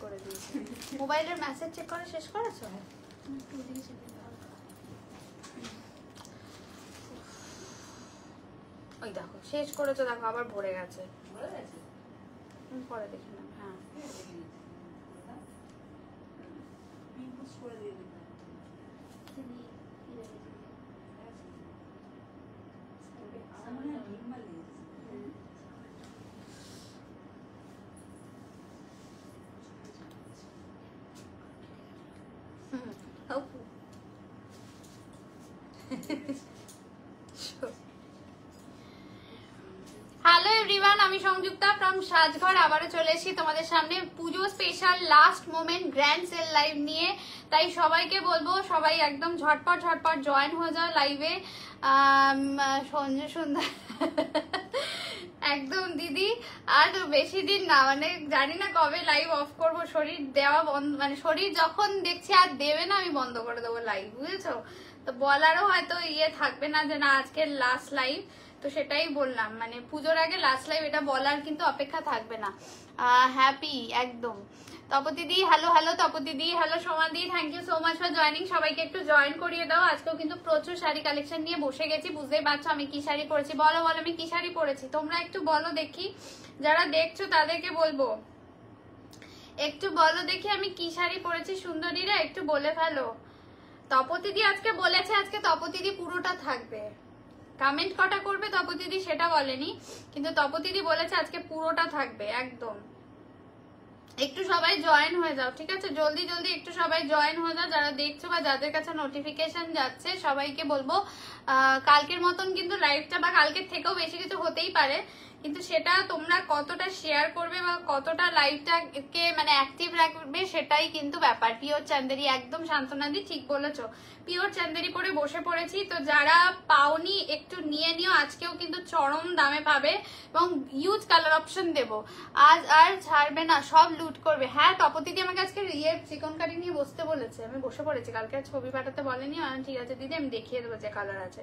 করে দিয়েছি। মোবাইলের মেসেজ চেক করে শেষ করেছো? ওই দেখো শেষ করেছো, দেখো আবার ভরে গেছে। পরে দেখলাম। হ্যাঁ হ্যালো এভরিওয়ান, আমি সংযুক্তা ফ্রম সাজঘর আবারও চলে এসেছি তোমাদের সামনে Puja special last moment grand sale live নিয়ে। তাই সবাইকে বলবো সবাই একদম ঝটপট ঝটপট জয়েন হয়ে যাও লাইভে। সঞ্জু সুন্দর একদম দিদি, আর বেশি দিন না, মানে জানি না কবে লাইভ অফ করব, শরীর দেওয়া বন্ধ, মানে শরীর যখন দেখছি আর দেবে না আমি বন্ধ করে দেবো লাইভ, বুঝেছো? তো বলারও হয়তো থাকবে না যে না আজকের লাস্ট লাইভ, তো সেটাই বললাম, মানে পুজোর আগে লাস্ট লাইভ এটা বলার কিন্তু অপেক্ষা থাকবে না। হ্যাপি একদম। তপতিদি হ্যালো, হ্যালো তপতিদি, হ্যালো সোমাদি, thank you so much for joining. সবাইকে একটু জয়েন করিয়ে দাও। আজকেও কিন্তু প্রচুর শাড়ি কালেকশন নিয়ে বসে গেছি, বুঝতেই পারছো আমি কি শাড়ি পরেছি। বলো বলো আমি কি শাড়ি পরেছি, তোমরা একটু বলো দেখি, যারা দেখছো তাদেরকে বলবো একটু বলো দেখি আমি কি শাড়ি পরেছি। সুন্দরীরা একটু বলে ফেলো। তপতিদি আজকে বলেছে আজকে তপতিদি পুরোটা থাকবে, কমেন্ট কটা করবে তপতিদি সেটা বলেনি, কিন্তু তপতিদি বলেছে আজকে পুরোটা থাকবে একদম। একটু সবাই জয়েন হয়ে যাও, ঠিক আছে? জলদি জলদি একটু সবাই জয়েন হয়ে যাও, যারা দেখছো বা যাদের কাছে নোটিফিকেশন যাচ্ছে সবাইকে বলবো কালকের মতন কিন্তু লাইভটা, বা কালকের থেকেও বেশি কিছু হতেই পারে, কিন্তু সেটা তোমরা কতটা শেয়ার করবে বা কতটা লাইভটাকে মানে অ্যাক্টিভ রাখবে সেটাই কিন্তু ব্যাপার। পিওর চান্দেরি, একদম সান্ত্বনাদি ঠিক বলেছো, পিওর চান্দেরি পরে বসে পড়েছি। তো যারা পাওনি একটু নিয়ে নিও, আজকেও কিন্তু চরম দামে পাবে এবং ইউজ কালার অপশন দেবো। আজ আর ছাড়বে না, সব লুট করবে। হ্যাঁ তপতিদি আমাকে আজকে চিকন কারি নিয়ে বসতে বলেছে, আমি বসে পড়েছি, কালকে ছবি পাঠাতে বলেনি। ঠিক আছে দিদি আমি দেখিয়ে দেবো যে কালার আছে।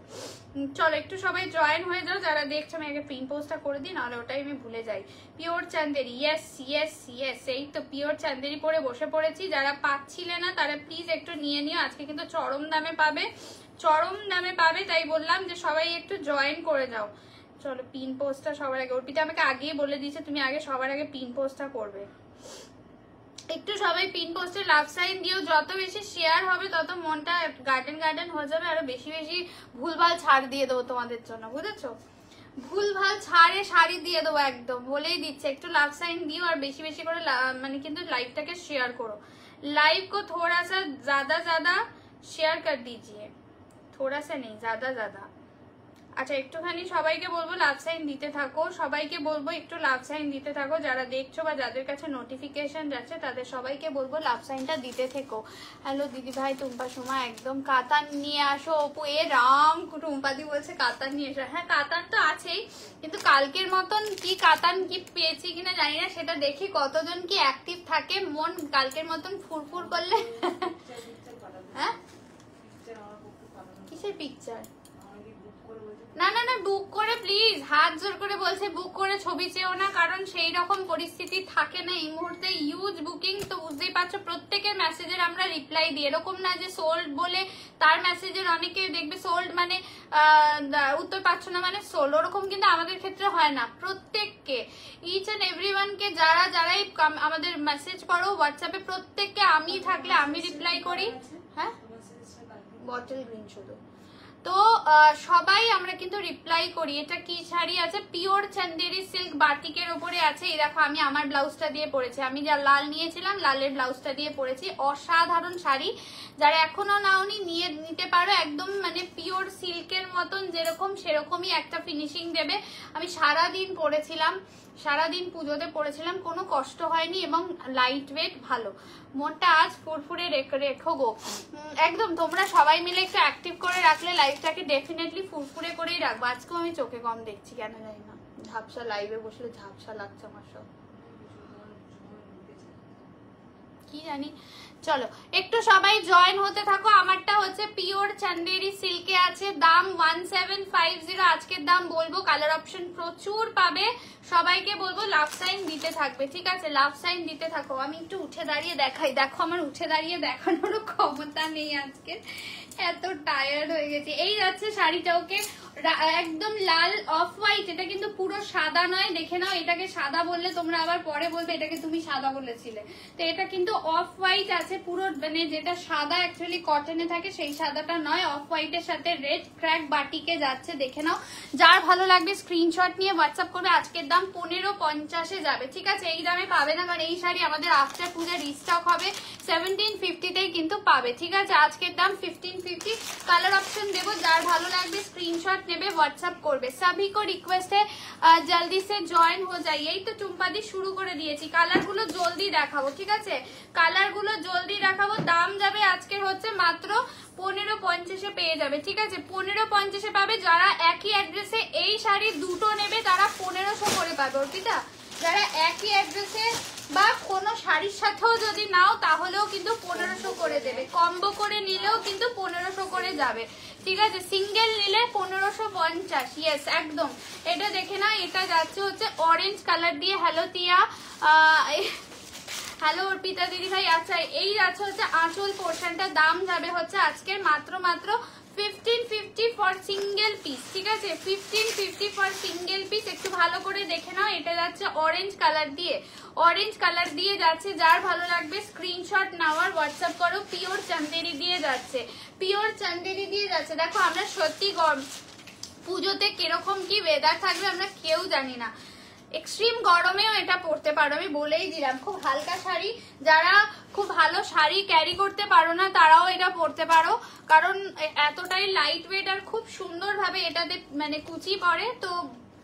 চলো একটু সবাই জয়েন হয়ে যাও যারা দেখছো, আমি আগে পিন পোস্টটা করে দিই, নাহলে ওটাই আমি ভুলে যাই। Pure Chanderi, yes yes yes, এই তো পিওর চান্দেরি পরে বসে পড়েছি। যারা পাচ্ছিলে না তারা প্লিজ একটু নিয়ে নিও, আজকে কিন্তু চরম দামে পাবে, চরম দামে পাবে, তাই বললাম যে সবাই একটু জয়েন করে যাও। চলো পিন পোস্টটা সবার আগে, অর্পিতা আমাকে আগেই বলে দিয়েছে তুমি আগে সবার আগে পিন পোস্টটা করবে। একটু সবাই পিন পোস্টে লাভ সাইন দিও, যত বেশি শেয়ার হবে তত মনটা গার্ডেন গার্ডেন হয়ে যাবে, আরো বেশি বেশি ভুলভাল ছাড় দিয়ে দেবো তোমাদের জন্য, বুঝেছো? ভুলভাল ছাড়ে শাড়ি দিয়ে দেবো একদম, বলেই দিচ্ছে। একটু লাভ সাইন দিও আর বেশি বেশি করে মানে কিন্তু লাইভটাকে শেয়ার করো। लाइव को थोड़ा सा ज्यादा शेयर कर दीजिए, थोड़ा सा नहीं ज्यादा ज्यादा। আচ্ছা একটুখানি সবাইকে বলবো লাভ সাইন দিতে থাকো, সবাইকে বলবো একটু লাভ সাইন দিতে থাকো, যারা দেখছো বা যাদের কাছে নোটিফিকেশন যাচ্ছে তাদের সবাইকে বলবো লাভ সাইনটা দিতে থেকো। হ্যালো দিদি ভাই টুম্পা সোমা, একদম কাতান নিয়ে আসো অপু। এ রাম, টুম্পাদি বলছে কাতান নিয়ে এসো। হ্যাঁ কাতান তো আছেই, কিন্তু কালকের মতন কি কাতান কি পেয়েছি কিনা জানি না, সেটা দেখি কতজন কি অ্যাক্টিভ থাকে। মন কালকের মতন ফুরফুর করলে হ্যাঁ কিসের পিকচার? না না না বুক করে প্লিজ, হাত জোর করে বলছে বুক করে ছবি চেও না, কারণ সেই রকম পরিস্থিতি থাকে না এই মুহূর্তে। ইউজ বুকিং তো বুঝতেই পারছো, প্রত্যেকের মেসেজের আমরা রিপ্লাই দিই, এরকম না যে সোল্ড বলে তার মেসেজের অনেকে দেখবে সোল্ড মানে উত্তর পাচ্ছ না মানে সোল্ড, ওরকম কিন্তু আমাদের ক্ষেত্রে হয় না। প্রত্যেককে ইচ অ্যান্ড এভরিওয়ানকে যারাই আমাদের মেসেজ করো হোয়াটসঅ্যাপে, প্রত্যেককে আমি থাকলে আমি রিপ্লাই করি। হ্যাঁ বটল গ্রিন শুধু, তো সবাই আমরা কিন্তু রিপ্লাই করি। এটা কি শাড়ি আছে? পিওর চান্দেরি সিল্ক বাটিকের উপরে আছে। এই দেখো আমি আমার ব্লাউজটা দিয়ে পরেছি, আমি যা লাল নিয়েছিলাম লালের ব্লাউজটা দিয়ে পরেছি। অসাধারণ শাড়ি, যারা এখনো নাওনি নিয়ে নিতে পারো, একদম মানে পিওর সিল্কের মতন যেরকম সেরকমই একটা ফিনিশিং দেবে। আমি সারাদিন পরেছিলাম, সারাদিন পুজোতে পরেছিলাম, কোনো কষ্ট হয়নি এবং লাইট ওয়েট ভালো। মনটা আজ ফুরফুরে রেখো গো, একদম তোমরা সবাই মিলে একটু অ্যাক্টিভ করে রাখলে লাইফটাকে ডেফিনেটলি ফুরফুরে করেই রাখবো। আজকেও আমি চোখে কম দেখছি কেন জানি না, ঝাপসা, লাইভে বসলে ঝাপসা লাগছে আমার সব। কি কি জানি। চলো একটু সবাই জয়েন হতে থাকো। আমারটা হচ্ছে পিওর চান্দেরি সিল্কে আছে, দাম 1750। আজকের দাম বলবো, কালার অপশন প্রচুর পাবে। সবাইকে বলবো লাভ সাইন দিতে থাকবে, ঠিক আছে? লাভ সাইন দিতে থাকো। আমি একটু উঠে দাঁড়িয়ে দেখাই, দেখো আমার উঠে দাঁড়িয়ে দেখানোরও ক্ষমতা নেই আজকে, এত টায়ার্ড হয়ে গেছি। এই যাচ্ছে শাড়িটা, ওকে একদম লাল অফ হোয়াইট, এটা কিন্তু পুরো সাদা নয়, দেখে নাও। এটাকে সাদা বললে তোমরা আবার পরে বলবে এটাকে তুমি সাদা বলেছিলে, তো এটা কিন্তু অফ হোয়াইট আছে পুরো, মানে যেটা সাদা অ্যাকচুয়ালি কটনে থাকে সেই সাদাটা নয়, অফ হোয়াইটের সাথে রেড ক্র্যাক বাটিকে যাচ্ছে, দেখে নাও। যার ভালো লাগবে স্ক্রিনশট নিয়ে হোয়াটসঅ্যাপ করবে। আজকের দাম 1550-এ যাবে, ঠিক আছে? এই দামে পাবে না, কারণ এই শাড়ি আমাদের আফটার পূজা রিস্টক হবে, 1750-তেই কিন্তু পাবে, ঠিক আছে? আজকের দাম 1550। কালার অপশন দেবো, যার ভালো লাগবে স্ক্রিনশট নেবে, হোয়াটসঅ্যাপ করবে। সभी को रिक्वेस्ट है जल्दी से জয়েন हो जाइए। এই তো টুম্পাদি শুরু করে দিয়েছি, কালার গুলো জলদি দেখাবো, ঠিক আছে? কালার গুলো জলদি দেখাবো। দাম যাবে আজকের হচ্ছে মাত্র 1550-এ পেয়ে যাবে, ঠিক আছে? 1550-এ পাবে। যারা একই অ্যাড্রেসে এই শাড়ি দুটো নেবে তারা 1500 করে পাবে, অর্পিতা। যারা একই অ্যাড্রেসে বা কোনো শাড়ির সাথেও যদি নাও তাহলেও কিন্তু 1500 করে দেবে, কম্বো করে নিলেও কিন্তু 1500 করে যাবে, ঠিক আছে? সিঙ্গেল নিলে 1550। ইয়েস একদম। এটা দেখে না, এটা যাচ্ছে হচ্ছে অরেঞ্জ কালার দিয়ে। হ্যালো তিয়া, হ্যালো অর্পিতা দিদি ভাই। আচ্ছা এই যাচ্ছে হচ্ছে আঁচল পোর্শনটা, দাম যাবে হচ্ছে আজকের মাত্র 1550 ফর সিঙ্গেল পিস, ঠিক আছে? 1550 ফর সিঙ্গেল পিস। একটু ভালো করে দেখে নাও, এটা যাচ্ছে অরেঞ্জ কালার দিয়ে, অরেঞ্জ কালার দিয়ে যাচ্ছে। যার ভালো লাগবে স্ক্রিনশট নাওয়ার হোয়াটসঅ্যাপ করো। পিওর চান্দেরি দিয়ে যাচ্ছে, পিওর চান্দেরি দিয়ে যাচ্ছে। দেখো আমরা সত্যি পুজোতে কিরকম কি ওয়েদার থাকবে আমরা কেউ জানি না, এক্সট্রিম গরমেও এটা পরতে পারো, আমি বলেই দিলাম। খুব হালকা শাড়ি, যারা খুব ভালো শাড়ি ক্যারি করতে পারো না তারাও এটা পরতে পারো, কারণ এতটাই লাইট ওয়েট আর খুব সুন্দরভাবে এটাতে মানে কুচি পরে, তো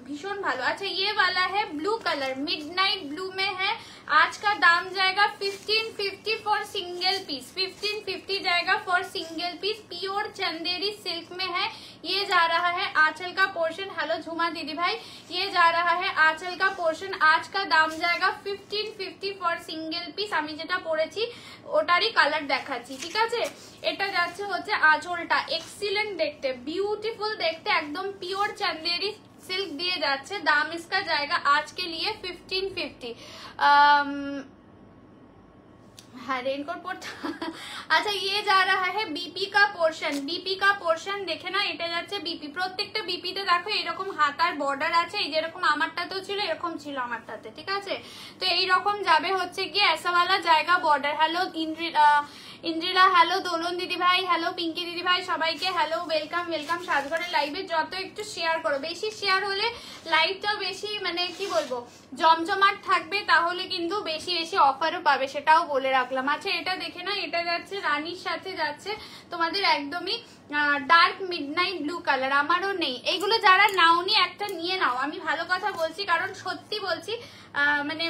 भीषण भालो। अच्छा ये वाला है ब्लू कलर, मिडनाइट ब्लू में है। आज का दाम जाएगा 1550 फॉर सिंगल पीस, 1550 जाएगा for single piece. Pure Chanderi silk में है। ये जा रहा है आंचल का पोर्शन। हेलो झुमा दीदी भाई, ये जा रहा है आंचल का पोर्शन। आज का दाम जाएगा 1550 फॉर सिंगल पीस। আমি যেটা পরেছি ওটারই কালার দেখাচ্ছি, ঠিক আছে? এটা যাচ্ছে হচ্ছে আঁচলটা, এক্সিলেন্ট দেখতে, বিউটিফুল দেখতে, একদম পিওর চন্দেরি सिल्क दिए जाच्छे। दाम इसका जाएगा आज के लिए 1550। हाँ रेनकोट पड़ता। अच्छा ये जा रहा है बीपी का पोर्शन, बीपी का पोर्शन देखे ना, এটা যাচ্ছে বিপি। প্রত্যেকটা বিপিতে দেখো এরকম হাতার বর্ডার আছে, এই যেরকম আমারটাতেও ছিল এরকম ছিল আমারটাতে, ঠিক আছে? তো এই রকম যাবে হচ্ছে কি ऐसा वाला जाएगा बॉर्डर। हेलो ইন্দ্রিলা, হ্যালো দোলন দিদি ভাই, হ্যালো পিঙ্কি দিদি ভাই, সবাইকে হ্যালো, ওয়েলকাম ওয়েলকাম সাজঘরের লাইভে। যত একটু শেয়ার করো, বেশি শেয়ার হলে লাইভটাও বেশি মানে কি বলবো জমজমাট থাকবে, তাহলে কিন্তু বেশি বেশি অফারও পাবে, সেটাও বলে রাখলাম। আচ্ছা এটা দেখে না, এটা যাচ্ছে রানীর সাথে যাচ্ছে তোমাদের একদমই ডার্ক মিডনাইট ব্লু কালার। আমারও নেই, এইগুলো যারা নাওনি একটা নিয়ে নাও, আমি ভালো কথা বলছি, কারণ সত্যি বলছি মানে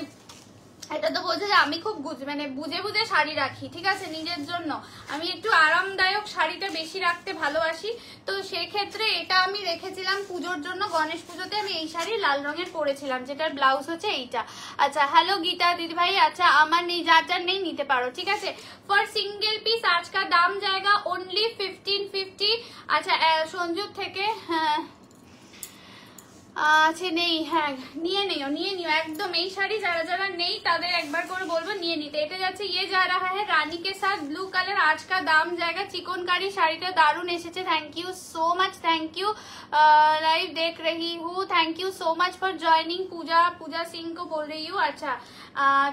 এটা তো বলছে যে আমি খুব মানে বুঝে বুঝে শাড়ি রাখি, ঠিক আছে? নিজের জন্য আমি একটু আরামদায়ক শাড়িটা বেশি রাখতে ভালোবাসি, তো সেক্ষেত্রে এটা আমি রেখেছিলাম পুজোর জন্য। গণেশ পুজোতে আমি এই শাড়ি লাল রঙের পরেছিলাম, যেটার ব্লাউজ হচ্ছে এইটা। আচ্ছা হ্যালো গীতা দিদি ভাই, আচ্ছা আমার নেই, যার যার নেই নিতে পারো, ঠিক আছে? ফর সিঙ্গেল পিস आज का दाम जाएगा ओनली 1550। আচ্ছা সঞ্জুর থেকে আচ্ছা নেই, হ্যাঁ নিয়ে নিও একদম। এই শাড়ি যারা যারা নেই তাদের একবার করে বলবো নিয়ে নিতে। এটা যাচ্ছে ये जा रहा है रानी के साथ ब्लू कलर। आज का दाम जाएगा, চিকনকারি শাড়িটা দারুণ এসেছে, thank you so much, thank you. Live देख रही हूँ, thank you so much for joining. Puja Singh को बोल रही हूँ। अच्छा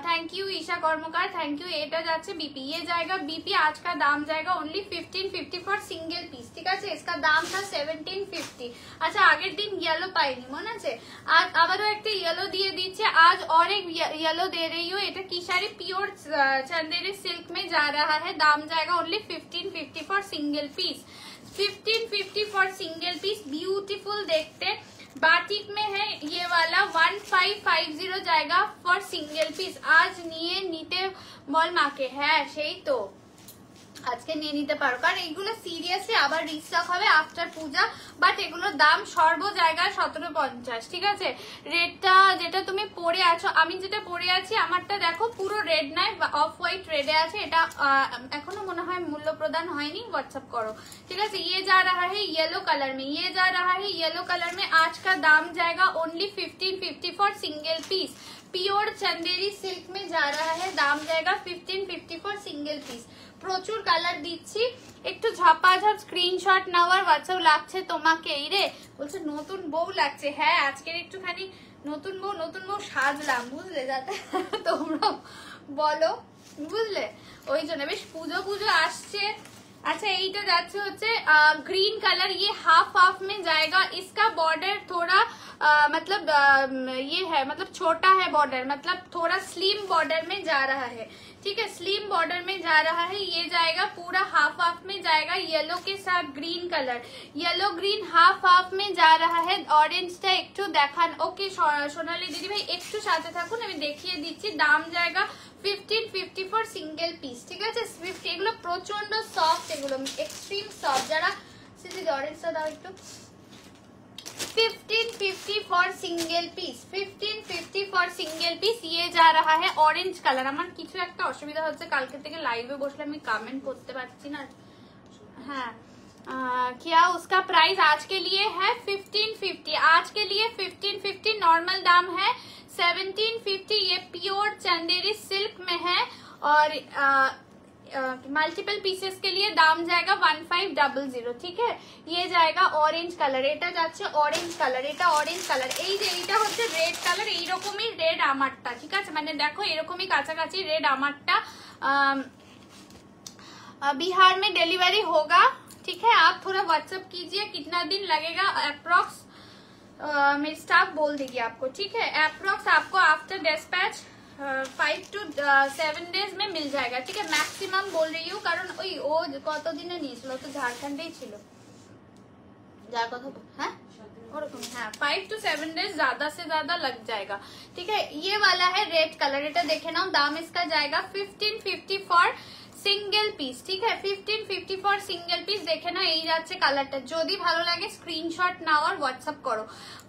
थैंक यू ईशा कर्मकार, थैंक यू। এটা যাচ্ছে बीपी, ये जाएगा बीपी। आज का दाम जाएगा ओनली 1550 फॉर सिंगल पीस, ठीक है? इसका दाम था 1750। अच्छा আগের দিন येलो পাইনি মনে আছে, আজ আবারও একটা येलो দিয়ে দিচ্ছে, आज और एक येलो दे रही हूँ। এটা কি শাড়ি? পিওর চন্দেরি সিল্ক में जा रहा है। दाम जाएगा only 1550 for single piece, 1550 for single piece. Beautiful देखते बाटिक में है ये वाला, 1550 जाएगा फॉर सिंगल पीस। आज নিয়ে নিতে বল মাকে। হ্যাঁ সেই তো আজকে নিয়ে নিতে পারো, কারণ এইগুলো সিরিয়াসলি আবার রিস্টক হবে আফটার পূজা। বাট এগুলোর দাম সর্ব জায়গায় 1750, ঠিক আছে। রেডটা যেটা তুমি পরে আছো, আমি যেটা পরে আছি আমারটা দেখো পুরো রেড নয়, অফ হোয়াইট রেডে আছে। এটা এখনো মনে হয় মূল্য প্রদান হয়নি, হোয়াটসঅ্যাপ করো, ঠিক আছে। ये जा रहा है येलो कलर में, ये जा रहा है येलो कलर में। आज का दाम जाएगा only 1550 for single piece. Pure Chanderi silk में जा रहा है, दाम जाएगा 1550 फॉर सिंगल पीस। প্রচুর কালার দিচ্ছি, একটু ঝপাঝপ স্ক্রিনশট নেওয়ার। হোয়াটসঅ্যাপ লাগছে তোমাকে এই রে, বলছে নতুন বউ লাগছে। হ্যাঁ আজকের একটুখানি নতুন বউ সাজলাম, বুঝলে, যাতে তোমরা বলো, বুঝলে, ওই জন্য। বেশ পুজো আসছে। अच्छा এইটা যাচ্ছে হচ্ছে ग्रीन कलर, ये हाफ हाफ में जाएगा। इसका बॉर्डर थोड़ा मतलब ये है, मतलब छोटा है बॉर्डर, मतलब थोड़ा स्लिम बॉर्डर में जा रहा है, ठीक है। स्लिम बॉर्डर में जा रहा है, ये जाएगा पूरा हाफ हाफ में जाएगा, येलो के साथ green colour, yellow green half half में जा रहा है। ऑरेंजটা একটু দেখান। ওকে সোনালী দিদি ভাই একটু সাথে থাকুন, আমি দেখিয়ে দিচ্ছি। দাম জায়গা 1550 ফর সিঙ্গেল পিস, ঠিক আছে। 50, এগুলো প্রচন্ড সফট, এগুলো এক্সট্রিম সফট। যারা সিজি অরেঞ্জটা দাও একটু। 1550 for single piece, 1550 for single piece. ये जा रहा है ऑरेंज कलर। আমার কিছু একটা অসুবিধা হচ্ছে, কালকে থেকে লাইভে বসলে আমি কমেন্ট করতে পারছি না। হ্যাঁ क्या उसका प्राइस आज के लिए है 1550, आज के लिए 1550। नॉर्मल दाम है 1750। ये प्योर चंदेरी सिल्क में है और মাল্টিপল পিসেস के लिए দাম जाएगा 1500, ঠিক है। ये जाएगा অরেঞ্জ কালার, এটা যাচ্ছে অরেঞ্জ কালার, এটা অরেঞ্জ কালার। এই যে এইটা হচ্ছে রেড কালার, এইরকমই রেড আমারটা, ঠিক আছে। মানে দেখো এরকমই কাছাকাছি রেড আমারটা। बिहार में डिलीवरी होगा, ठीक है। आप थोड़ा व्हाट्सएप कीजिए कितना दिन लगेगा अप्रोक्स, मेरी स्टाफ बोल देगी आपको, ठीक है। अप्रोक्स आपको आफ्टर डिस्पैच 5 to 7 डेज में मिल जाएगा, ठीक है। मैक्सिमम बोल रही हूँ কারণ ওই ও কতদিনে নিয়েছিল, তো ঝাড়খণ্ডেই ছিল যার কথা। হ্যাঁ ওরকম, হ্যাঁ 5 to 7 डेज ज्यादा से ज्यादा लग जाएगा, ठीक है। ये वाला है रेड कलर, এটা দেখে নাও। दाम इसका जाएगा 1550 फॉर সিঙ্গেল পিস, ঠিক है। 1550 फॉर सिंगल पीस। দেখে না এই যাচ্ছে কালারটা, যদি ভালো লাগে স্ক্রিনশট নাও আর হোয়াটসঅ্যাপ করো।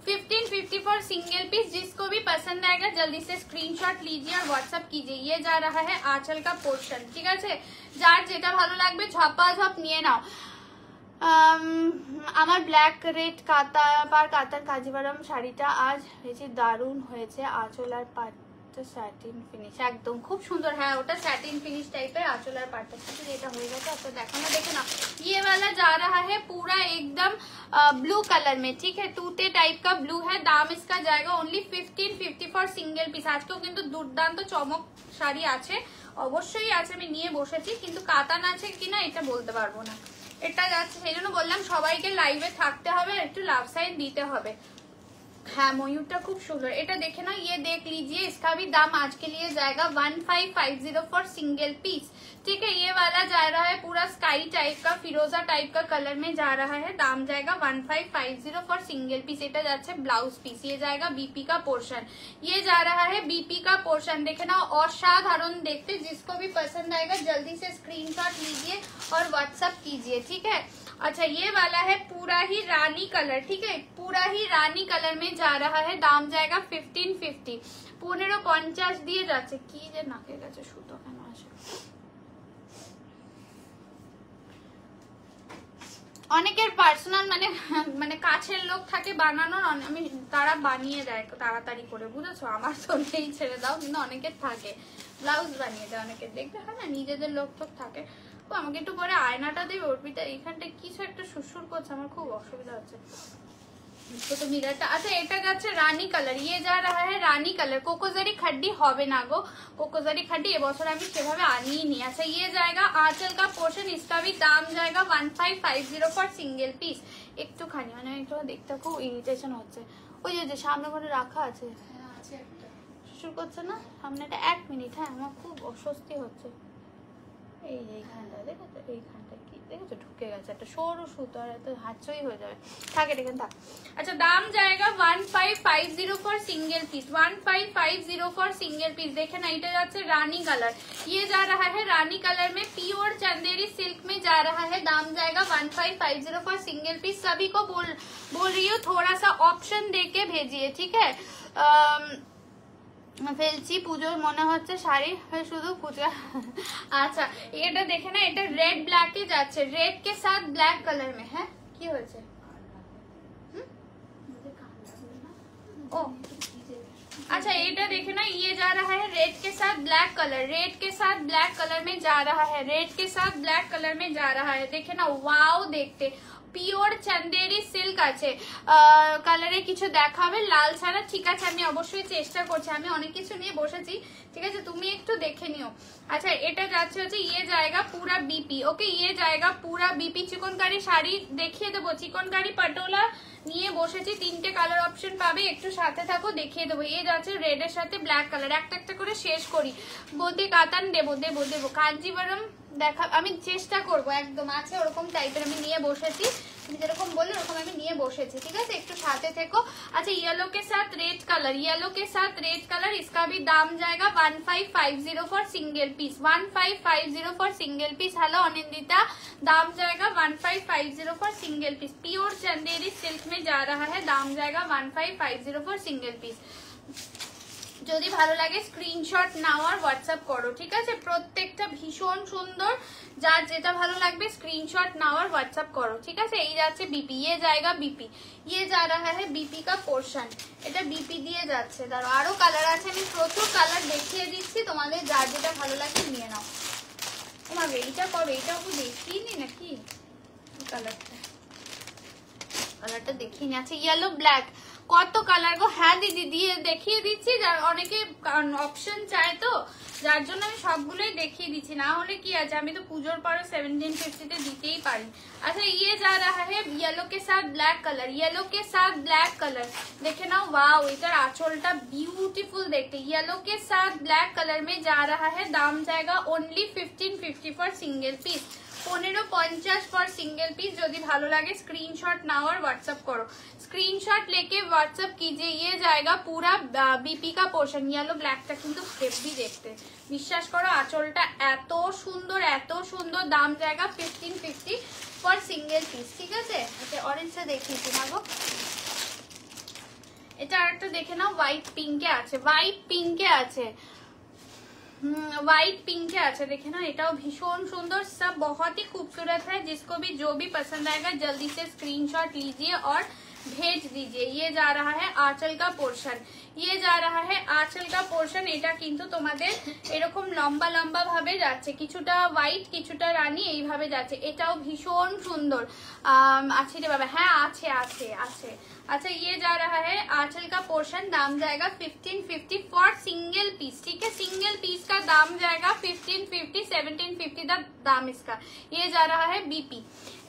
1550 फॉर सिंगल पीस। जिसको भी पसंद आएगा जल्दी से स्क्रीनशॉट लीजिए और व्हाट्सएप कीजिए। ये जा रहा है आंचल का पोर्शन, ঠিক আছে। যার যেটা ভালো লাগবে ঝপাঝপ নিয়ে নাও। আমার ব্ল্যাক রেড কাতার কাঞ্জিভারাম শাড়িটা আজ হয়েছে, দারুণ হয়েছে। আঁচল আর পাটটা স্যাটিন ফিনিশ, একদম খুব সুন্দর। হ্যাঁ ওটা স্যাটিন ফিনিশ টাইপের আঁচল আর পাটটা, যেটা হয়ে গেছে আপনার দেখানো, দেখে না। ये वाला जा रहा है पूरा एकदम ब्लू कलर में, ठीक है। तूते टाइप का ब्लू है। दाम इसका जाएगा ओनली 1550 फॉर सिंगल पिस। আজকেও কিন্তু দুর্দান্ত চমক শাড়ি আছে, অবশ্যই আছে, আমি নিয়ে বসেছি, কিন্তু কাতান আছে কিনা এটা বলতে পারবো না। এটা যাচ্ছে, সেই জন্য বললাম সবাইকে লাইভে থাকতে হবে, একটু লাভ সাইন দিতে হবে। हाँ मयूरটা খুব সুন্দর, এটা দেখে ना। ये देख लीजिए, इसका भी दाम आज के लिए जाएगा 1550 फॉर सिंगल पीस, ठीक है। ये वाला जा रहा है पूरा स्काई टाइप का, फिरोजा टाइप का कलर में जा रहा है। दाम जाएगा 1550 फॉर सिंगल पीस। এটা যাচ্ছে ब्लाउज पीस, ये जाएगा बीपी का पोर्शन। ये जा रहा है बीपी का पोर्शन, देखे ना, असाधारण देखते। जिसको भी पसंद आएगा जल्दी से स्क्रीनशॉट लीजिए और व्हाट्सएप कीजिए, ठीक है। अच्छा ये वाला है पूरा ही रानी कलर, ठीक है। पूरा ही रानी कलर में जा रहा है। दाम जाएगा 1550। 1550 দিয়ে যাচ্ছে। কি যে নাকের কাছে সুতো কেন আসে। অনেকের পার্সোনাল মানে কাছের লোক থাকে বানানোর, আমি তারা বানিয়ে দেয় তাড়াতাড়ি করে, বুঝেছো। আমার তো নেই, ছেড়ে দাও, কিন্তু অনেকের থাকে ব্লাউজ বানিয়ে দেয় অনেকের, দেখবে হয় না, নিজেদের লোক টোক থাকে। ও আমাকে একটু পরে আয়নাটা দেবে, অর্পিতা এইখানটা কিছু একটা সুরসুর করছে, আমার খুব অসুবিধা হচ্ছে। तो मिररটা, আচ্ছা এটা যাচ্ছে রানী কালার। ये जा रहा है रानी कलर। কোকোজারি খাড্ডি হবে না গো, কোকোজারি খাড্ডি এবছর আমি সেভাবে আনিই নি। আচ্ছা ये जाएगा आंचल का पोर्शन, इसका भी दाम जाएगा 1550 फॉर सिंगल पीस। একটুখানি মানে একটু দেখতে খুব ইরিটেশন হচ্ছে। ওই যে সামনে করে রাখা আছে, হ্যাঁ আছে একটা, সুরসুর করছে না সামনেটা। 1 মিনিট, হ্যাঁ আমার খুব অস্বস্তি হচ্ছে। এইখানটা দেখেছো, এইখানটা কি দেখেছো ঢুকে গেছে একটা সরু সুতো, আর এত হাতছই হয়ে যাবে, থাকে এখানে থাক। আচ্ছা দাম জায়গা 1550 for single piece, 1550 for single piece. देखे ना এটা যাচ্ছে रानी कलर, ये जा रहा है रानी कलर में, प्योर चंदेरी सिल्क में जा रहा है। दाम जाएगा 1550 फॉर सिंगल पीस। सभी को बोल रही हूँ थोड़ा सा ऑप्शन देके भेजिए, ठीक है। ফেলছি পুজোর মনে হচ্ছে শাড়ি শুধু পূজা। আচ্ছা এটা দেখে না, এটা রেড ব্ল্যাকে যাচ্ছে, रेड के साथ ब्लैक कलर में है। কি হয়েছে? ओ अच्छा এটা দেখে ना, ये जा रहा है रेड के साथ ब्लैक कलर, रेड के साथ ब्लैक कलर में जा रहा है, रेड के साथ ब्लैक कलर में जा रहा है। देखे ना वाओ, देखते পিওর চান্দেরি সিল্ক আছে। কালারে কিছু দেখাবে লাল ছাড়া? ঠিক আছে আমি অবশ্যই চেষ্টা করছি, আমি অনেক কিছু নিয়ে বসেছি, ঠিক আছে তুমি একটু দেখে নিও। আচ্ছা এটা যাচ্ছে হচ্ছে ইয়ে জায়গা পুরা বিপি, ওকে ইয়ে জায়গা পুরা বিপি। চিকনকারি শাড়ি দেখিয়ে দেবো, চিকনকারি পাটোলা নিয়ে বসেছি, 3টে কালার অপশন পাবে, একটু সাথে থাকো দেখিয়ে দেবো। এ যাচ্ছে রেড এর সাথে ব্ল্যাক কালার, একটা একটা করে শেষ করি। বলতে কাতান দেবো দেবো দেবো কাঞ্জিবরম দেখা, আমি চেষ্টা করব একদম আছে ওরকম টাইপের আমি নিয়ে বসেছি, তুমি যেরকম বললে ওরকম আমি নিয়ে বসেছি, ঠিক আছে একটু সাথে থেকো। अच्छा येलो के साथ रेड कलर, येलो के साथ रेड कलर, इसका भी दाम जाएगा 1550 for single piece, 1550 for single piece. Hello Anindita, दाम जाएगा 1550 for single piece, pure Chanderi silk में जा रहा है। दाम जाएगा 1550 फॉर सिंगल पीस। যদি ভালো লাগে স্ক্রিনশট নাও আর হোয়াটসঅ্যাপ করো, ঠিক আছে প্রত্যেকটা ভীষণ সুন্দর, যার যেটা ভালো লাগবে স্ক্রিনশট নাও আর হোয়াটসঅ্যাপ করো, ঠিক আছে। এই যাচ্ছে বিপি, ये जाएगा बीपी, ये जा रहा है बीपी का पोर्शन, এটা বিপি দিয়ে যাচ্ছে। তার আরো কালার আছে, আমি প্রচুর কালার দেখিয়ে দিচ্ছি, তোমাদের যার যেটা ভালো লাগে নিয়ে নাও। তোমাকে এইটা করো, এইটা একটু দেখিয়ে নি নাকি কালারটা, কালারটা দেখিয়ে নি। আচ্ছা ইয়েলো ব্ল্যাক কত কালার গো? হ্যাঁ দিদি দিয়ে দেখিয়ে দিচ্ছি, যার অনেকে অপশন চায় তো যার জন্য আমি সবগুলোই দেখিয়ে দিচ্ছি, না হলে কি আছে আমি তো পুজোর পরে 1750 দিতেই পারি। अच्छा ये जा रहा है येलो के साथ ब्लैक कलर, येलो के साथ ब्लैक कलर देखे ना, वाओ इधर आंचलটা ब्यूटीफुल देखते, येलो के साथ ब्लैक कलर में जा रहा है। दाम जाएगा only 1550 for single piece, 1550 for single piece. যদি ভালো লাগে স্ক্রিনশট নাও আর হোয়াটসঅ্যাপ করো, স্ক্রিনশট लेके व्हाट्सएप कीजिए। ये जाएगा पूरा बीपी का पोर्शन, येलो ব্ল্যাকটা কিন্তু হেভি দেখতে, বিশ্বাস করো আঁচলটা এত সুন্দর। দাম জায়গা 1550 ফর সিঙ্গেল পিস, ঠিক আছে। আচ্ছা অরেঞ্জটা দেখিয়েছি না গো, এটা আরেকটা দেখে নাও, হোয়াইট পিঙ্কে আছে, হোয়াইট পিঙ্কে আছে, व्हाइट पिंक के अच्छा देखे ना, एटाও भीषण सुंदर, सब बहुत ही खूबसूरत है। जिसको भी जो भी पसंद आएगा जल्दी से स्क्रीनशॉट लीजिए और भेज दीजिए। ये जा रहा है आंचल का पोर्शन, ये जा रहा है आंचल का पोर्शन। এটা কিন্তু তোমাদের এরকম লম্বা লম্বা ভাবে যাচ্ছে, কিছুটা হোয়াইট কিছুটা রানী এইভাবে যাচ্ছে, এটাও ভীষণ সুন্দর। আছে রে বাবা, হ্যাঁ আছে আছে আছে। अच्छा ये जा रहा है आंचल का पोर्शन, दाम जाएगा 1550 फॉर सिंगल पीस, ठीक है। सिंगल पीस का दाम जाएगा 1550, 1750 का दाम इसका। ये जा रहा है बीपी,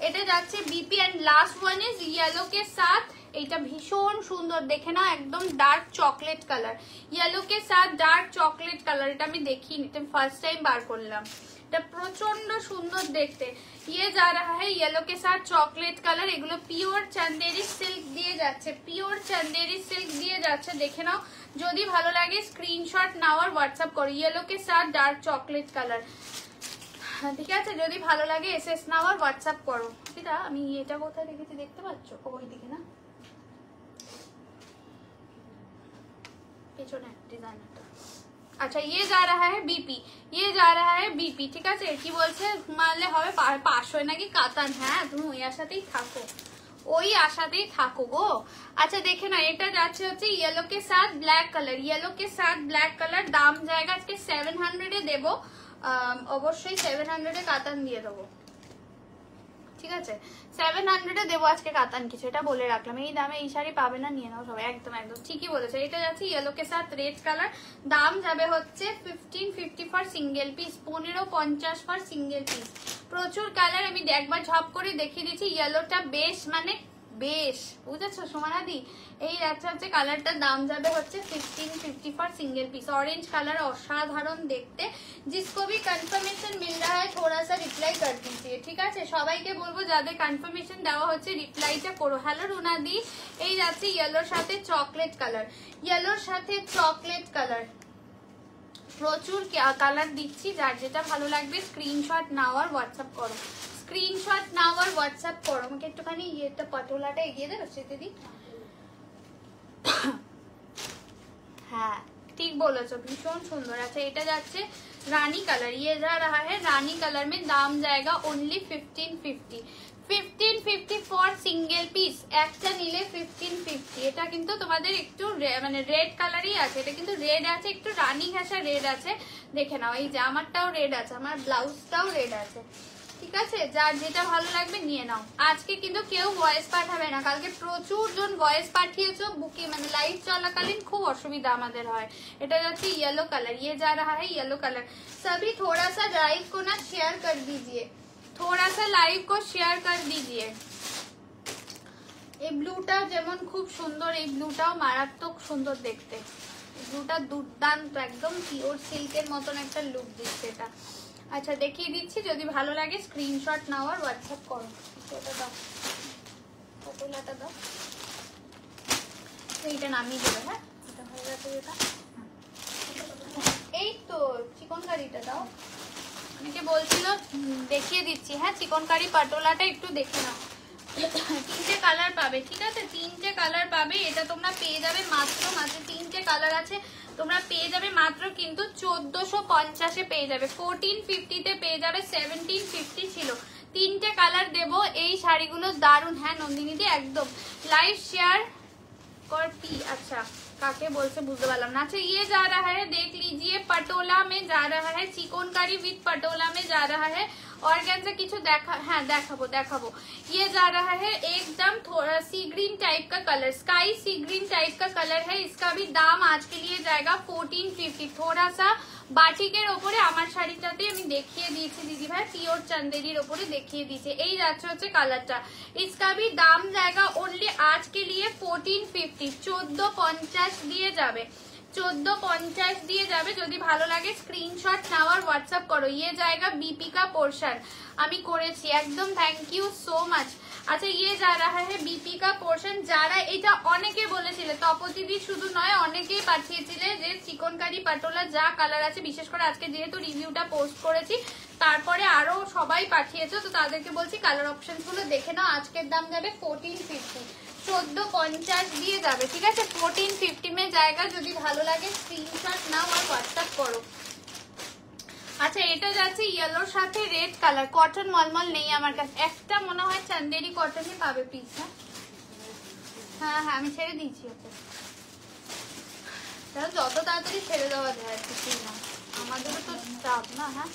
এটা যাচ্ছে BP and last one is yellow के साथ, এটা ভীষণ সুন্দর দেখে না, একদম ডার্ক চকলেট কালার, येलो के साथ ডার্ক চকলেট কালার। এটা আমি দেখিনি, এটা ফার্স্ট টাইম বার করলাম, এটা প্রচন্ড সুন্দর দেখতে। ये जा रहा है येलो के साथ चॉकलेट कलर, এগুলো পিওর চান্দেরি সিল্ক দিয়ে যাচ্ছে, পিওর চান্দেরি সিল্ক দিয়ে যাচ্ছে, দেখে নাও। যদি ভালো লাগে স্ক্রিনশট নাও আর হোয়াটসঅ্যাপ করো, येलो के साथ डार्क चॉकलेट कलर, ঠিক আছে। যদি ভালো লাগে এসএস নাও আর হোয়াটসঅ্যাপ করো। এটা আমি এটা কোথায় দেখেছি দেখতে পাচ্ছ, ওইদিকে না পেছনে ডিজাইনারটা। अच्छा ये जा रहा है बीपी, ये जा रहा है बीपी, ঠিক আছে। কি বলছে মানলে হবে 500 নাকি কাতান, হ্যাঁ তুমি ওই আশাতেই থাকো, ওই আশাতেই থাকো গো। আচ্ছা দেখে না, এটা যাচ্ছে হচ্ছে येलो के साथ ब्लैक कलर, येलो के साथ ब्लैक कलर। दाम जाएगा আজকে 700 এ দেবো, অবশ্যই 700 এ কাতান দিয়ে দেবো, ঠিক আছে। 700 এ দেবো আজকে কাতান, কিছু এটা বলে রাখলাম। এই দামে এই শাড়ি পাবে না, নিয়ে নাও সবাই, একদম একদম ঠিকই বলেছে। এটা যাচ্ছে येलो के साथ रेड कलर, দাম যাবে হচ্ছে 1550 for single piece, 1550 for single piece. প্রচুর কালার, আমি একবার ঝপ করে দেখিয়ে দিচ্ছি। ইয়েলোটা বেশ মানে বেশ বুঝেছো সোমানাদি? এই হচ্ছে কালারটার দাম যাবে হচ্ছে 1550 for single piece. Orange colour অসাধারণ দেখতে। जिसको भी कंफर्मेशन मिल रहा है थोड़ा सा रिप्लाई कर दीजिए, ঠিক আছে? সবাইকে বলবো যাদের কনফার্মেশন দেওয়া হচ্ছে রিপ্লাইটা করো। হ্যালো রুনাদি, এই যাচ্ছে ইয়েলোর সাথে চকলেট কালার, ইয়েলোর সাথে চকলেট কালার, প্রচুর কালার দিচ্ছি। যার যেটা ভালো লাগবে স্ক্রিনশট নাও আর হোয়াটসঅ্যাপ করো, স্ক্রিনশট নাও আর হোয়াটসঅ্যাপ করো। আমাকে একটুখানি ইয়েটা পটোলাটা এগিয়ে দেবে সেদিদি। হ্যাঁ ঠিক বলেছো, ভীষণ সুন্দর। আচ্ছা এটা যাচ্ছে রানী কালার, ইয়ে যা रहा है रानी कलर में दाम जाएगा ओनली 1550। 1550 फॉर सिंगल পিস, একটা নিলে 1550। এটা কিন্তু তোমাদের একটু মানে রেড কালারই আছে, এটা কিন্তু রেড আছে, একটু রানী ঘাসা রেড আছে। দেখে নাও, এই যে আমারটাও রেড আছে, আমার ব্লাউজটাও রেড আছে, ঠিক আছে? যার যেটা ভালো লাগবে নিয়ে নাও। আজকে কিন্তু কেউ ভয়েস পাঠাবে না, কালকে প্রচুর জন ভয়েস পাঠিয়েছো। বুকিং মানে লাইভ চলাকালীন খুব অসুবিধা আমাদের হয়। এটা যাচ্ছে येलो कलर, ये जा रहा है येलो कलर। सभी थोड़ा सा लाइव को ना शेयर कर दीजिए, थोड़ा सा लाइव को शेयर कर दीजिए। এই ব্লুটা যেমন খুব সুন্দর, এই ব্লুটাও মারাত্মক সুন্দর দেখতে। ব্লুটা দুর্দান্ত, একদম পিওর সিল্কের মতন একটা লুক দিচ্ছে এটা। আচ্ছা দেখিয়ে দিচ্ছি, যদি ভালো লাগে স্ক্রিনশট নাও আর হোয়াটসঅ্যাপ করো। ওটা দাও, পটোলাটা দাও, এইটা নামিয়ে দেবে। হ্যাঁ এটা হয়ে গেছে, এটা এই তো চিকনকারিটা দাও। অনেকে বলছিল দেখিয়ে দিচ্ছি। হ্যাঁ চিকনকারি পাটোলাটা একটু দেখে নাও। তিনটে কালার পাবে, ঠিক আছে? তিনটে কালার পাবে। এটা তোমরা পেয়ে যাবে মাত্র তিনটে কালার আছে, তোমরা পেয়ে যাবে মাত্র কিন্তু 1450 পেয়ে যাবে, 1450 পেয়ে যাবে। 1750 ছিল। তিনটে কালার দেব। এই শাড়িগুলো দারুণ। হ্যাঁ নন্দিনী দি একদম লাইভ শেয়ার করতি। আচ্ছা কাকে বলছে বুঝতে পারলাম না। अच्छा ये जा रहा है, देख लीजिए पटोला में जा रहा है, चिकनकारी विद पटोला में जा रहा है। ऑर्गेन्जा কিছু দেখা, হ্যাঁ দেখাবো। ये जा रहा है एकदम थोड़ा सी ग्रीन टाइप का कलर, स्काई सी ग्रीन टाइप का कलर है। इसका भी दाम आज के लिए जाएगा 1450। थोड़ा सा বাটিকের ওপরে আমার শাড়িটাতে আমি দেখিয়ে দিয়েছি দিদি ভাই, পিওর চান্দেরির ওপরে দেখিয়ে দিয়েছি। এই যাচ্ছে হচ্ছে কালারটা। इसका भी दाम जाएगा ओनली आज के लिए 1450। 1450 দিয়ে যাবে, 1450 দিয়ে যাবে। যদি ভালো লাগে স্ক্রিনশট নাও আর হোয়াটসঅ্যাপ করো। ইয়ে জায়গা বিপি কা পোর্শন আমি করেছি একদম, থ্যাংক ইউ সো মাচ। আচ্ছা ইয়ে যা রাহা है বিপি কা পোর্শন। যারা এটা অনেকে বলেছিলে, তপতিদি শুধু নয় অনেকেই পাঠিয়েছিলে যে চিকনকারি পাটোলা যা কালার আছে, বিশেষ করে আজকে যেহেতু রিভিউটা পোস্ট করেছি তারপরে আরো সবাই পাঠিয়েছো, তো তাদেরকে বলছি কালার অপশন গুলো দেখে নাও। আজকের দাম যাবে 1450, 1450 দিয়ে যাবে, ঠিক আছে? 1450 में जाएगा। যদি ভালো লাগে স্ক্রিনশট নাও আর হোয়াটসঅ্যাপ করো। আচ্ছা এটা যাচ্ছে ইয়েলোর সাথে রেড কালার, কটন মলমল নেই আমার কাছে, একটা মনে হয় চান্দেরি কটনই পাবে পিস। হ্যাঁ আমি ছেড়ে দিয়েছি ওকে, যত তাড়াতাড়ি ছেড়ে দেওয়া যায় কিছুই না, আমাদেরও তো চাপ না। হ্যাঁ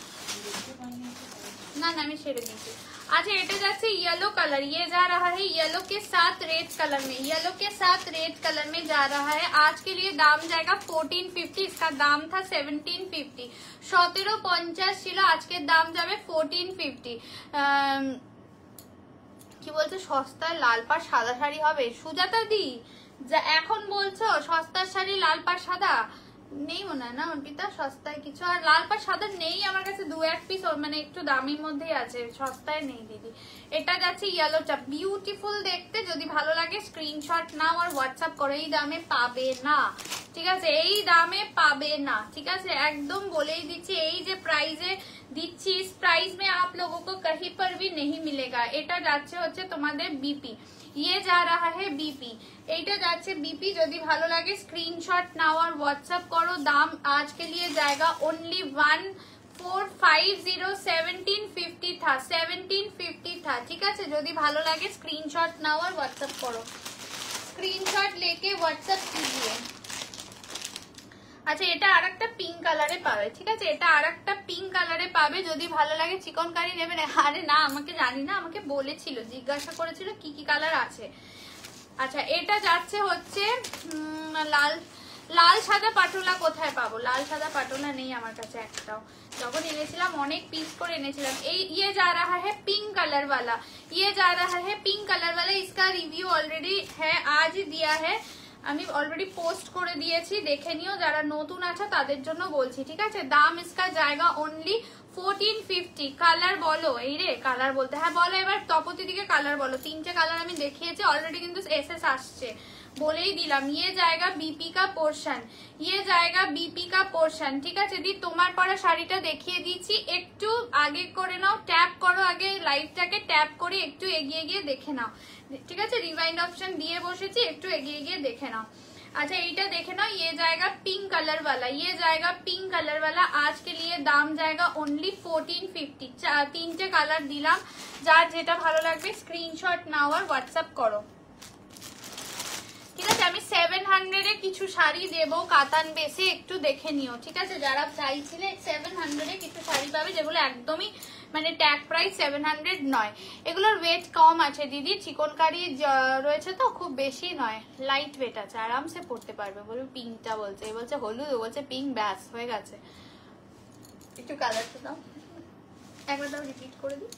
না আমি ছেড়ে দিয়েছি। अच्छा এটা যাচ্ছে येलो कलर, ये जा रहा है येलो के साथ रेड कलर में, येलो के साथ रेड कलर में जा रहा है। आज के लिए दाम जाएगा 1450। इसका दाम था 1750, 1750 ছিল, আজকের দাম যাবে 1450। কি বলছো সস্তায় লাল পাড় সাদা শাড়ি হবে? সুজাতা দি যা এখন বলছো সস্তার শাড়ি লাল পাড় সাদা নেই মনে হয় না অর্পিতা, সস্তায় কিছু আর লাল পাড় সাদা নেই আমার কাছে, 2-1 পিস মানে একটু দামির মধ্যেই আছে, সস্তায় নেই দিদি। এটা যাচ্ছে ইয়েলোটা, বিউটিফুল দেখতে। যদি ভালো লাগে স্ক্রিনশট নাও আর হোয়াটসঅ্যাপ করো। এই দামে পাবে না, ঠিক আছে? এই দামে পাবে না, ঠিক আছে? একদম বলেই দিচ্ছি, এই যে প্রাইসে দিচ্ছি इस प्राइस में आप लोगों को कहीं पर भी नहीं मिलेगा। এটা যাচ্ছে হচ্ছে তোমাদের বিপি, ये जा रहा है बीपी, এইটা যাচ্ছে बीपी। যদি ভালো লাগে স্ক্রিনশট নাও আর হোয়াটসঅ্যাপ করো। দাম आज के लिए जाएगा ओनली 1450, 1750 था, 1750 था, ঠিক আছে? যদি ভালো লাগে স্ক্রিনশট নাও আর হোয়াটসঅ্যাপ করো, স্ক্রিনশট लेके व्हाट्सएप कीजिए। আচ্ছা এটা আরেকটা পিঙ্ক কালারে পাবে, ঠিক আছে? এটা আরেকটা পিঙ্ক কালারে পাবে। যদি ভালো লাগে চিকনকারি নেবে না। আরে না আমাকে জানি না, আমাকে বলেছিল, জিজ্ঞাসা করেছিল কি কি কালার আছে। আচ্ছা এটা যাচ্ছে হচ্ছে লাল সাদা পাটোলা কোথায় পাবো? লাল সাদা পাটোলা নেই আমার কাছে একটাও। যখন এনেছিলাম অনেক পিস করে এনেছিলাম। এই ये जा रहा है पिंक कलर वाला, ये जा रहा है पिंक कलर वाला। इसका रिव्यू ऑलरेडी है, आज ही दिया है, আমি অলরেডি পোস্ট করে দিয়েছি, দেখে নিও। যারা নতুন আছে তাদের জন্য বলছি, ঠিক আছে? দাম इसका जाएगा ओनली 1450। কালার বলো, এই রে কালার বলতে, হ্যাঁ বলো এবার তপতি দিকে কালার বলো। 3টে কালার আমি দেখিয়েছি অলরেডি, কিন্তু এসএস আসছে বলেই দিলাম। ये जाएगा बीपी का पोर्शन, ये जाएगा बीपी का पोर्शन, ঠিক আছে? দি তোমার পরা শাড়িটা দেখিয়ে দিচ্ছি, একটু আগে করে নাও, ট্যাপ করো আগে লাইভটাকে, ট্যাপ করে একটু এগিয়ে গিয়ে দেখে নাও, ঠিক আছে? রিवाइंड ऑप्शन দিয়ে বসেছি, একটু এগিয়ে গিয়ে দেখে নাও। अच्छा এইটা দেখে নাও, ये जाएगा पिंक कलर वाला, ये जाएगा पिंक कलर वाला। आज के लिए दाम जाएगा ओनली 1450। 3টে কালার দিলাম, যার যেটা ভালো লাগবে স্ক্রিনশট নাও আর হোয়াটসঅ্যাপ করো, ঠিক আছে? আমি 700 এ কিছু শাড়ি দেবো কাতান বেসে, একটু দেখে নিও, ঠিক আছে? যারা চাইছিলে 700 এ কিছু শাড়ি পাবে, যেগুলো একদমই মানে ট্যাগ প্রাইস 700 নয়। এগুলোর ওয়েট কম আছে দিদি, চিকনকারি রয়েছে তো, খুব বেশি নয়, লাইট ওয়েট আছে, আরামসে পরতে পারবে। বলবে পিঙ্কটা বলছে, এ বলছে হলুদ, ও বলছে পিঙ্ক, ব্যাস হয়ে গেছে। একটু কালারটা দাও, একবার দাও, রিপিট করে দিই।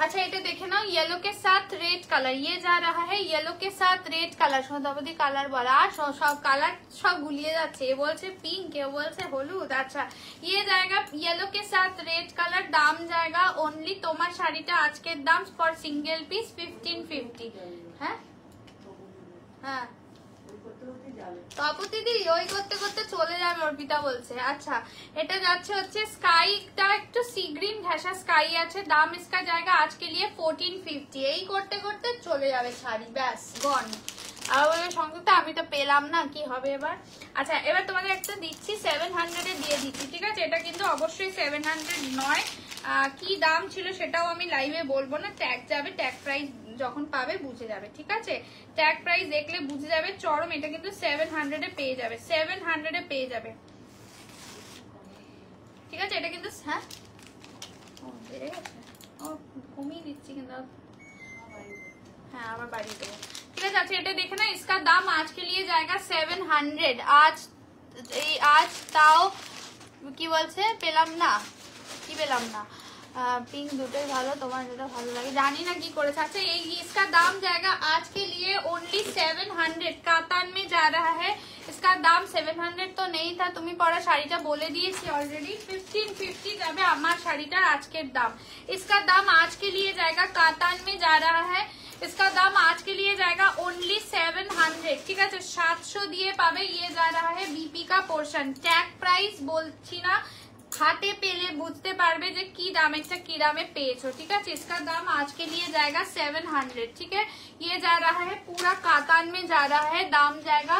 अच्छा এটা দেখে নাও, येलो के साथ रेड कलर, ये जा रहा है येलो के साथ रेड कलर। সোনাদাবতী কালার বলা, আর সব কালার সব গুলিয়ে যাচ্ছে। এ বলছে পিঙ্ক, কেউ বলছে হলুদ। আচ্ছা ये जाएगा येलो के साथ रेड कलर, দাম जाएगा ओनली, তোমার শাড়িটা আজকের দাম ফর সিঙ্গেল পিস 1550। হ্যাঁ হ্যাঁ তপতি দি ওই করতে করতে চলে যাবে, অর্পিতা বলছে। আচ্ছা এটা যাচ্ছে হচ্ছে স্কাইটা, একটু সি গ্রিন ঘেঁষা স্কাই আছে, দাম इसका जाएगा आज के लिए 1450। এই করতে করতে চলে যাবে শাড়ি, ব্যাস গন। আর বলবে সংযুক্তা আমি তো পেলাম না, কি হবে এবার? আচ্ছা এবার তোমাদের একটা দিচ্ছি 700 এ দিয়ে দিচ্ছি, ঠিক আছে? এটা কিন্তু অবশ্যই 700 নয়, কি দাম ছিল সেটাও আমি লাইভে বলবো না, ট্যাগ যাবে, ট্যাগ প্রাইস যখন পাবে বুঝে যাবে, ঠিক আছে? ট্যাগ প্রাইস দেখলে বুঝে যাবে চরম। এটা কিন্তু 700 এ পেয়ে যাবে, 700 এ পেয়ে যাবে, ঠিক আছে? এটা কিন্তু হ্যাঁ বেড়ে গেছে, ও কমিয়ে দিচ্ছি কিন্তু, হ্যাঁ আমার বাড়ি দেবো, ঠিক আছে? আচ্ছা এটা দেখে না, इसका दाम आज के लिए जाएगा 700। आज তাও কি বলছে, পেলাম না, কি পেলাম না, पिंक দুটোই ভালো, তোমার যেটা ভালো লাগে জানি না কি করেছে। আচ্ছা এই इसका दाम जाएगा आज के लिए ओनली 700। কাতান में जा रहा है, इसका दाम 700 তো নেই, था তুমি পরা শাড়িটা বলে দিয়েছি অলরেডি, 1550 যাবে আমার শাড়িটার আজকের দাম। इसका दाम आज के लिए जाएगा, কাতান में जा रहा है, इसका दाम आज के लिए जाएगा ओनली 700, ঠিক আছে? 700 দিয়ে পাবে। ये जा रहा है बीपी का पोर्शन, टैग प्राइस বলছি না, হাতে পেলে বুঝতে পারবে যে কি দামেরটা কি দামে পেয়েছো, ঠিক আছে? इसका दाम आज के लिए जाएगा 700, ठीक है? ये जा रहा है पूरा कातान में जा रहा है, दाम जाएगा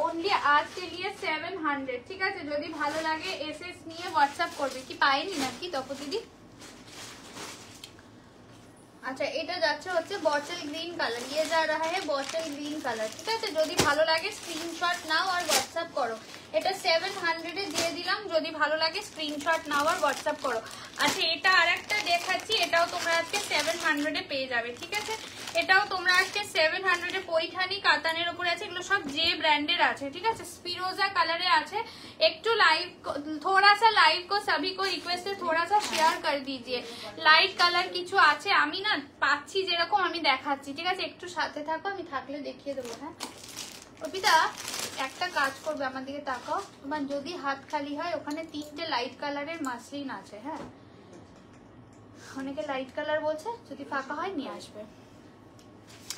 ओनली आज के लिए 700, ঠিক আছে? যদি ভালো লাগে এসএস নিয়ে হোয়াটসঅ্যাপ করবে। কি পাইনি নাকি তপতি দি? আচ্ছা এটা যাচ্ছে হচ্ছে বটল গ্রিন কালার, ये जा रहा है বটল গ্রিন কালার, ঠিক আছে? যদি ভালো লাগে স্ক্রিনশট নাও আর হোয়াটসঅ্যাপ করো। এটা 700 এ দিয়ে দিলাম, যদি ভালো লাগে স্ক্রিনশট নাও আর হোয়াটসঅ্যাপ করো। আচ্ছা এটা আরেকটা দেখাচ্ছি, এটাও তোমরা আজকে 700 এ পেয়ে যাবে, ঠিক আছে? এটাও তোমরা আজকে 700 এ, পৈঠানি কাতানের উপরে আছে, এগুলো সব যে ব্র্যান্ডের আছে, ঠিক আছে? স্পিরোজা কালারে আছে। একটু লাইভ थोड़ा सा लाइव को सभी को रिक्वेस्ट है थोड़ा सा शेयर कर दीजिए। লাইট কালার কিছু আছে, আমি না পাচ্ছি যেরকম আমি দেখাচ্ছি, ঠিক আছে? একটু সাথে থাকো, আমি থাকলে দেখিয়ে দেবো। হ্যাঁ অর্পিতা একটা কাজ করবে, আমার দিকে তাকাও, তোমার যদি হাত খালি হয় ওখানে 3টে লাইট কালারের মাসলিন আছে, হ্যাঁ অনেকে লাইট কালার বলছে, যদি ফাঁকা হয় নিয়ে আসবে।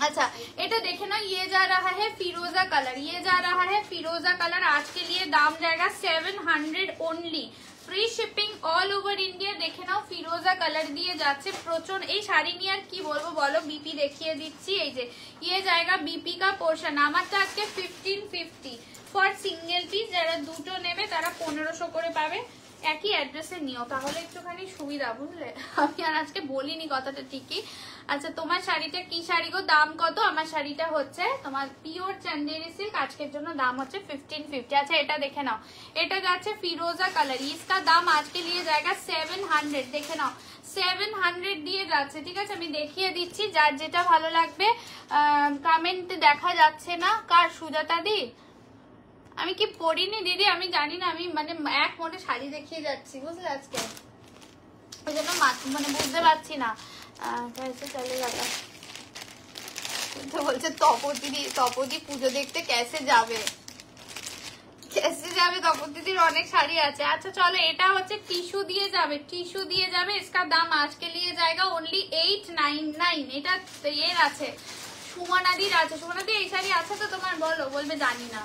अच्छा এটা দেখে না, ये जा रहा है फिरोजा कलर, ये जा रहा है फिरोजा कलर, आज के लिए दाम जाएगा 700 only, free shipping all over India. দেখে নাও ফিরোজা কালার দিয়ে যাচ্ছে, প্রচন্ড এই শাড়ি নিয়ে আর কি বলবো বলো, বিপি দেখিয়ে দিচ্ছি। এই যে ये जाएगा बीपी का पोर्शन, আমারটা আজকে 1550 ফর সিঙ্গেল পিস, যারা দুটো নেবে তারা 1500 করে পাবে। একই অ্যাড্রেসে নিও তাহলে একটুখানি সুবিধা, বুঝলে? আমি আর আজকে বলিনি কথাটা ঠিকই। আচ্ছা তোমার শাড়িটা কি শাড়ি গো, দাম কত? আমার শাড়িটা হচ্ছে তোমার পিওর চান্দেরি সিল্ক, আজকের জন্য দাম হচ্ছে 1550। আচ্ছা এটা দেখে নাও, এটা যাচ্ছে ফিরোজা কালার, इसका दाम आज के लिए जाएगा 700। দেখে নাও 700 দিয়ে যাচ্ছে, ঠিক আছে? আমি দেখিয়ে দিচ্ছি, যার যেটা ভালো লাগবে। কমেন্ট দেখা যাচ্ছে না কার, সুজাতা দি? আমি কি পরিনি দিদি, আমি জানি না, আমি মানে এক মনে শাড়ি দেখিয়ে যাচ্ছি, বুঝলে, আজকে ওই জন্য মানে বুঝতে পারছি না। চলে যাবে বলছে তপদি পুজো দেখতে कैसे যাবে, তপদিদির অনেক শাড়ি আছে। আচ্ছা চলো, এটা হচ্ছে টিস্যু দিয়ে যাবে, টিস্যু দিয়ে যাবে। इसका দাম আজকে লিয়ে जाएगा only 899। এটা এর আছে, সুমনাদির আছে। সুমনাদি এই শাড়ি আছে তো তোমার? বলো, বলবে জানি না।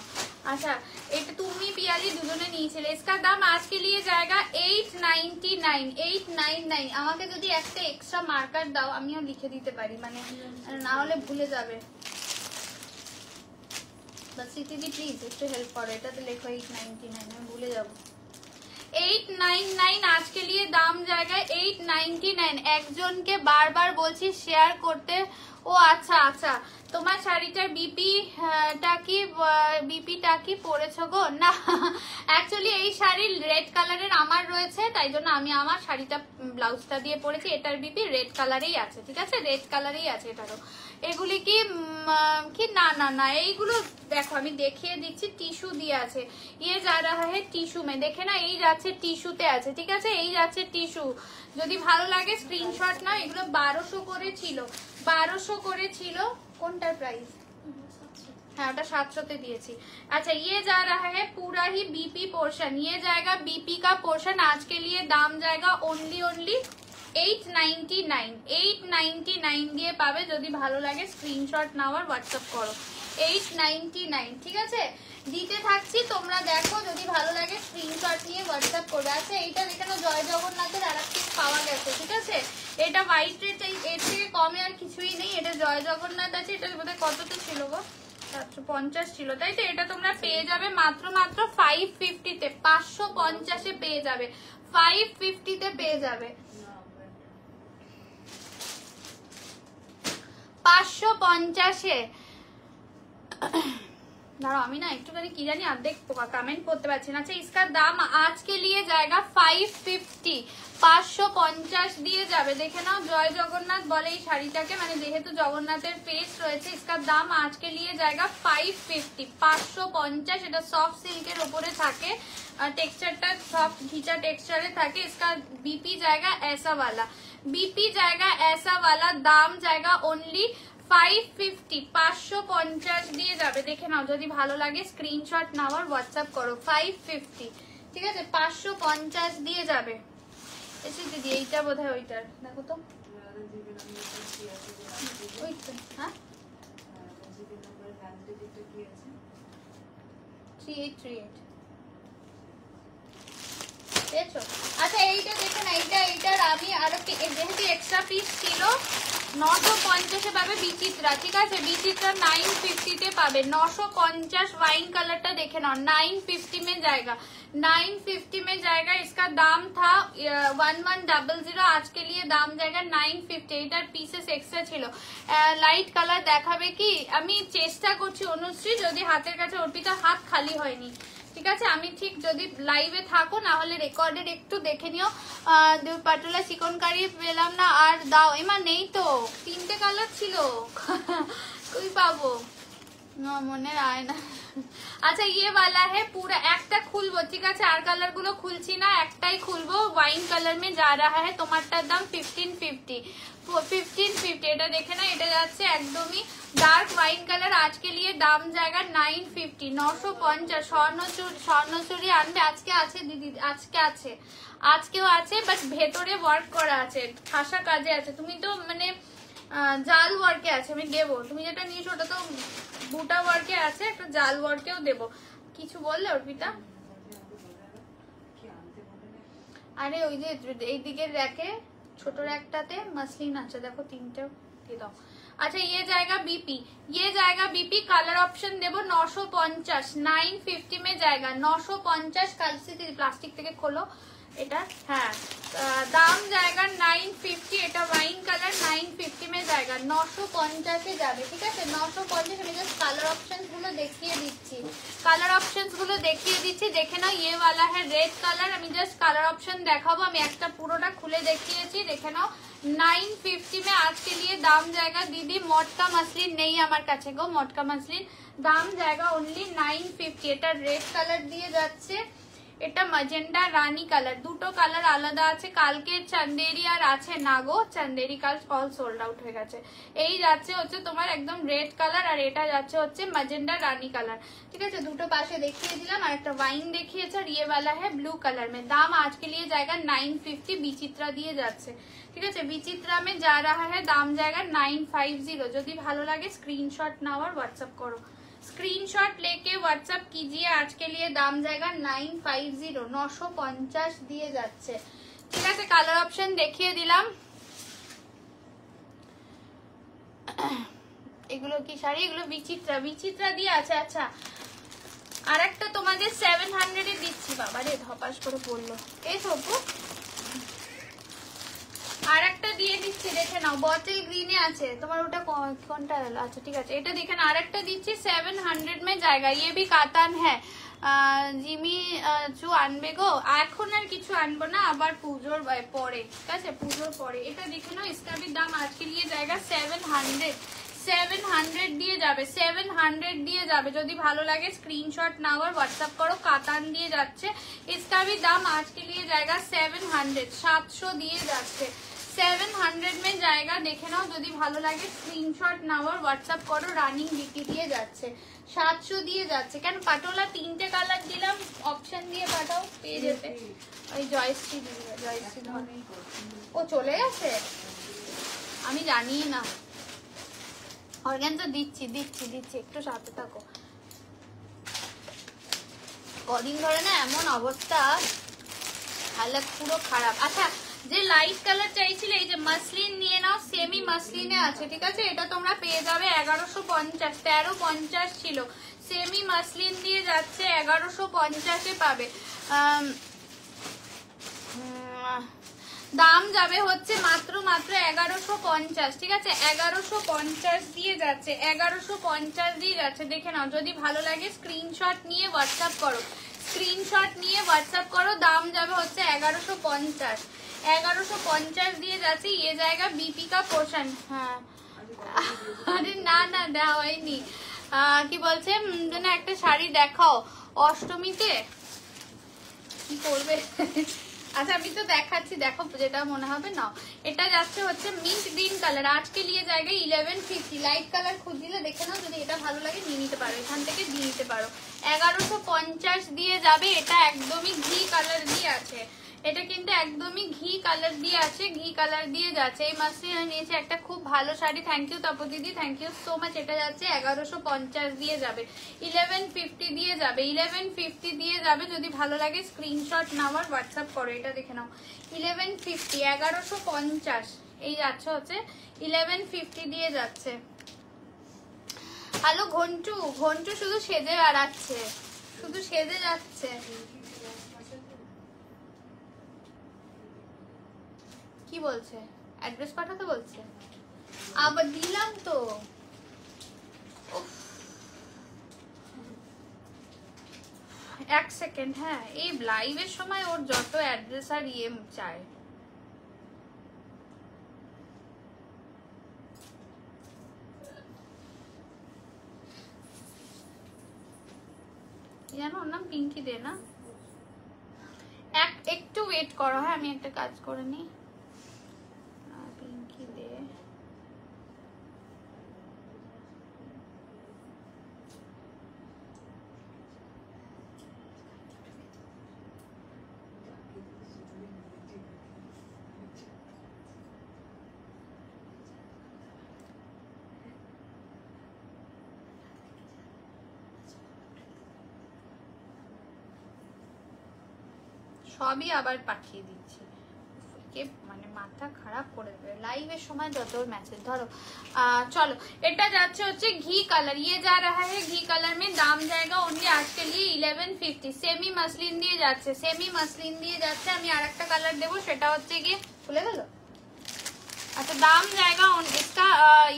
আচ্ছা, এটা তুমি পিয়ালি দুজনে নিয়েছিলে। इसका দাম আজকে লিয়ে जाएगा 899, 899। আমাকে যদি একটা এক্সট্রা মার্কার দাও, আমিও লিখে দিতে পারি, মানে না হলে ভুলে যাবে। সিটিদি প্লিজ একটু হেল্প করো, এটাতে লেখো 899, আমি ভুলে যাবো। 899 আজকে লিয়ে দাম জায়গায় 899। একজনকে বারবার বলছি শেয়ার করতে। ও আচ্ছা আচ্ছা, তোমার শাড়িটার বিপিটা কি পরেছো গো? না, অ্যাকচুয়ালি এই শাড়ির রেড কালারের আমার রয়েছে, তাই জন্য আমি আমার শাড়িটা ব্লাউজটা দিয়ে পরেছি। এটার বিপি রেড কালারেই আছে, ঠিক আছে? রেড কালারেই আছে এটারও। এগুলি কি না না না, এইগুলো দেখো আমি দেখিয়ে দিচ্ছি, টিস্যু দিয়ে আছে। ইয়ে যা রাহা হে টিস্যু মে, দেখে না, এই যাচ্ছে টিস্যুতে আছে, ঠিক আছে? এই যাচ্ছে টিস্যু। যদি ভালো লাগে স্ক্রিনশট নাও। এগুলো 1200 করে ছিল, 1200 করে ছিল। কোনটার প্রাইস? हाँ, ওটা 700 দিয়েছি। अच्छा, ये जा रहा है पूरा ही बीपी पोर्शन, ये जाएगा बीपी का पोर्शन। आज के लिए दाम जाएगा ओनली 899, 899 দিয়ে পাবে। যদি ভালো লাগে স্ক্রিনশট নাও আর হোয়াটসঅ্যাপ করো। 899, ঠিক আছে? দিতে থাকছি, তোমরা দেখো, যদি ভালো লাগে স্ক্রিনশট নিয়ে হোয়াটসঅ্যাপ করবে। আচ্ছা, এইটা এখানে জয় জগন্নাথের আর একটা পাওয়া গেছে, ঠিক আছে? এটা হোয়াইট রেট, এর থেকে কমে আর কিছুই নেই। এটা জয় জগন্নাথ আছে। এটা বোধহয় কততে ছিল গো? 750 ছিল, তাই তো? এটা তোমরা পেয়ে যাবে মাত্র 550-তে, 550-এ পেয়ে যাবে, 550-তে পেয়ে যাবে, 550-এ। দাঁড়াও, আমি না একটুখানি কি জানি অর্ধেক কমেন্ট করতে পারছি না। আচ্ছা, इसका দাম আজকে লিয়ে जाएगा 550, 550 দিয়ে যাবে। দেখে নাও, জয় জগন্নাথ বলে এই শাড়িটাকে, মানে যেহেতু জগন্নাথের পেজ রয়েছে। इसका দাম আজকে লিয়ে जाएगा 550, 550। এটা সফট সিল্কের উপরে থাকে, টেক্সচারটা সফট ঘিচা টেক্সচারে থাকে। इसका बीपी जाएगा ऐसा वाला, बीपी जाएगा ऐसा वाला। দাম जाएगा ओनली 550, 550 দিয়ে যাবে। দেখে নাও, যদি ভালো লাগে স্ক্রিনশট নাও আর হোয়াটসঅ্যাপ করো। 550, ঠিক আছে? 550 দিয়ে যাবে। এসে দিদি, এইটা বোধহয় ওইটার, দেখো তো। হ্যাঁ, 3838 পেয়েছো? আচ্ছা, এইটা দেখে না, এইটার আমি আরো যেহেতু এক্সট্রা পিস ছিল, 950-এ পাবে বিচিত্রা, ঠিক আছে? বিচিত্রা 950-তে পাবে, 950। वाइन कलरটা দেখে নাও, 950 में जाएगा, 950 में जाएगा। इसका दाम था 1100, आज के लिए दाम जाएगा 950। এটার পিসেস এক্সট্রা ছিল। লাইট কালার দেখাবে কি? আমি চেষ্টা করছি অনুশ্রী, যদি হাতের কাছে, অর্পিতা হাত খালি হয়নি, ঠিক আছে? আমি ঠিক যদি লাইভে থাকো, না হলে রেকর্ডেড একটু দেখে নিও। পাটুলা চিকনকারি পেলাম না, আর দাও। এমা নেই তো, 3টে কালার ছিল, কই পাবো, মনে আয় না। আচ্ছা, ইয়ে वाला है पूरा, একটা খুলবো, ঠিক আছে? আর কালার গুলো খুলছি না, একটাই খুলবো। ওয়াইন কালার में जा रहा है, তোমারটার দাম 1550, 1550। এটা দেখে না, এটা যাচ্ছে একদমই ডার্ক ওয়াইন কালার। আজকে লিয়ে দাম জায়গা 950, 950। স্বর্ণচুরি আনবে, আজকে আছে দিদি, আজকে আছে, আজকেও আছে, বাট ভেতরে ওয়ার্ক করা আছে, ঠাসা কাজে আছে। তুমি তো মানে জাল ওয়ার্কে আছে, আমি দেবো। তুমি যেটা নিয়েছো ওটা তো বুটা ওয়ার্কে আছে, একটা জাল ওয়ার্কেও দেবো। কিছু বললে অর্পিতা? আরে ওই যে এই দিকের র্যাকে, ছোট র্যাকটাতে মাসলিন আছে, দেখো 3টে দিয়ে দাও। अच्छा, ये जाएगा बीपी, ये जाएगा बीपी। कलर ऑप्शन देवो 950, 950 में जाएगा, 950। कल से प्लास्टिक থেকে খোলো, এটা হ্যাঁ दाम जाएगा 950, এটা वाइन कलर 950 में जाएगा, 950 যাবে, ঠিক আছে 950। আমি জাস্ট কালার অপশনস গুলো দেখিয়ে দিচ্ছি, কালার অপশনস গুলো দেখিয়ে দিচ্ছি, দেখে নাও। ये वाला है रेड कलर, আমি জাস্ট কালার অপশন দেখাবো, আমি একটা পুরোটা খুলে দেখিয়েছি, দেখে নাও। 950 में आज के लिए दाम जाएगा। दीदी मटका मसलिन नहीं আমার কাছে গো, मटका मसलिन दाम जाएगा ओनली 950। এটা রেড কালার দিয়ে যাচ্ছে, এটা ম্যাজেন্ডা রানী কালার, দুটো কালার আলাদা আছে। কালকে চান্দেরি আর আছে না গো, চান্দেরি কাল অল সোল্ড আউট হয়ে গেছে। এই যাচ্ছে হচ্ছে তোমার একদম রেড কালার, আর এটা যাচ্ছে হচ্ছে ম্যাজেন্ডা রানী কালার, ঠিক আছে। দুটো পাশে দেখিয়ে দিলাম, আর একটা ওয়াইন দেখিয়েছে, আর ये वाला है ब्लू कलर में। दाम आज के लिए जाएगा 950, বিচিত্রা দিয়ে যাচ্ছে, ঠিক আছে। বিচিত্রা में जा रहा है, दाम जाएगा 950। যদি ভালো লাগে স্ক্রিনশট নাও আর হোয়াটসঅ্যাপ করো, स्क्रीनशॉट लेके व्हाट्सएप कीजिए। आज के लिए दाम जाएगा 950, 950 দিয়ে যাচ্ছে, ঠিক আছে। কালার অপশন দেখিয়ে দিলাম। এগুলো কি শাড়ি, এগুলো বিচিত্রা, বিচিত্রা দিয়ে আছে। আচ্ছা আর একটা তোমাদের 700 এ দিচ্ছি, বাবা রে ধপাস করে পড়লো, এই সবু আর একটা দিয়ে দিচ্ছি, দেখে নাও। বটল গ্রিনে আছে তোমার, ওটা কোনটা হলো? আচ্ছা ঠিক আছে, এটা দেখেন। আর একটা দিচ্ছি 700 में जाएगा, ये भी कातान है। জিমি চু আনবে গো, এখন আর কিছু আনবো না, আবার পুজোর পরে, ঠিক আছে পুজোর পরে। এটা দেখে নাও, इसका भी दाम आज के लिए जाएगा 700, 700 দিয়ে যাবে, 700 দিয়ে যাবে। যদি ভালো লাগে স্ক্রিনশট নাও আর হোয়াটসঅ্যাপ করো, কাতান দিয়ে যাচ্ছে। इसका भी दाम आज के लिए जाएगा 700, 700 দিয়ে যাচ্ছে, 700 में जाएगा। দেখে নাও, যদি ভালো লাগে স্ক্রিনশট নাও আর হোয়াটসঅ্যাপ করো। রানিং বিক্রি দিয়ে যাচ্ছে, 700 দিয়ে যাচ্ছে। কেন পাটোলা তিনটে কালার দিলাম, অপশন দিয়ে পাঠাও, পেয়ে যেতে। ওই জয়শ্রী দিবে, জয়শ্রী ধরে ও চলে গেছে, আমি জানি না। অর্গানজা দিচ্ছি দিচ্ছি দিচ্ছি, একটু সাথে থাকো। কদিন ধরে না এমন অবস্থা, হালত পুরো খারাপ। আচ্ছা যে লাইট কালার চাইছিলে, এই যে মাসলিন নিয়ে নাও, সেমি মাসলিনে আছে, ঠিক আছে। এটা তোমরা পেয়ে যাবে 1150, 1350 ছিল। সেমি মাসলিন দিয়ে যাচ্ছে 1150 পাবে। দাম যাবে হচ্ছে মাত্র 1150, ঠিক আছে 1150 দিয়ে যাচ্ছে, 1150 দিয়ে যাচ্ছে। দেখে নাও, যদি ভালো লাগে স্ক্রিনশট নিয়ে হোয়াটসঅ্যাপ করো, স্ক্রিনশট নিয়ে হোয়াটসঅ্যাপ করো। দাম যাবে হচ্ছে 1150, 1150 দিয়ে যাচ্ছে। ये जाएगा बीपी का पोर्शन। হ্যাঁ আরে না না দেওয়া হয়নি, কি বলছে যেন একটা শাড়ি দেখাও অষ্টমীতে, কি করবে। আচ্ছা আমি তো দেখাচ্ছি, দেখো যেটা মনে হবে নাও। এটা যাচ্ছে হচ্ছে মিন্ট গ্রিন কালার, आज के लिए जाएगा 1150। লাইট কালার খুঁজলে দেখে নাও, যদি এটা ভালো লাগে নিয়ে নিতে পারো, এখান থেকে দিয়ে নিতে পারো। 1150 দিয়ে যাবে। এটা একদমই ঘি কালার দিয়ে আছে, এটা কিন্তু একদমই ঘি কালার দিয়ে আছে, ঘি কালার দিয়ে যাচ্ছে। এই মাসে নিয়েছে একটা খুব ভালো শাড়ি, থ্যাংক ইউ তপু দিদি, থ্যাংক ইউ সো মাচ। এটা যাচ্ছে 1150 দিয়ে যাবে, 1150 দিয়ে যাবে, 1150 দিয়ে যাবে। যদি ভালো লাগে স্ক্রিনশট নাও আর হোয়াটসঅ্যাপ করো। এটা দেখে নাও 1150, 1150 এই যাচ্ছে হচ্ছে 1150 দিয়ে যাচ্ছে। হ্যালো ঘন্টু, ঘন্টু শুধু সেজে বেড়াচ্ছে, শুধু সেজে যাচ্ছে। কি বলছে, অ্যাড্রেস পাঠাতে বলছে, আবার দিলাম তো। এক সেকেন্ড, হ্যাঁ এই লাইভের সময় ওর যত অ্যাড্রেস আর ইয়ে চায়। জানো ওর নাম পিঙ্কি দে না। একটু ওয়েট করো, হ্যাঁ আমি একটা কাজ করে নিই। পিঙ্কি দে, সবই আবার পাঠিয়ে দিচ্ছি। কে মানে মাথা খারাপ করে দেবে লাইভের সময় যত মেসেজ। ধরো चलो এটা যাচ্ছে হচ্ছে ঘি কালার, ये जा रहा है घी कलर में, दाम जाएगा ओनली आज के लिए 1150। सेमी मसलिन দিয়ে যাচ্ছে, सेमी मसलिन দিয়ে যাচ্ছে। আমি আরেকটা কালার দেব, সেটা হচ্ছে গিয়ে খুলে গেল। अच्छा दाम जाएगा इसका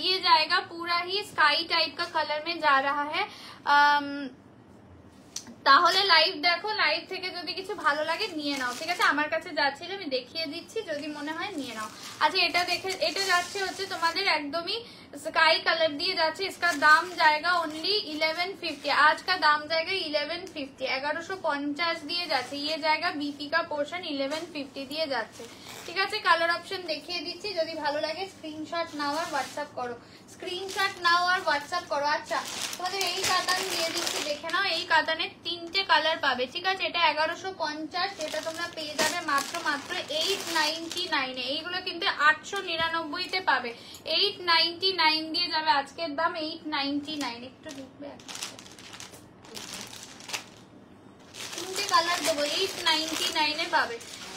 ये जाएगा पूरा ही स्काई टाइप का कलर में जा रहा है। তাহলে লাইভ দেখো, লাইভ থেকে যদি কিছু ভালো লাগে নিয়ে নাও, ঠিক আছে? আমার কাছে যা ছিল আমি দেখিয়ে দিচ্ছি, যদি মনে হয় নিয়ে নাও। আচ্ছা এটা দেখে, এটা যাচ্ছে হচ্ছে তোমাদের একদমই स्काई कलर दिए जाচ্ছে। इसका दाम जाएगा ओनली 1150। आज का दाम जाएगा 1150, 1150 দিয়ে যাচ্ছে। ये जाएगा बीपी का पोर्शन 1150 দিয়ে যাচ্ছে, ঠিক আছে? কালার অপশন দেখিয়ে দিচ্ছি, যদি ভালো লাগে স্ক্রিনশট নাও আর হোয়াটসঅ্যাপ করো, স্ক্রিনশট নাও আর হোয়াটসঅ্যাপ করো। আচ্ছা তোমাদের এই কাতান দিয়ে দিচ্ছি, দেখে নাও। এই কাতানের 3টে কালার পাবে, ঠিক আছে? এটা 1150, এটা তোমরা পেয়ে যাবে মাত্র 899 এ। এইগুলো কিন্তু 899 তে পাবে, 899 দিয়ে যাবে। আজকের দাম 899। একটু দেখবে, 3টে কালার দেবো, 899 এ পাবে।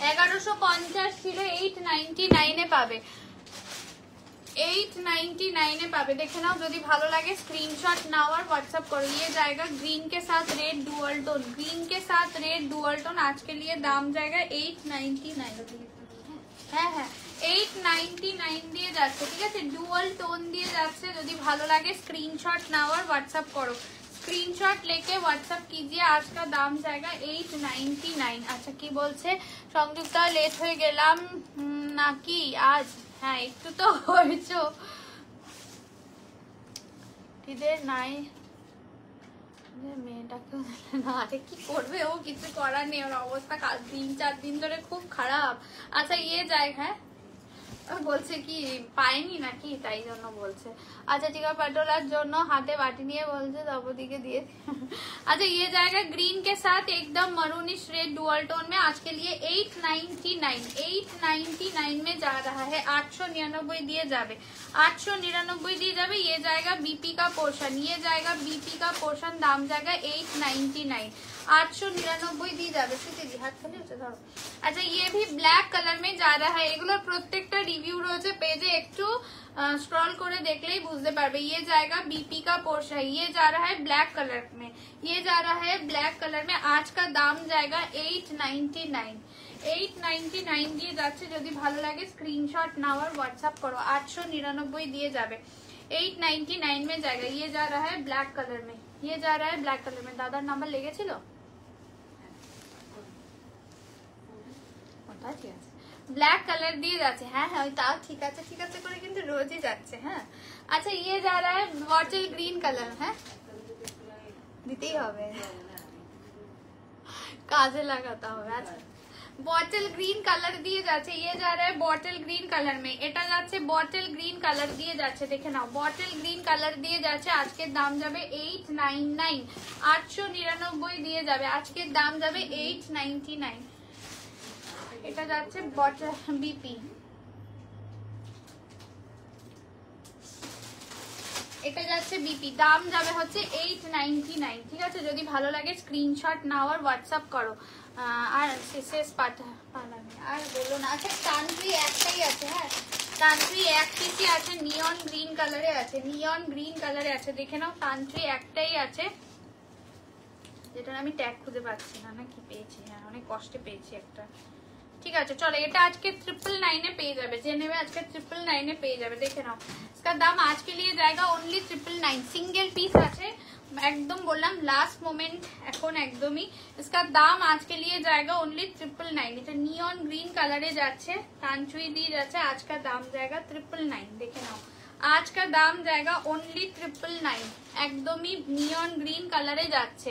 1150 ছিল, 899 এ পাবে, 899 এ পাবে। দেখে নাও, যদি ভালো লাগে স্ক্রিনশট नाउ और व्हाट्सएप करो। ये जाएगा ग्रीन के साथ रेड डुअल टोन, ग्रीन के साथ रेड डुअल टोन। आज के लिए दाम जाएगा 899। হ্যাঁ হ্যাঁ 899 দিয়ে যাচ্ছে, ঠিক আছে? ডুয়াল টোন দিয়ে যাচ্ছে। যদি ভালো লাগে স্ক্রিনশট নাও और व्हाट्सएप करो, स्क्रीनशॉट लेके व्हाट्सएप कीजिए। आज का दाम जाएगा 899। अच्छा কি বলছে সংযুক্তা, লেট হয়ে গেলাম নাকি আজ? হ্যাঁ একটু তো হয়েছো, ঈদের নাই মেয়েটাকে না, আরে কি করবে ও, কিছু করার নেই, ওর অবস্থা কাল 3-4 দিন ধরে খুব খারাপ। আচ্ছা ইয়ে যায়, হ্যাঁ বলছে কি পায়নি নাকি, তাই জন্য বলছে। আচ্ছা ঠিক আছে, पटोलार জন্য হাতে বাটি নিয়ে বলছে দ্রৌপদীকে দিয়ে। अच्छा ये जाएगा ग्रीन के साथ एकदम मरूनिश रेड डुअल टोन में। आज के लिए 899 में जा रहा है। 899 दिए जावे, 899 दिए जावे। ये जाएगा बीपी का पोर्शन, ये जाएगा बीपी का पोर्शन। दाम जाएगा 899, 899 দিয়ে যাবে। স্মৃতি হাত খালি হচ্ছে ধরো। আচ্ছা ये भी ব্ল্যাক কালার में जा रहा है। এগুলোর প্রত্যেকটা রিভিউ রয়েছে পেজে, একটু स्क्रॉल করে দেখলেই বুঝতে পারবে। ये जाएगा बीपी का पोर्शन, ये जा रहा है ब्लैक कलर में, ये जा रहा है ब्लैक कलर में। आज का दाम जाएगा 899, 899 দিয়ে যাচ্ছে। যদি ভালো লাগে স্ক্রিনশট নাও আর হোয়াটসঅ্যাপ করো। 899 দিয়ে যাবে, 899 में जाएगा। ये जा रहा है ब्लैक कलर में, ये जा रहा है ब्लैक कलर में। দাদার নাম্বার লেগেছিল ওটা, ঠিক আছে? ব্ল্যাক কালার দিয়ে যাচ্ছে। হ্যাঁ হ্যাঁ তাও ঠিক আছে, ঠিক আছে করে কিন্তু রোজই যাচ্ছে। হ্যাঁ আচ্ছা ये जा रहा है बॉटल ग्रीन कलर। হ্যাঁ দিতেই হবে, কাজে লাগাতে হবে। আচ্ছা बॉटल ग्रीन कलर দিয়ে যাচ্ছে। ये जा रहा है बॉटल ग्रीन कलर में, এটা যাচ্ছে बॉटल ग्रीन कलर দিয়ে যাচ্ছে। দেখে নাও बॉटल ग्रीन कलर দিয়ে যাচ্ছে। আজকের দাম যাবে 899, 899 দিয়ে যাবে। আজকের দাম যাবে 899। এটা যাচ্ছে বটল বিপি, এটা যাচ্ছে বিপি। দাম যাবে হচ্ছে 899, ঠিক আছে? যদি ভালো লাগে স্ক্রিনশট নাও আর হোয়াটসঅ্যাপ করো। আর শেষ পাঠাবে আর বলো না। আচ্ছা কান্ট্রি একটাই আছে, হ্যাঁ কান্ট্রি এক পিসই আছে, নিয়ন গ্রিন কালারে আছে, নিয়ন গ্রিন কালারে আছে। দেখে নাও কান্ট্রি একটাই আছে, যেটা আমি ট্যাগ খুঁজে পাচ্ছি না। না কি পেয়েছি, হ্যাঁ অনেক কষ্টে পেয়েছি একটা, ঠিক আছে? চলো এটা আজকে 999 এ পেয়ে যাবে, যে নেবে আজকে 999 এ পেয়ে যাবে। দেখে নাও इसका दाम आज के लिए जाएगा ओनली 999। সিঙ্গেল পিস আছে, একদম বললাম লাস্ট মোমেন্ট এখন একদমই। इसका दाम आज के लिए जाएगा ओनली 999। এটা নিয়ন গ্রিন কালারে যাচ্ছে, কাঞ্চুই দিয়ে যাচ্ছে। आज का दाम जाएगा 999। দেখে নাও आज का दाम जाएगा ओनली 999। একদমই নিয়ন গ্রিন কালারে যাচ্ছে,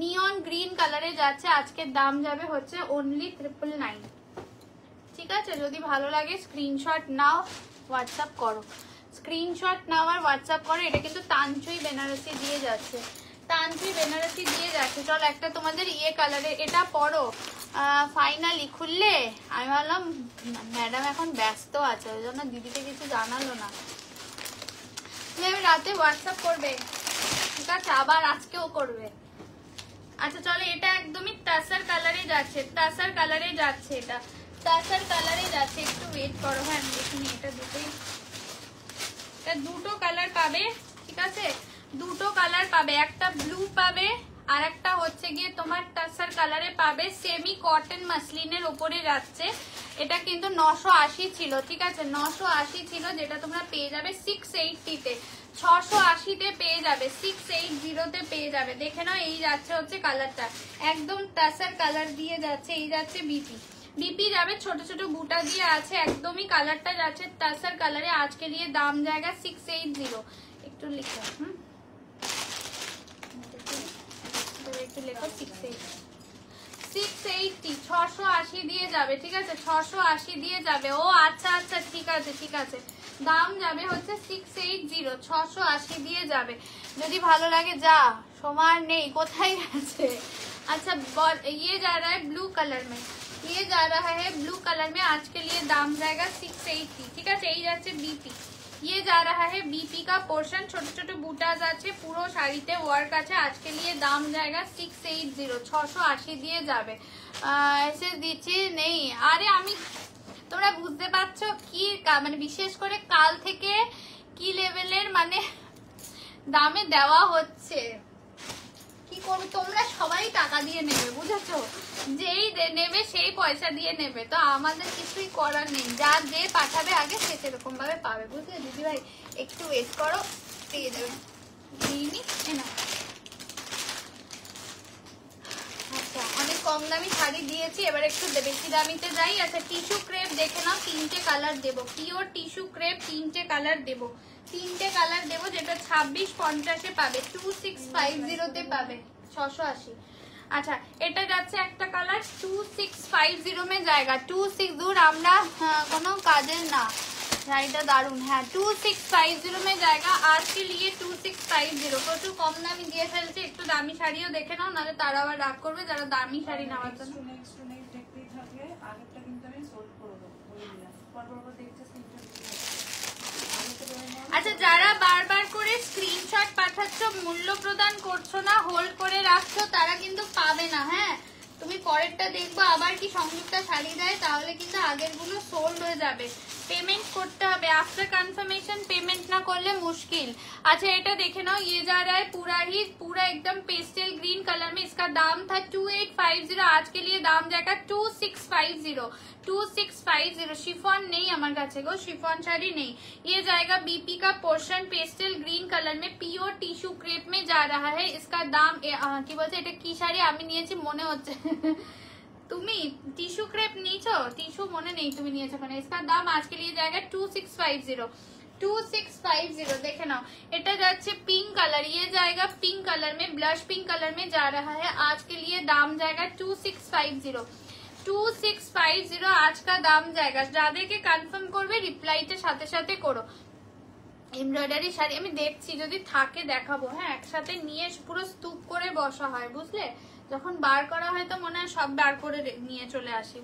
নিয়ন গ্রিন কালারে যাচ্ছে। আজকের দাম যাবে হচ্ছে ओनली 999, ঠিক আছে? যদি ভালো লাগে স্ক্রিনশট নাও হোয়াটসঅ্যাপ করো, স্ক্রিনশট নাও আর হোয়াটসঅ্যাপ করো। এটা কিন্তু তানচুই বেনারসি দিয়ে যাচ্ছে, তানচুই বেনারসি দিয়ে যাচ্ছে। চলো একটা তোমাদের ইয়ে কালারে, এটা পরো ফাইনালি খুললে। আমি ভাবলাম ম্যাডাম এখন ব্যস্ত আছে, ওই জন্য দিদিকে কিছু জানালো না। তুমি রাতে হোয়াটসঅ্যাপ করবে, ঠিক আছে? আবার আজকেও করবে। আচ্ছা চলো এটা একদমই টাসার কালারে যাচ্ছে, টাসার কালারে যাচ্ছে। এটা টাসার কালারে যাচ্ছে, একটু ওয়েট করো। হ্যাঁ দেখিনি, এটা দুটো কালার পাবে, ঠিক আছে? দুটো কালার পাবে, একটা ব্লু পাবে আর একটা হচ্ছে গিয়ে তোমার টাসার কালারে পাবে। সেমি কটন মাসলিনের ওপরে যাচ্ছে। এটা কিন্তু 980 ছিল, ঠিক আছে? 980 ছিল, যেটা তোমরা পেয়ে যাবে 680 তে। 680 তে পেয়ে যাবে, 680 তে পেয়ে যাবে। দেখে নাও, এই যাচ্ছে হচ্ছে কালারটা, একদম টাসার কালার দিয়ে যাচ্ছে। এই যাচ্ছে বিপি যাবে, ছোট ছোট বুটা দিয়ে আছে, একদমই কালারটা যাচ্ছে টাসার কালারে। আজকে নিয়ে দাম জায়গা 680, একটু লিখো। একটু লেখো 680, 680 দিয়ে যাবে, ঠিক আছে? 680 দিয়ে যাবে। ও আচ্ছা আচ্ছা, ঠিক আছে ঠিক আছে, দাম যাবে হচ্ছে 680, 680 দিয়ে যাবে। যদি ভালো লাগে, যা সমান নেই, কোথায় গেছে? अच्छा ये जा रहा है ब्लू कलर में, ये जा रहा है ब्लू कलर में। आज के लिए दाम जाएगा 680, ठीक है? यही যাচ্ছে बीपी, ये जा रहा है बीपी का पोर्शन। छोटे छोटे बुटाज আছে, পুরো শাড়িতে ওয়ার্ক আছে। आज के लिए दाम जाएगा 680, 680 দিয়ে যাবে। এসে দিচ্ছি নেই। আরে আমি, তোমরা বুঝতে পারছো কি মানে বিশেষ করে কাল থেকে কি লেভেলের মানে দামে দেওয়া হচ্ছে। কি করবে, তোমরা সবাই টাকা দিয়ে নেবে, বুঝেছো? যেই নেবে সেই পয়সা দিয়ে নেবে, তো আমাদের কিছুই করার নেই। যা যে পাঠাবে আগে সে সেরকম ভাবে পাবে, বুঝলে দিদি ভাই? একটু ওয়েট করো, পেয়ে যাবে। আচ্ছা, অনেক কম দামি শাড়ি দিয়েছি, এবার একটু বেশি দামিতে যাই। আচ্ছা, টিস্যু ক্রেপ দেখে নাও, 3টে কালার দেবো। পিওর টিস্যু ক্রেপ 3টে কালার দেবো, 3টে কালার দেবো, যেটা 2650-এ পাবে, 2650 তে পাবে, 680। আচ্ছা, এটা যাচ্ছে একটা কালার 2650 মে জায়গা। 26 দূর আমরা কোনো কাজের না, শাড়িটা দারুন। হ্যাঁ, 2650 মে জায়গা। আজকে লিয়ে 2650, প্রচুর কম দামি দিয়ে ফেলছে। একটু দামি শাড়িও দেখে নাও, নাহলে তারা আবার রাগ করবে যারা দামি শাড়ি নেওয়ার জন্য। আচ্ছা, যারা বারবার করে স্ক্রিনশট পাঠাচ্ছ, মূল্য প্রদান করছো না, হোল্ড করে রাখছো, তারা কিন্তু পাবে না। হ্যাঁ, তুমি পরেরটা দেখবো আবার কি সংযুক্তা শাড়ি দেয়, তাহলে কিন্তু আগের গুলো সোল্ড হয়ে যাবে। पेमेंट करते হবে, आफ्टर कंफर्मेशन पेमेंट ना করলে मुश्किल। अच्छा, এটা দেখে নাও, ये जा रहा है पूरा एकदम पेस्टल ग्रीन कलर में। इसका दाम था 2850, आज के लिए दाम जाएगा 2650, 2650। शिफॉन नहीं আমার কাছে গো, शिफॉन শাড়ি নেই। ये जाएगा बीपी का पोर्शन, पेस्टल ग्रीन कलर में, प्योर टिश्यू क्रेप में जा रहा है। इसका दाम কি বলছে, এটা কি শাড়ি আমি নিয়েছি মনে হচ্ছে তুমি টিস্যু ক্রেপ নিয়েছো, টিস্যু মনে নেই তুমি নিয়েছো কেন। इसका दाम आज के लिए जाएगा 2650, 2650। देखे नाओ, এটা যাচ্ছে पिंक कलर, ये जाएगा पिंक कलर में, ब्लश पिंक कलर में जा रहा है। आज के लिए दाम जाएगा 2650, 2650 आज का दाम जाएगा। যাদেরকে কনফার্ম করবে রিপ্লাইটা সাথে সাথে করো। এমব্রয়ডারি শাড়ি আমি দেখছি, যদি থাকে দেখাবো। হ্যাঁ, একসাথে নিয়ে পুরো স্তূপ করে বসা হয়, বুঝলে? যখন বার করা হয় তো মনে হয় সব বার করে নিয়ে চলে আসি।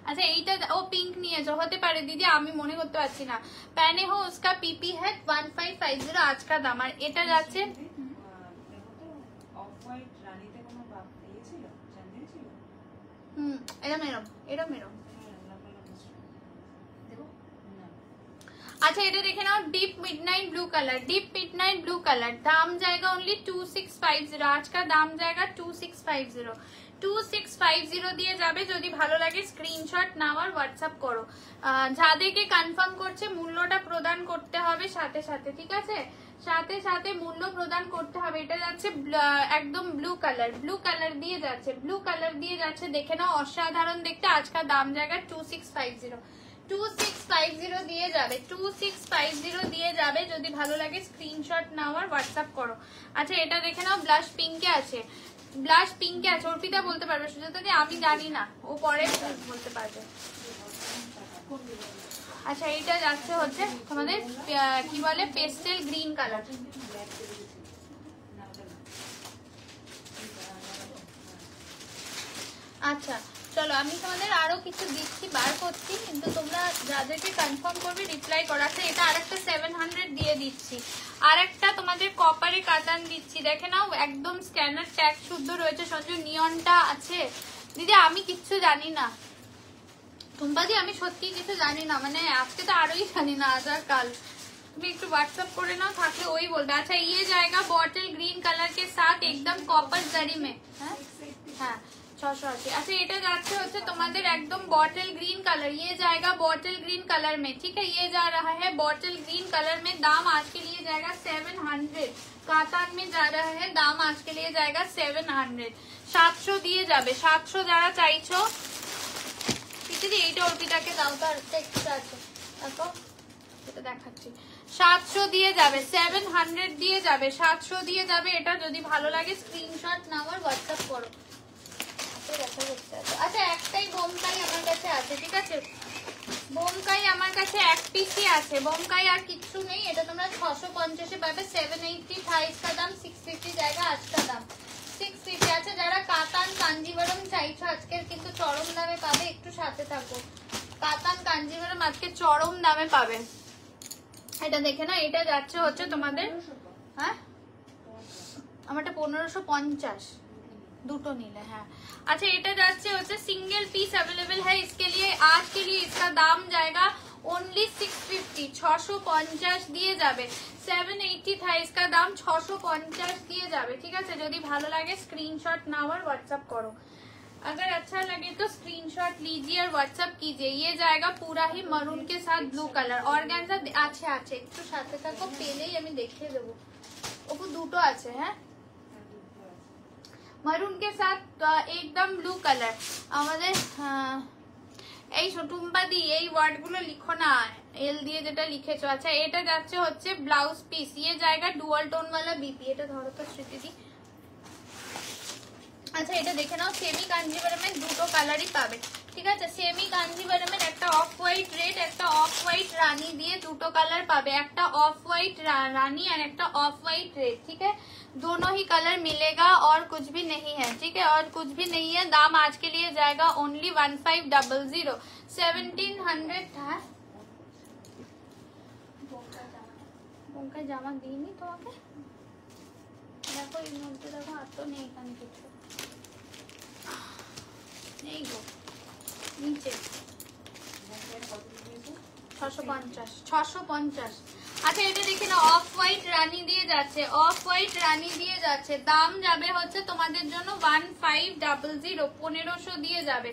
আচ্ছা, এইটা ও পিঙ্ক নিয়েছো, হতে পারে দিদি, আমি মনে করতে পারছি না। প্যানে হো उसका पीपी है 1550 आज का दाम। আর এটা যাচ্ছে এরম এরম এরম এরম। अच्छा, এটা দেখে নাও, deep midnight blue colour, deep midnight blue colour. दाम जाएगा ओनली 2650, आज का दाम जाएगा 2650, 2650 দিয়ে যাবে। যদি ভালো লাগে স্ক্রিনশট নাও আর হোয়াটসঅ্যাপ করো। যাদেরকে কনফার্ম করছে মূল্যটা প্রদান করতে হবে সাথে সাথে, ঠিক আছে? সাথে সাথে মূল্য প্রদান করতে হবে। এটা যাচ্ছে একদম ব্লু কালার, ব্লু কালার দিয়ে যাচ্ছে, ব্লু কালার দিয়ে যাচ্ছে। দেখে নাও, অসাধারণ দেখতে। আজকাল দাম জায়গা 2650, 2650 দিয়ে যাবে, 2650 দিয়ে যাবে। যদি ভালো লাগে স্ক্রিনশট নাও আর হোয়াটসঅ্যাপ করো। আচ্ছা, এটা দেখে নাও, ব্লাশ পিঙ্কে আছে, ব্লাশ পিঙ্কে আছে। অর্পিতা বলতে পারবে, সুজাতা দি আমি জানি না, ও পরে বলতে পারবে। আচ্ছা, এইটা যাচ্ছে হচ্ছে তোমাদের কি বলে, পেস্টেল গ্রিন কালার। আচ্ছা, চলো আমি তোমাদের আরো কিছু দিচ্ছি, বার করছি, কিন্তু তোমরা যাদেরকে কনফার্ম করবে রিপ্লাই করাতে। এটা আরেকটা 700 দিয়ে দিচ্ছি, আরেকটা তোমাদের কপারে কাতান দিচ্ছি। দেখে নাও, একদম স্ক্যানার ট্যাগ শুদ্ধ রয়েছে। সঞ্জু নিয়নটা আছে দিদি, আমি কিচ্ছু জানি না, টুম্পাদি আমি সত্যি কিছু জানি না, মানে আজকে তো আরোই জানি না, আজ আর কাল। তুমি একটু व्हाट्सएप করে নাও, থাকলে ওই বলবে। আচ্ছা ये जाएगा बॉटल ग्रीन कलर के साथ एकदम कॉपर जरी में। হ্যাঁ 680। अच्छा এটা যাচ্ছে হচ্ছে তোমাদের একদম बॉटल ग्रीन कलर, ये जाएगा बॉटल ग्रीन कलर में, ठीक है। ये जा रहा है बॉटल ग्रीन कलर में, दाम आज के लिए जाएगा 700। কাতান में जा रहा है, दाम आज के लिए जाएगा 700। 700 দিয়ে যাবে, 700 যারা চাইছো। দিদি এইটা অর্পিতাকে দাও, তো আরেকটা এক্সট্রা আছে দেখো, এটা দেখাচ্ছি। 700 দিয়ে যাবে, 700 দিয়ে যাবে, 700 দিয়ে যাবে। এটা যদি ভালো লাগে স্ক্রিনশট নাও আর হোয়াটসঅ্যাপ করো। আচ্ছা একটাই বোমকাই আমার কাছে আছে, ঠিক আছে। বোমকাই আমার কাছে এক পিসই আছে, বোমকাই আর কিচ্ছু নেই। এটা তোমরা 650 এ পাবে। 780 था इसका दाम, 650 जाएगा आज का दाम 650। আচ্ছা যারা কাতান কাঞ্জিভারম চাইছো আজকের কিন্তু চরম দামে পাবে, একটু সাথে থাকো। কাতান কাঞ্জিভারম আজকে চরম দামে পাবে। এটা দেখে না, এটা যাচ্ছে হচ্ছে তোমাদের, হ্যাঁ আমারটা 1550 দুটো নিলে, হ্যাঁ। अच्छा এটা যাচ্ছে হচ্ছে सिंगल पीस अवेलेबल है इसके लिए। आज के लिए इसका दाम जाएगा ओनली 650, 650 দিয়ে যাবে। 780 था इसका दाम, 650 দিয়ে যাবে, ঠিক আছে। যদি ভালো লাগে স্ক্রিনশট নাও আর হোয়াটসঅ্যাপ করো। अगर अच्छा लगे तो स्क्रीनशॉट लीजिए और व्हाट्सएप कीजिए। ये जाएगा पूरा ही मरून के साथ ब्लू कलर ऑर्गेन्जा। আছে আছে একটু সাথে থাকো, পেলেই আমি দেখিয়ে দেবো। ওপর দুটো আছে, হ্যাঁ मरून के साथ एकदम ब्लू कलर। আমাদের এই টুম্পাদি এই ওয়ার্ড গুলো লিখো না, এল দিয়ে যেটা লিখেছো। আচ্ছা এটা যাচ্ছে হচ্ছে ব্লাউজ পিস, ये जाएगा डुअल टोन वाला बीपी। এটা ধরো তো স্মৃতিদি। আচ্ছা এটা দেখে নাও, সেমি কাঞ্জিভারমের দুটো কালারই পাবে, ঠিক আছে। সেমি কাঞ্জিভারমের একটা অফ হোয়াইট রেড, একটা অফ হোয়াইট রানী দিয়ে দুটো কালার পাবে। একটা অফ হোয়াইট রানী আর একটা অফ হোয়াইट रेड, ठीक है। दोनों ही कलर मिलेगा और कुछ भी नहीं है, ठीक है, और कुछ भी नहीं है। दाम आज के लिए जाएगा ओनली 1500। 1700 था। বোমকা জামা দিইনি তোমাকে, দেখো এর মধ্যে দেখো আর তো নেই এখানে কিছু নেই গো, নিচে 650 650। আচ্ছা এটা দেখে না, অফ হোয়াইট রানী দিয়ে যাচ্ছে, অফ হোয়াইট রানী দিয়ে যাচ্ছে। দাম যাবে হচ্ছে তোমাদের জন্য 1500, 1500 দিয়ে যাবে,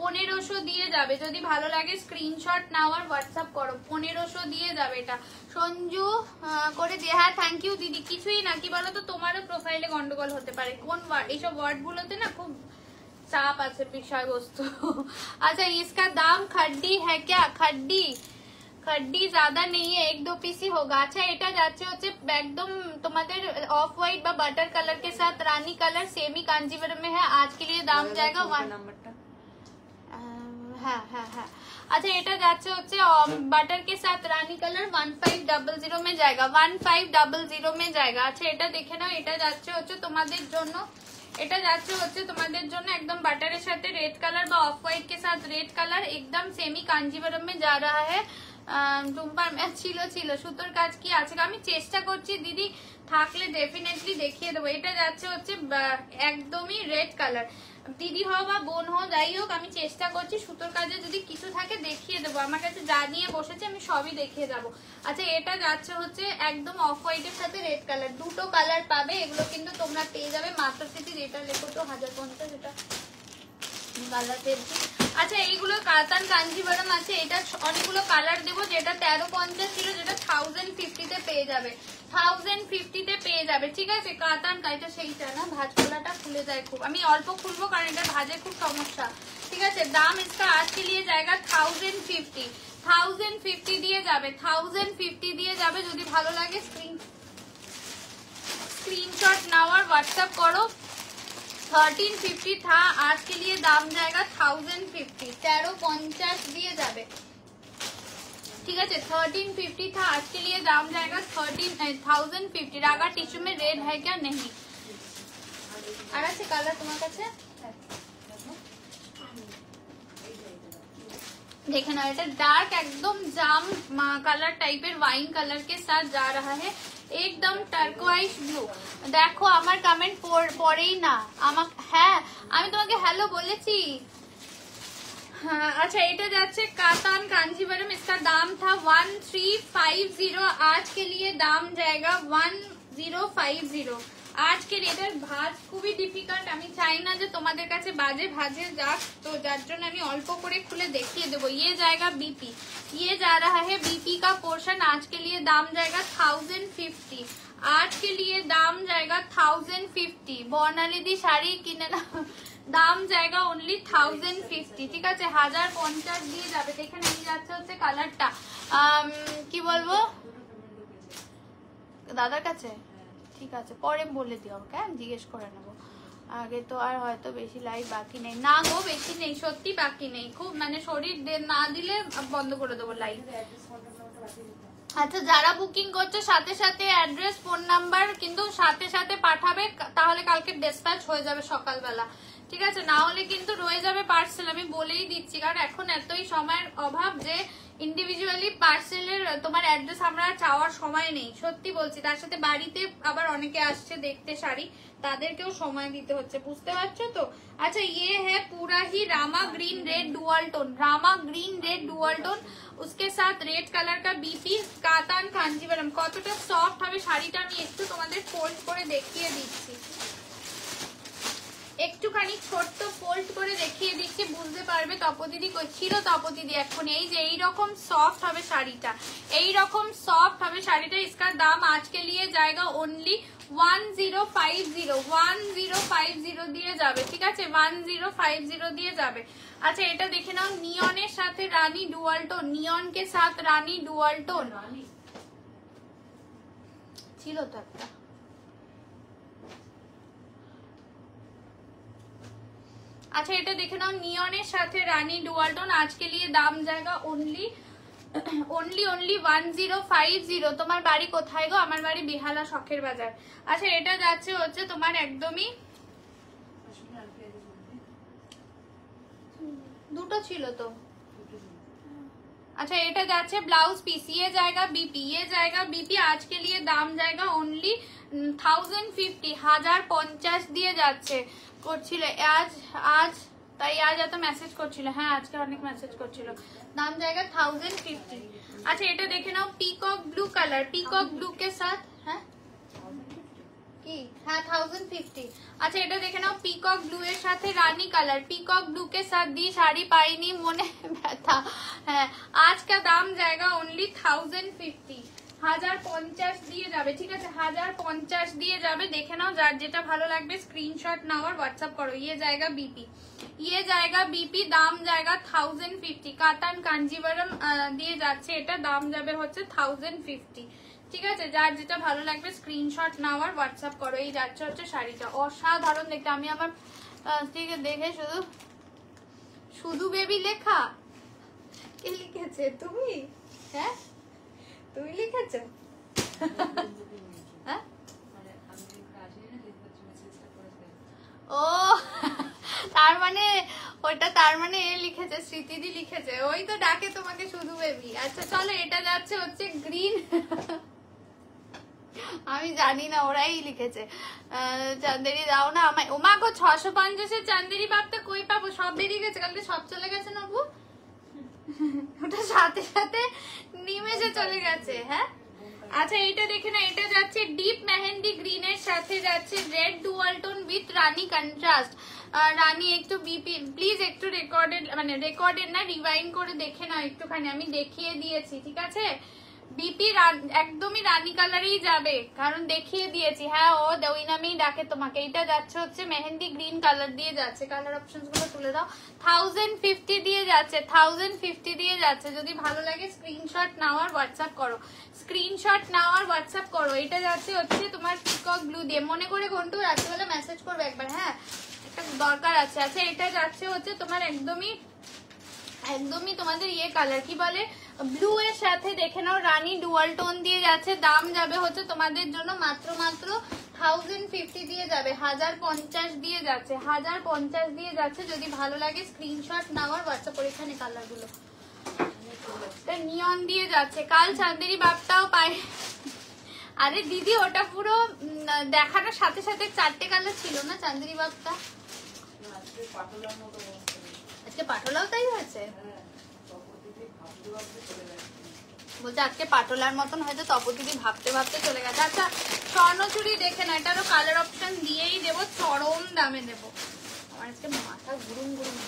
1500 দিয়ে যাবে। যদি ভালো লাগে স্ক্রিনশট নাও আর হোয়াটসঅ্যাপ করো। 1500 দিয়ে যাবে এটা। সঞ্জু করে দিয়ে, হ্যাঁ থ্যাংক ইউ দিদি। কিছুই না, কি বলো তো, তোমারও প্রোফাইলে গন্ডগোল হতে পারে। কোন এইসব ওয়ার্ড গুলোতে না খুব চাপ আছে বিষয়বস্তু। अच्छा इसका दाम खड्डी है क्या? खड्डी खड्डी ज्यादा नहीं है, 1-2 पीस ही होगा। अच्छा এটা যাচ্ছে হচ্ছে একদম তোমাদের ऑफ व्हाइट বা বাটার कलर के साथ रानी कलर सेमी कांजीवरम में है। आज के लिए दाम जाएगा 1 नंबरটা, হ্যাঁ হ্যাঁ হ্যাঁ। अच्छा এটা যাচ্ছে হচ্ছে বাটার के साथ रानी कलर 1500 में जाएगा, 1500 में जाएगा। अच्छा এটা দেখে নাও, এটা যাচ্ছে হচ্ছে তোমাদের জন্য, এটা যাচ্ছে হচ্ছে তোমাদের জন্য একদম বাটারের সাথে রেড কালার বা অফ হোয়াইট के साथ रेड कलर एकदम सेमी कांजीवरम में जा रहा है। টুম্পার ম্যাচ ছিল সুতোর কাজ কি আছে? আমি চেষ্টা করছি দিদি, থাকলে ডেফিনেটলি দেখিয়ে দেবো। এটা যাচ্ছে হচ্ছে একদমই রেড কালার। দিদি হও বা বোন হও যাই হোক, আমি চেষ্টা করছি সুতোর কাজে যদি কিছু থাকে দেখিয়ে দেবো। আমার কাছে যা নিয়ে বসেছে আমি সবই দেখিয়ে যাবো। আচ্ছা এটা যাচ্ছে হচ্ছে একদম অফ হোয়াইটের সাথে রেড কালার, দুটো কালার পাবে। এগুলো কিন্তু তোমরা পেয়ে যাবে মাত্র সিটি, এটা লেখো তো 1050, এটা কালার পেয়েছি। আচ্ছা এইগুলো কাতান কাঞ্জিভারম আছে, এটা অনেকগুলো কালার দেবো। যেটা 1350 ছিল, যেটা 1050 তে পেয়ে যাবে, 1050 তে পেয়ে যাবে, ঠিক আছে। কাতান এটা সেইটা না, ভাঁজ খোলাটা খুলে যায় খুব, আমি অল্প খুলবো কারণ এটা ভাজে খুব সমস্যা, ঠিক আছে। দাম इसका आज के लिए जाएगा 1050, 1050 দিয়ে যাবে, 1050 দিয়ে যাবে। যদি ভালো লাগে स्क्रीनशॉट नाओ और व्हाट्सएप करो। 1350 था, आज के लिए दाम जाएगा 1050, 1350 दिए जाबे, ठीक है। 1350 था, आज के लिए दाम जाएगा 1050। रागा टिश्यू में रेड है क्या? नहीं। আর আছে কালার তোমার কাছে? देखे ना, এটা डार्क एकदम जाम कलर टाइपर वाइन कलर के साथ जा रहा है, एकदम টার্কোয়াইজ ব্লু। দেখো আমার কমেন্ট পড়েই না আমাকে, হ্যাঁ আমি তোমাকে হ্যালো বলেছি। हाँ, अच्छा এটা যাচ্ছে कातान कांजीवरम, इसका दाम था 1350, आज के लिए दाम जाएगा 1050। আজকের এটার ভাঁজ খুবই ডিফিকাল্ট, আমি চাই না যে তোমাদের কাছে বাজে ভাজে যাক, তো যার জন্য আমি অল্প করে খুলে দেখিয়ে দেবো। ये जाएगा बीपी, ये जा रहा है बीपी का पोर्शन, आज के लिए दाम जाएगा 1050, आज के लिए दाम जाएगा 1050। বর্ণালীদি শাড়ি কিনে না, দাম জায়গা অনলি 1050, ঠিক আছে 1050 দিয়ে যাবে। দেখে নিয়ে যাচ্ছে হচ্ছে কালারটা কি বলবো দাদার কাছে, ঠিক আছে পরে বলে দিও আমাকে, আমি জিজ্ঞেস করে নেবো। আগে তো আর হয়তো বেশি লাইভ বাকি নেই, না গো বেশি নেই, সত্যি বাকি নেই, খুব মানে শরীর না দিলে বন্ধ করে দেবো লাইভ। আচ্ছা যারা বুকিং করছে সাথে সাথে অ্যাড্রেস ফোন নাম্বার কিন্তু সাথে সাথে পাঠাবে, তাহলে কালকে ডিসপ্যাচ হয়ে যাবে সকালবেলা, ঠিক আছে, না হলে কিন্তু রয়ে যাবে পার্সেল, আমি বলেই দিচ্ছি, কারণ এখন এতই সময়ের অভাব যে ইন্ডিভিজুয়ালি পার্সেলের তোমার অ্যাড্রেস আমরা চাওয়ার সময় নেই, সত্যি বলছি। তার সাথে বাড়িতে আবার অনেকে আসছে দেখতে শাড়ি, তাদেরকেও সময় দিতে হচ্ছে, বুঝতে পারছো তো। আচ্ছা ये है पूरा ही Rama green red dual tone, Rama green red dual tone, उसके साथ रेड कलर का बीपी कातान कांजीवरम। কতটা সফট হবে শাড়িটা আমি একটু তোমাদের ফোল্ড করে দেখিয়ে দিচ্ছি, একটুখানি ছোট্ট ফোল্ড করে দেখিয়ে দিচ্ছি, বুঝতে পারবে। তপদিদি ছিল, তপদিদি এখন এই যে এইরকম সফট হবে শাড়িটা, এইরকম সফট হবে শাড়িটা। इसका दाम आज के लिए जाएगा ओनली 1050, 1050 দিয়ে যাবে, ঠিক আছে 1050 দিয়ে যাবে। আচ্ছা এটা দেখে নাও, নিয়নের সাথে রানী ডুয়াল টোন, নিয়ন কে সাথ রানী ডুয়াল টোন ছিল তো একটা। अच्छा এটা দেখে নাও, নিয়নের সাথে রানী ডুয়াল টোন, आज के लिए दाम जाएगा ओनली 1050। তোমার বাড়ি কোথায় গো? আমার বাড়ি বেহালা শখের বাজার। আচ্ছা এটা যাচ্ছে হচ্ছে তোমার একদমই, দুটো ছিল তো। अच्छा এটা যাচ্ছে ব্লাউজ পিস, ये जाएगा बीपी, ये जाएगा बीपी, आज के लिए दाम जाएगा ओनली 1050, 1050 দিয়ে যাচ্ছে। করছিল আজ তাই আজ এত মেসেজ করছিল, হ্যাঁ আজকে অনেক মেসেজ করছিল। দাম জায়গা 1050। আচ্ছা এটা দেখে নাও, peacock blue colour, peacock blue কে সাথ, হ্যাঁ কি, হ্যাঁ 1050। আচ্ছা এটা দেখে নাও, পিকক ব্লু এর সাথে রানী কালার, পিকক ব্লু কে সাথ দি শাড়ি পাইনি মনে ব্যথা, হ্যাঁ আজ কা দাম জায়গা ওনলি 1050, 1050 দিয়ে যাবে, ঠিক আছে 1050 দিয়ে যাবে। দেখে নাও, যার যেটা ভালো লাগবে স্ক্রিনশট নাও আর হোয়াটসঅ্যাপ করো। ये जाएगा बीपी, ये जाएगा बीपी, দাম জায়গা 1050। কাতান কাঞ্জিভারম দিয়ে যাচ্ছে, এটা দাম যাবে হচ্ছে 1050, ঠিক আছে যার যেটা ভালো লাগবে স্ক্রিনশট নাও আর হোয়াটসঅ্যাপ করো। এই যাচ্ছে হচ্ছে শাড়িটা, অসাধারণ দেখতে। আমি আমার থেকে দেখে শুধু শুধু বেবি লেখা, কে লিখেছে? তুমি? হ্যাঁ তুমি লিখেছো? ও তার মানে ওটা, তার মানে এ লিখেছে, স্মৃতিদি লিখেছে, ওই তো ডাকে তোমাকে শুধু বেবি। আচ্ছা চলো এটা যাচ্ছে হচ্ছে গ্রিন, আমি জানি না ওরাই লিখেছে। চান্দেরি দাও না আমায়, ওমা গো 650 চান্দেরি ভাবতে কই পাবো, সব বেরিয়ে গেছে, কালকে সব চলে গেছে নবু, ওটা সাথে সাথে নিমেষে চলে গেছে। হ্যাঁ আচ্ছা এইটা দেখে না, এটা যাচ্ছে ডিপ মেহেন্দি গ্রিন এর সাথে যাচ্ছে red dual tone with Rani contrast. Rani একটু বিপি প্লিজ, একটু রেকর্ডেড মানে রেকর্ডেড না রিভাইন্ড করে দেখে নাও একটুখানি, আমি দেখিয়ে দিয়েছি, ঠিক আছে বিপি একদমই রানী কালারেই যাবে, কারণ দেখিয়ে দিয়েছি। হ্যাঁ ও ওই নামেই ডাকে তোমাকে। এটা যাচ্ছে হচ্ছে মেহেন্দি গ্রিন কালার দিয়ে যাচ্ছে, কালার অপশনস গুলো তুলে দাও। 1050 দিয়ে যাচ্ছে, 1050 দিয়ে যাচ্ছে। যদি ভালো লাগে স্ক্রিনশট নাও আর হোয়াটসঅ্যাপ করো, স্ক্রিনশট নাও আর হোয়াটসঅ্যাপ করো। এটা যাচ্ছে হচ্ছে তোমার পিকক ব্লু দিয়ে, মনে করে ঘন্টু রাত্রিবেলা মেসেজ করবে একবার, হ্যাঁ একটা দরকার আছে। আচ্ছা এটা যাচ্ছে হচ্ছে তোমার একদমই একদমই তোমাদের ইয়ে কালার কি বলে ব্লু এর সাথে দেখে নাও রানী ডুয়াল টোন দিয়ে যাচ্ছে। দাম যাবে হচ্ছে তোমাদের জন্য মাত্র 1050 দিয়ে যাবে, 1050 দিয়ে যাচ্ছে, 1050 দিয়ে যাচ্ছে। যদি ভালো লাগে স্ক্রিনশট নাও আর হোয়াটসঅ্যাপ করে। এখানে কালার গুলো নিয়ন দিয়ে যাচ্ছে, কাল চাঁদেরি বাপটাও পায়। আরে দিদি ওটা পুরো দেখানোর সাথে সাথে 4টে কালার ছিল না চাঁদেরি বাপটা, আজকে পাটলাও তাই হয়েছে। বলছে বলছে আজকে পাটোলার মতন হয়তো তপতিদি ভাবতে ভাবতে চলে গেছে। আচ্ছা স্বর্ণচুরি দেখে না, এটারও কালার অপশন দিয়েই দেবো, চরম দামে দেবো। আমার আজকে মাথা গুরুম গুরুম।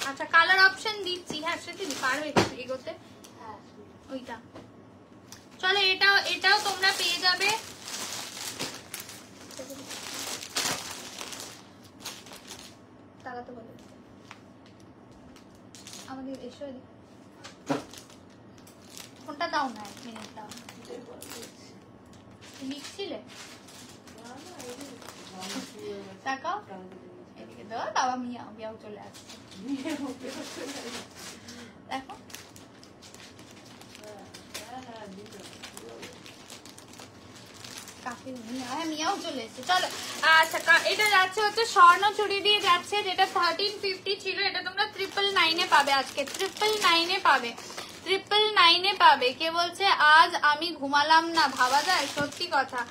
আচ্ছা কালার অপশন দিচ্ছি। হ্যাঁ সেটা পারবে এগোতে ওইটা। চলো এটাও তোমরা পেয়ে যাবে। তাকাতে বলে আমাদের এসো, ফোনটা দাও না, 1 মিনিট দাও। লিখছিলে তাকাও এদিকে দাও, বাবা মিয়াও মিয়াও চলে আসছে দেখো। মিয়াও চলে এসছে। চলো আচ্ছা এটা যাচ্ছে হচ্ছে স্বর্ণ চুড়ি দিয়ে যাচ্ছে, যেটা 1350 ছিল, এটা তোমরা 999 পাবে। আজকে 999 পাবে, 999 পাবে। কে বলছে আজ আমি ঘুমালাম না? ভাবা যায়, সত্যি কথা।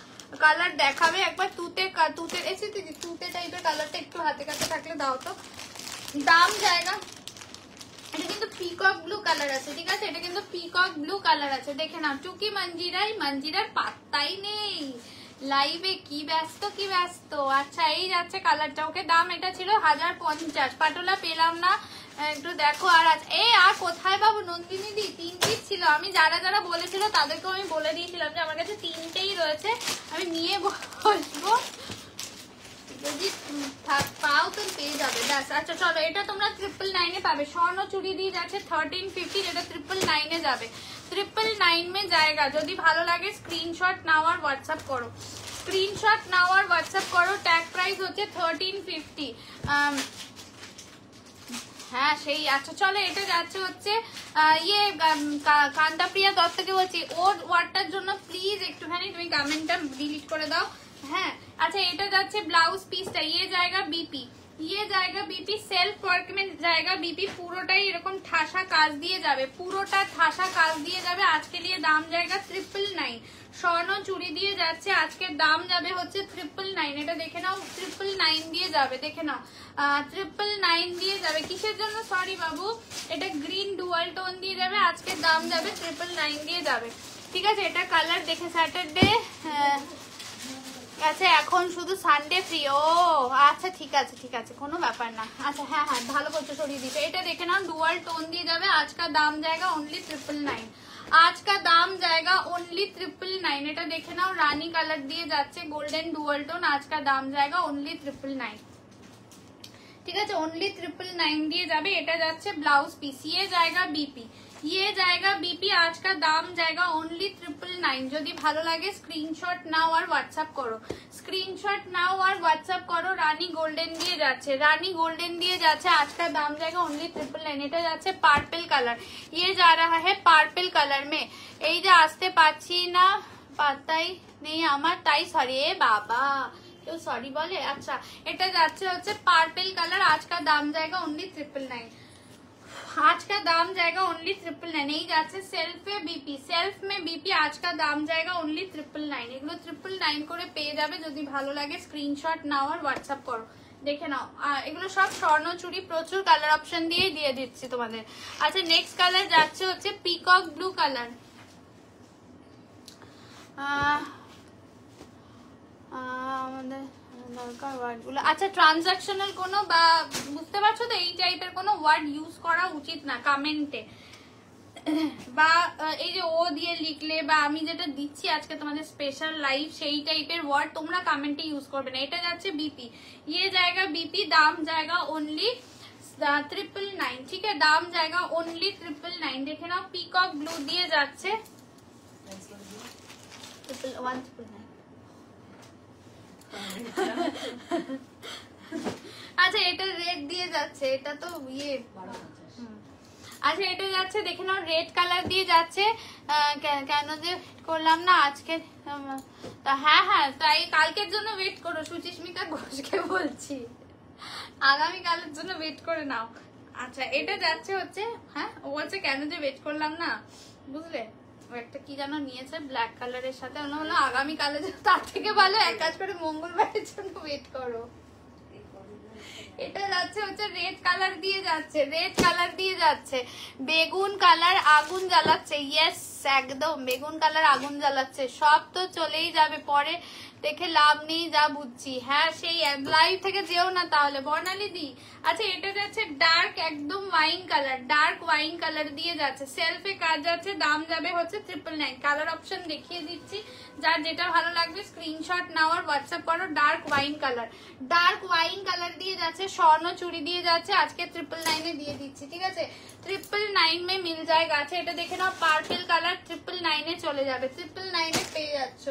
কালার দেখাবে একবার, তুতে এসে তুতে টাইপের কালারটা একটু হাতে কাছে থাকলে দাও তো। দাম জায়গা, এটা কিন্তু পিকক ব্লু কালার আছে, ঠিক আছে? এটা কিন্তু পিকক ব্লু কালার আছে, দেখে নাও। টুকি মঞ্জিরার পাত্তাই নেই লাইভে, কি ব্যস্ত। আচ্ছা এই যাচ্ছে কালারটা, ওকে দাম এটা ছিল 1050। পাটোলা পেলাম না, একটু দেখো। আর আর কোথায় পাবো নন্দিনী দি? 3 পিস ছিল, আমি যারা বলেছিল তাদেরকেও আমি বলে দিয়েছিলাম যে আমার কাছে 3টেই রয়েছে, আমি নিয়ে বসবো, যদি পাও তো পেয়ে যাবে ব্যাস। আচ্ছা চলো এটা তোমরা 999 পাবে। স্বর্ণ চুড়ি দিয়ে যাচ্ছে 1350, যেটা 999 যাবে। 999 में जाएगा। যদি ভালো লাগে স্ক্রিনশট নাও আর হোয়াটসঅ্যাপ করো, স্ক্রিনশট নাও আর হোয়াটসঅ্যাপ করো। ট্যাগ প্রাইস হচ্ছে 1350। হ্যাঁ সেই। আচ্ছা চলো এটা যাচ্ছে হচ্ছে কান্তাপ্রিয়া দত্তকে বলছি, ওর ওয়ার্ডটার জন্য প্লিজ একটুখানি তুমি কমেন্টটা ডিলিট করে দাও। হ্যাঁ আচ্ছা এটা যাচ্ছে ব্লাউজ পিসটা, জায়গা বিপি সেলফ ওয়ার্ক में जाएगा बीपी, পুরোটাই এরকম ঠাসা কাজ দিয়ে যাবে, পুরোটা ঠাসা কাজ দিয়ে যাবে। আজকে নিয়ে দাম জায়গা 999। স্বর্ণ চুড়ি দিয়ে যাচ্ছে, আজকের দাম যাবে হচ্ছে 999। এটা দেখে নাও, 999 দিয়ে যাবে, দেখে নাও 999 দিয়ে যাবে। কিসের জন্য সরি বাবু, এটা গ্রিন ডুয়াল টোন দিয়ে যাবে, আজকের দাম যাবে 999 দিয়ে যাবে, ঠিক আছে? এটা কালার দেখে স্যাটারডে আচ্ছা এখন শুধু সানডে ফ্রি। ও আচ্ছা ঠিক আছে কোনো ব্যাপার না। আচ্ছা হ্যাঁ ভালো করছো সরিয়ে দিতে। এটা দেখে নাও ডুয়াল টোন দিয়ে যাবে, আজকাল দাম জায়গা অনলি 999। আজকাল দাম জায়গা অনলি 999। এটা দেখে নাও রানী কালার দিয়ে যাচ্ছে, গোল্ডেন ডুয়াল টোন, আজকাল দাম জায়গা অনলি 999, ঠিক আছে? অনলি 999 দিয়ে যাবে। এটা যাচ্ছে ব্লাউজ পিস, জায়গা বিপি, জায়গা বিপি, আজকাল দাম জায়গা অনলি 999। যদি ভালো লাগে স্ক্রিনশট নাও আর হোয়াটসঅ্যাপ করো, স্ক্রিনশট নাও আর হোয়াটসঅ্যাপ করো। রানী গোল্ডেন দিয়ে যাচ্ছে, আজকাল দাম জায়গা অনলি 999। এটা যাচ্ছে পার্পল কালার, যা রাহা হ্যাঁ পার্পল কালার মে। এই যে আসতে পারছি না, পাত্তাই নেই আমার, তাই সরি। এ বাবা কেউ সরি বলে? আচ্ছা এটা যাচ্ছে হচ্ছে পার্পল কালার, আজকাল দাম জায়গা অনলি 999। आज का दाम जाएगा ओनली 999। नहीं যাচ্ছে সেলফে বিপি, সেলফ মে বিপি, आज का दाम जाएगा ओनली 999। এগুলো 999 করে পেয়ে যাবে। যদি ভালো লাগে স্ক্রিনশট নাও আর হোয়াটসঅ্যাপ করো, দেখে নাও। এগুলো সব স্বর্ণ চুড়ি, প্রচুর কালার অপশন দিয়ে দিচ্ছি তোমাদের। আচ্ছা নেক্সট কালার যাচ্ছে হচ্ছে পিকক ব্লু কালার। আমাদের দরকার ওয়ার্ডগুলো, আচ্ছা ট্রানজাকশনাল কোনো বা বুঝতে পারছো তো, এই টাইপের কোনো ওয়ার্ড ইউজ করা উচিত না কমেন্টে, বা এই যে ও দিয়ে লিখলে বা আমি যেটা দিচ্ছি আজকে তোমাদের স্পেশাল লাইভ, সেই টাইপের ওয়ার্ড তোমরা কমেন্টে ইউজ করবে না। এটা যাচ্ছে বিপি, জায়গা বিপি, দাম জায়গা অনলি 999, ঠিক আছে? দাম জায়গা অনলি 999। দেখে নাও পিকক ব্লু দিয়ে যাচ্ছে 199। আচ্ছা এটা রেড দিয়ে যাচ্ছে, এটা তো আচ্ছা এটা যাচ্ছে দেখে নাও রেড কালার দিয়ে যাচ্ছে। কেন যে করলাম না আজকে, হ্যাঁ তাই কালকের জন্য ওয়েট করো, সুচিস্মিতা ঘোষকে বলছি, আগামীকালের জন্য ওয়েট করে নাও। আচ্ছা এটা যাচ্ছে হচ্ছে, হ্যাঁ ও বলছে কেন যে ওয়েট করলাম না, বুঝলে? একটা কি যেন নিয়েছে ব্ল্যাক কালারের সাথে, হলো আগামীকালে, তার থেকে ভালো এক কাজ করে মঙ্গলবারের জন্য ওয়েট করো। এটা যাচ্ছে হচ্ছে রেড কালার দিয়ে যাচ্ছে, রেড কালার দিয়ে যাচ্ছে, বেগুন কালার আগুন জ্বালাচ্ছে। ইয়েস, একদম বেগুন কালার আগুন জ্বালাচ্ছে। সব তো চলেই যাবে, পরে দেখে লাভ নেই যা বুঝছি। হ্যাঁ, সেই লাইভ থেকে যেও না তাহলে বর্ণালী দি। আচ্ছা, এটা যাচ্ছে ডার্ক একদম wine colour, dark wine colour দিয়ে যাচ্ছে, সেলফে কাজ যাচ্ছে, দাম যাবে হচ্ছে 999। কালার অপশন দেখিয়ে দিচ্ছি, যার যেটা ভালো লাগবে স্ক্রিনশট নাও আর হোয়াটসঅ্যাপ করো। Dark wine colour, dark wine colour দিয়ে যাচ্ছে, স্বর্ণ চুড়ি দিয়ে যাচ্ছে, আজকে 999 এ দিয়ে দিচ্ছি, ঠিক আছে? 999 মে মিল জায়গা আছে। এটা দেখে নাও, পার্পল কালার 999 এ চলে যাবে, 999 এ পেয়ে যাচ্ছ।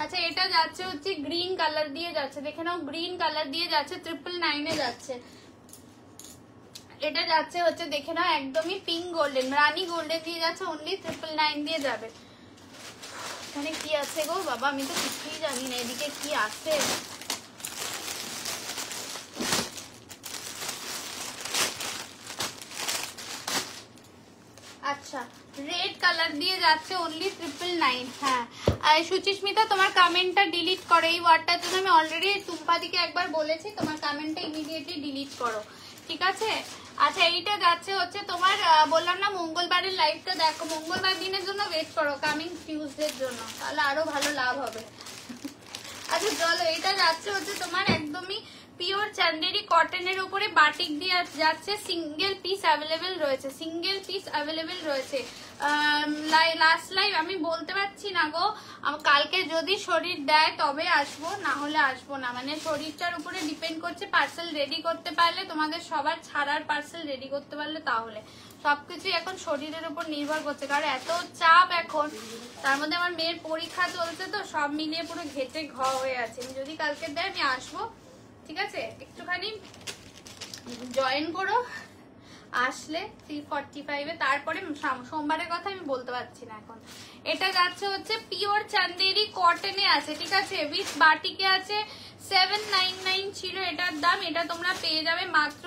আচ্ছা, এটা যাচ্ছে হচ্ছে গ্রিন কালার দিয়ে যাচ্ছে, দেখে নাও গ্রিন কালার দিয়ে যাচ্ছে, 999 এ যাচ্ছে। এটা যাচ্ছে হচ্ছে দেখে নাও একদমই পিঙ্ক গোল্ডেন, রানী গোল্ডেন দিয়ে যাচ্ছে, অনলি 999 দিয়ে যাবে। এখানে কি আছে গো বাবা, আমি তো কিছুই জানি না এদিকে কি আছে। আচ্ছা, রেড কালার দিয়ে যাচ্ছে অনলি 999। হ্যাঁ, আর সুচিস্মিতা তোমার কমেন্টটা ডিলিট করো, এই ওয়ার্ডটার জন্য আমি অলরেডি টুম্পাদিকে একবার বলেছি, তোমার কমেন্টটা ইমিডিয়েটলি ডিলিট করো, ঠিক আছে? আচ্ছা, এইটা যাচ্ছে হচ্ছে তোমার, বললাম না মঙ্গলবারের লাইভটা দেখো, মঙ্গলবার দিনের জন্য ওয়েট করো, কামিং টিউসডের জন্য, তাহলে আরো ভালো লাভ হবে। আচ্ছা চলো, এটা যাচ্ছে হচ্ছে তোমার একদমই পিওর চান্দেরি কটনের উপরে বাটিক দিয়ে যাচ্ছে, সিঙ্গেল পিস অ্যাভেলেবেল রয়েছে, সিঙ্গেল পিস অ্যাভেলেবেল রয়েছে। লাস্ট লাইভ আমি বলতে পারছি না গো, কালকে যদি শরীর দেয় তবে আসবো, না হলে আসবো না, মানে শরীরটার উপরে ডিপেন্ড করছে। পার্সেল রেডি করতে পারলে, তোমাদের সবার ছাড়ার পার্সেল রেডি করতে পারলে, তাহলে সবকিছু এখন শরীরের উপর নির্ভর করছে, কারণ এত চাপ এখন, তার মধ্যে আমার মেয়ের পরীক্ষা চলছে, তো সব মিলিয়ে পুরো ঘেটে ঘ হয়ে আছে। আমি যদি কালকে দেয় আমি আসবো, ঠিক আছে? একটুখানি জয়েন করো, আসলে 345 এ, তারপরে সোমবারের কথা আমি বলতে পারছি না এখন। এটা যাচ্ছে হচ্ছে পিওর চান্দেরি কটনে আছে, ঠিক আছে? উইথ বাটিকে আছে, 799 ছিল এটার দাম, এটা তোমরা পেয়ে যাবে মাত্র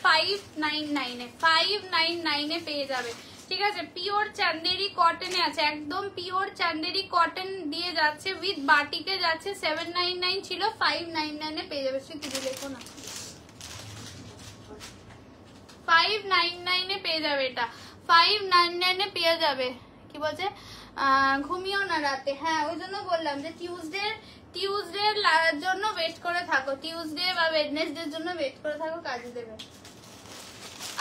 599 এ, 599 এ পেয়ে যাবে, ঠিক আছে? পিওর চান্দেরি কটনে আছে, একদম পিওর চান্দেরি কটন দিয়ে যাচ্ছে, উইথ বাটিকে যাচ্ছে, 799 ছিল, 599 এ পেয়ে যাবে। স্মৃতি লেখো না, 599 এ পেয়ে যাবে, এটা 599 এ পেয়ে যাবে। কি বলছে, ঘুমিও না রাতে? হ্যাঁ, ওই জন্য বললাম যে টিউসডে জন্য ওয়েট করে থাকো, টিউসডে বা ওয়েডনেসডে জন্য ওয়েট করে থাকো, কাজে দেবে।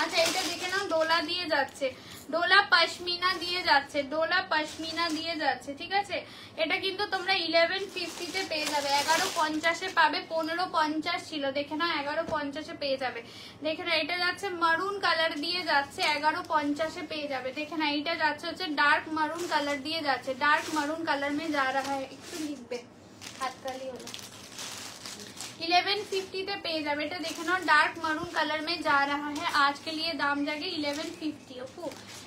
আচ্ছা, এটা দেখে নাও, ডোলা দিয়ে যাচ্ছে, ডোলা পশমিনা দিয়ে যাচ্ছে, ডোলা পশমিনা দিয়ে যাচ্ছে, ঠিক আছে? এটা কিন্তু তোমরা 1150 তে পেয়ে যাবে, 1150 এ পাবে, 1550 ছিল, দেখে নাও 1150 এ পেয়ে যাবে। দেখে নাও, এটা যাচ্ছে মারুন কালার দিয়ে যাচ্ছে, 1150 এ পেয়ে যাবে। দেখে নাও, এটা যাচ্ছে হচ্ছে ডার্ক মারুন কালার দিয়ে যাচ্ছে, ডার্ক মারুন কালার মে যা রাহা है, একটু লিখবে, হাততালি হলো, 1150 पे पेज है बेटा। देखे ना, डार्क मरून कलर में जा रहा है, आज के लिए दाम जाएगा 1150, ओके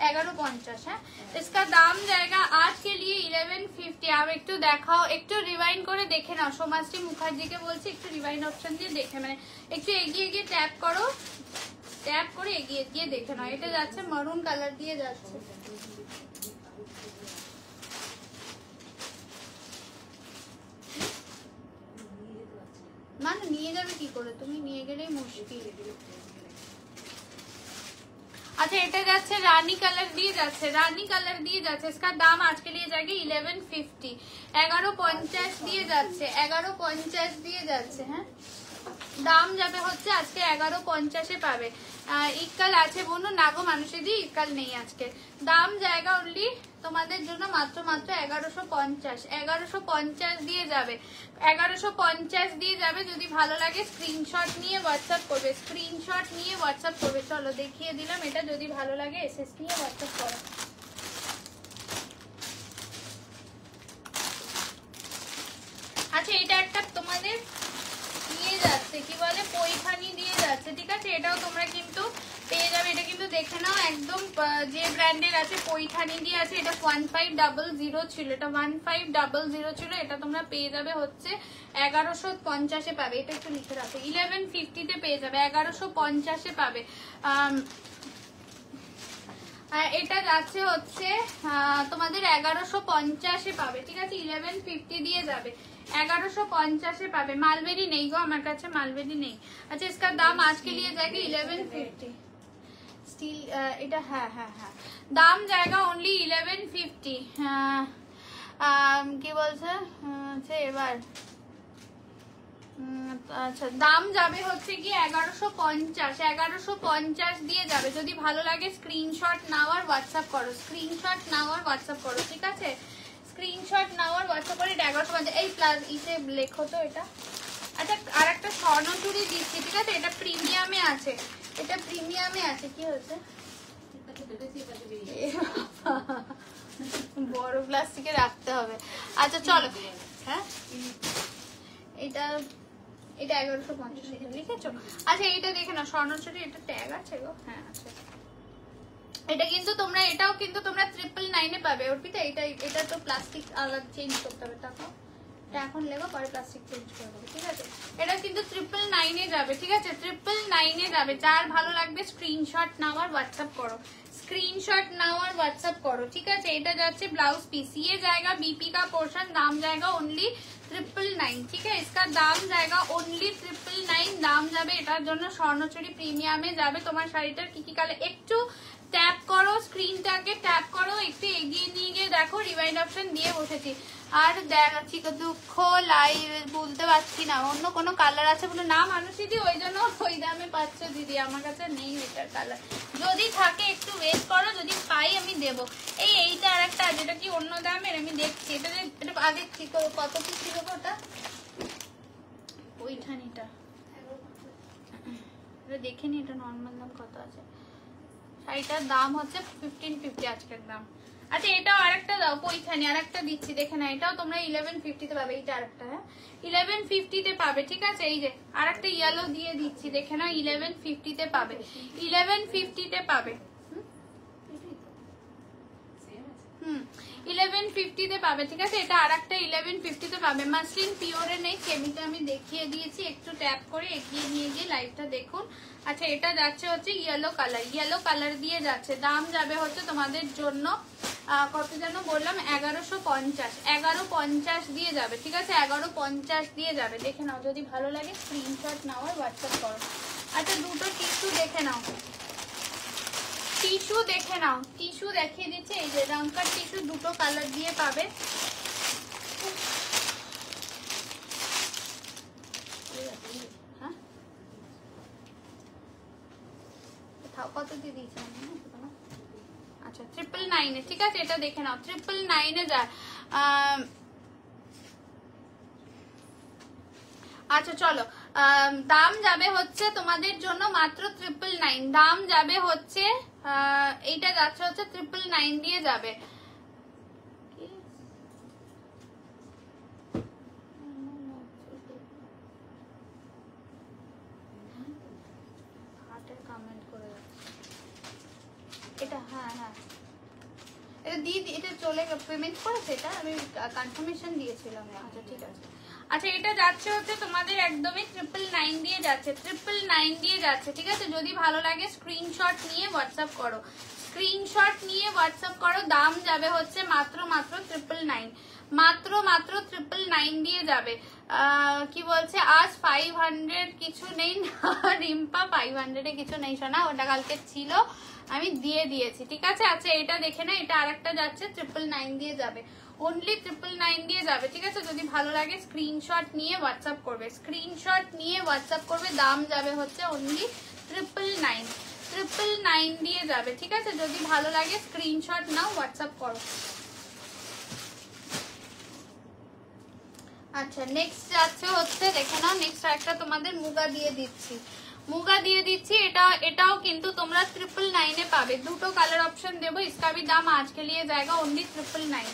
1150 है, इसका दाम जाएगा आज के लिए 1150। आप एक तो देखाओ, एक तो रिवाइंड करे देखे ना, सोमाश्री मुखार्जी के बोलছি একটু রিভাইন্ড অপশন দিয়ে দেখে, মানে একটু এগিয়ে গিয়ে ট্যাপ করো, ট্যাপ করে এগিয়ে গিয়ে দেখে নাও। এটা যাচ্ছে মারুন কালার দিয়ে যাচ্ছে, মানে নিয়ে যাবে কি করে, তুমি নিয়ে গেলেই মুশকিল। अच्छा, এটা যাচ্ছে রানী কালার দিয়ে যাচ্ছে, রানী কালার দিয়ে যাচ্ছে, इसका दाम आज के लिए जाएगा 1150, 1150 দিয়ে যাচ্ছে, 1150 দিয়ে যাচ্ছে। হ্যাঁ, দাম যাবে হচ্ছে আজকে 1150 এ পাবে। ইকাল আছে বোনো, না গো মানুষেদি ইকাল নেই আজকে, দাম জায়গা অনলি তোমাদের জন্য মাত্র 1150, 1150 দিয়ে যাবে, 1150 দিয়ে যাবে। যদি ভালো লাগে স্ক্রিনশট নিয়ে হোয়াটসঅ্যাপ করবে, স্ক্রিনশট নিয়ে হোয়াটসঅ্যাপ করবে। চলো দেখিয়ে দিলাম, এটা যদি ভালো লাগে এসএস নিয়ে হোয়াটসঅ্যাপ করো। আচ্ছা, এটা একটা তোমাদের দিয়ে যাচ্ছে, কি বলে, পৈঠানি দিয়ে যাচ্ছে, ঠিক আছে? এটাও তোমরা কিন্তু পেয়ে যাবে, এটা কিন্তু দেখে নাও একদম যে ব্র্যান্ডের আছে, পৈঠানি দিয়ে আছে। এটা 1500 ছিল, এটা 1500 ছিল, এটা তোমরা পেয়ে যাবে হচ্ছে 1150 এ পাবে। এটা একটু লিখে রাখো, 1150 তে পেয়ে যাবে, 1150 এ পাবে। এটা যাচ্ছে হচ্ছে তোমাদের 1150 এ পাবে, ঠিক আছে? 1150 দিয়ে যাবে, 1150 পাবে। মালবেরি নেই গো আমার কাছে, মালবেরি নেই। আচ্ছা इसका दाम आज के लिए जाएगा 1150 স্টিল এটা। হ্যাঁ হ্যাঁ হ্যাঁ, দাম জায়গা অনলি 1150। কি বলছে আচ্ছা এবার, আচ্ছা দাম যাবে হচ্ছে কি 1150, 1150 দিয়ে যাবে। যদি ভালো লাগে স্ক্রিনশট নাও আর হোয়াটসঅ্যাপ করো, স্ক্রিনশট নাও আর হোয়াটসঅ্যাপ করো, ঠিক আছে? স্ক্রিনশট নাও আর হোয়াটসঅ্যাপ করে 1150। এই প্লাস ইসে লেখো তো এটা। আচ্ছা আর একটা স্বর্ণচুরি দিচ্ছি, ঠিক আছে? এটা প্রিমিয়ামে আছে, এটা প্রিমিয়ামে আছে। কি হয়েছে? বড় প্লাস্টিকে রাখতে হবে। আচ্ছা চলো, হ্যাঁ এটা 1150 লিখেছো? আচ্ছা এইটা দেখে না, স্বর্ণচুরি, এটা ট্যাগ আছে গো। হ্যাঁ আছে। এটা কিন্তু তোমরা, এটাও কিন্তু তোমরা 999 পাবে অর্পিতা। এটা তো প্লাস্টিক আলাদা চেঞ্জ করতে হবে, টাকা এখন লেগো পরে প্লাস্টিক চেঞ্জ করে দেবো, ঠিক আছে? এটা কিন্তু 999 যাবে, ঠিক আছে? 999 যাবে। যার ভালো লাগবে স্ক্রিনশট নাও আর হোয়াটসঅ্যাপ করো, स्क्रीनशॉट नाउ और व्हाट्सएप करो, ठीक है? এটা যাচ্ছে ব্লাউজ পিস, ये जाएगा बीपी का पोर्शन, दाम जाएगा ओनली 999, ठीक है? इसका दाम जाएगा ओनली 999, দাম যাবে এটার জন্য। স্বর্ণচুরি প্রিমিয়ামে যাবে। তোমার শাড়িটার কি কি কালার একটু ট্যাপ করো, স্ক্রিনটাকে ট্যাপ করো, একটু এগিয়ে নিয়ে গিয়ে দেখো, রিভাইন্ড অপশন দিয়ে বসেছি। আর দেখাচ্ছি দুঃখ লাইভ বলতে পারছি না, অন্য কোনো কালার আছে বলে না মানুষ দিদি, ওই জন্য ওই দামে পাচ্ছ দিদি, আমার কাছে নেই ওইটার কালার। যদি থাকে একটু ওয়েট করো, যদি পাই আমি দেবো। এইটা আর একটা আছে, এটা কি অন্য দামের আমি দেখছি। এটা আগে ঠিক কত কি ছিল ওটা, ওইখানিটা দেখে নি, এটা নর্মাল দাম কত আছে। শাড়িটার দাম হচ্ছে 1550 আজকের দাম। আচ্ছা এটাও আরেকটা দাও, পৈঠানি আরেকটা দিচ্ছি দেখে না, এটাও তোমরা 1150 তে পাবে। এইটা আরেকটা, হ্যাঁ 1150 তে পাবে, ঠিক আছে? এই যে আরেকটা ইয়েলো দিয়ে দিচ্ছি দেখে না, 1150 তে পাবে, 1150 তে পাবে। 1150 তে পাবে, ঠিক আছে? এটা আরেকটা 1150 তে পাবে। মাসলিন পিওরে নেই, সেমিটা আমি দেখিয়ে দিয়েছি, একটু ট্যাপ করে এগিয়ে নিয়ে গিয়ে লাইভটা দেখুন। আচ্ছা এটা যাচ্ছে হচ্ছে ইয়েলো কালার, ইয়েলো কালার দিয়ে যাচ্ছে। দাম যাবে হচ্ছে তোমাদের জন্য কত যেন বললাম, 1150, 1150 দিয়ে যাবে, ঠিক আছে? 1150 দিয়ে যাবে। দেখে নাও, যদি ভালো লাগে স্ক্রিনশট নাও আর হোয়াটসঅ্যাপ করো। আচ্ছা দুটো টিস্যু দেখে নাও, টিস্যু দেখে নাও, টিস্যু দেখিয়ে দিচ্ছে। এই যে রঙকার টিস্যু দুটো কালার দিয়ে পাবে। হ্যাঁ কত দিয়ে দিয়েছি? আচ্ছা 999 এ, ঠিক আছে? এটা দেখে নাও, 999 এ যায়। আচ্ছা চলো, দাম যাবে হচ্ছে তোমাদের জন্য মাত্র 999, দাম যাবে হচ্ছে এইটা যাচ্ছে হচ্ছে 999 দিয়ে যাবে। এটা হ্যাঁ হ্যাঁ এটা দিয়ে এটা চলে পেমেন্ট করেছে, এটা আমি কনফার্মেশন দিয়েছিলাম। আচ্ছা ঠিক আছে। আচ্ছা এটা যাচ্ছে হচ্ছে তোমাদের একদমই 999 দিয়ে যাচ্ছে, 999 দিয়ে যাচ্ছে, ঠিক আছে? যদি ভালো লাগে স্ক্রিনশট নিয়ে হোয়াটসঅ্যাপ করো, স্ক্রিনশট নিয়ে হোয়াটসঅ্যাপ করো। দাম যাবে হচ্ছে মাত্র 999, মাত্র 999 দিয়ে যাবে। কি বলছে আজ 500 কিছু নেই না রিম্পা, 500 এ কিছু নেই শোনা, ওটা কালকে ছিল আমি দিয়ে দিয়েছি, ঠিক আছে? আচ্ছা এটা দেখে না, এটা আরেকটা যাচ্ছে 999 দিয়ে যাবে, অনলি 999 দিয়ে যাবে, ঠিক আছে? যদি ভালো লাগে স্ক্রিনশট নিয়ে হোয়াটসঅ্যাপ করবে, স্ক্রিনশট নিয়ে হোয়াটসঅ্যাপ করবে। দাম যাবে হচ্ছে অনলি 999, 999 দিয়ে যাবে, ঠিক আছে? যদি ভালো লাগে স্ক্রিনশট নাও, হোয়াটসঅ্যাপ করো। আচ্ছা নেক্সট যাচ্ছে হচ্ছে দেখে নাও, নেক্সট একটা তোমাদের মুগা দিয়ে দিচ্ছি, मुगा दिए दीजिए। एटाओ किंतु तुमरा 999 ए पावे। दुटो कलर ऑप्शन देबो। इसका भी दाम आज के लिए जाएगा ओनली 999।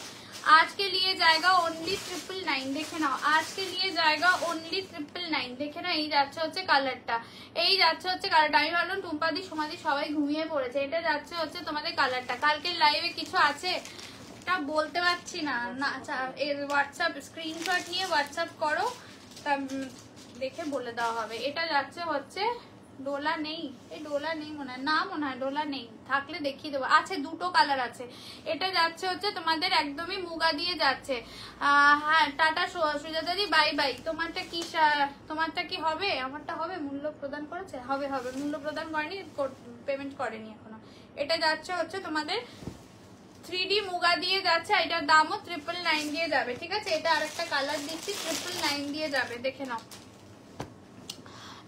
आज के लिए जाएगा ओनली 999। देखे ना आज के लिए जाएगा ओनली 999। देखे ना এই যাচ্ছে হচ্ছে কালারটা, এই যাচ্ছে হচ্ছে কালারটা। আমি ভাবলাম টুম্পাদি সমাধি সবাই ঘুমিয়ে পড়েছে। এটা যাচ্ছে হচ্ছে তোমাদের কালারটা। কালকে লাইভে কিছু আছে তা বলতে পারছি না। আচ্ছা এর হোয়াটসঅ্যাপ স্ক্রিনশট নিয়ে হোয়াটসঅ্যাপ করো, তা দেখে বলে দেওয়া হবে। এটা যাচ্ছে হচ্ছে ডোলা নেই, এই ডোলা নেই মনে হয়, না মনে হয় ডোলা নেই, থাকলে দেখিয়ে দেবো। আছে, দুটো কালার আছে। এটা যাচ্ছে হচ্ছে তোমাদের একদমই মুগা দিয়ে যাচ্ছে। হ্যাঁ, টাটা সুজাতাদি, বাই বাই। তোমারটা কি হবে? আমারটা হবে? মূল্য প্রদান করেছে? হবে হবে, মূল্য প্রদান করেনি, পেমেন্ট করেনি এখনো। এটা যাচ্ছে হচ্ছে তোমাদের 3D মুগা দিয়ে যাচ্ছে, এটার দামও 999 দিয়ে যাবে, ঠিক আছে। এটা আরেকটা কালার দিচ্ছি, 999 দিয়ে যাবে, দেখে নাও।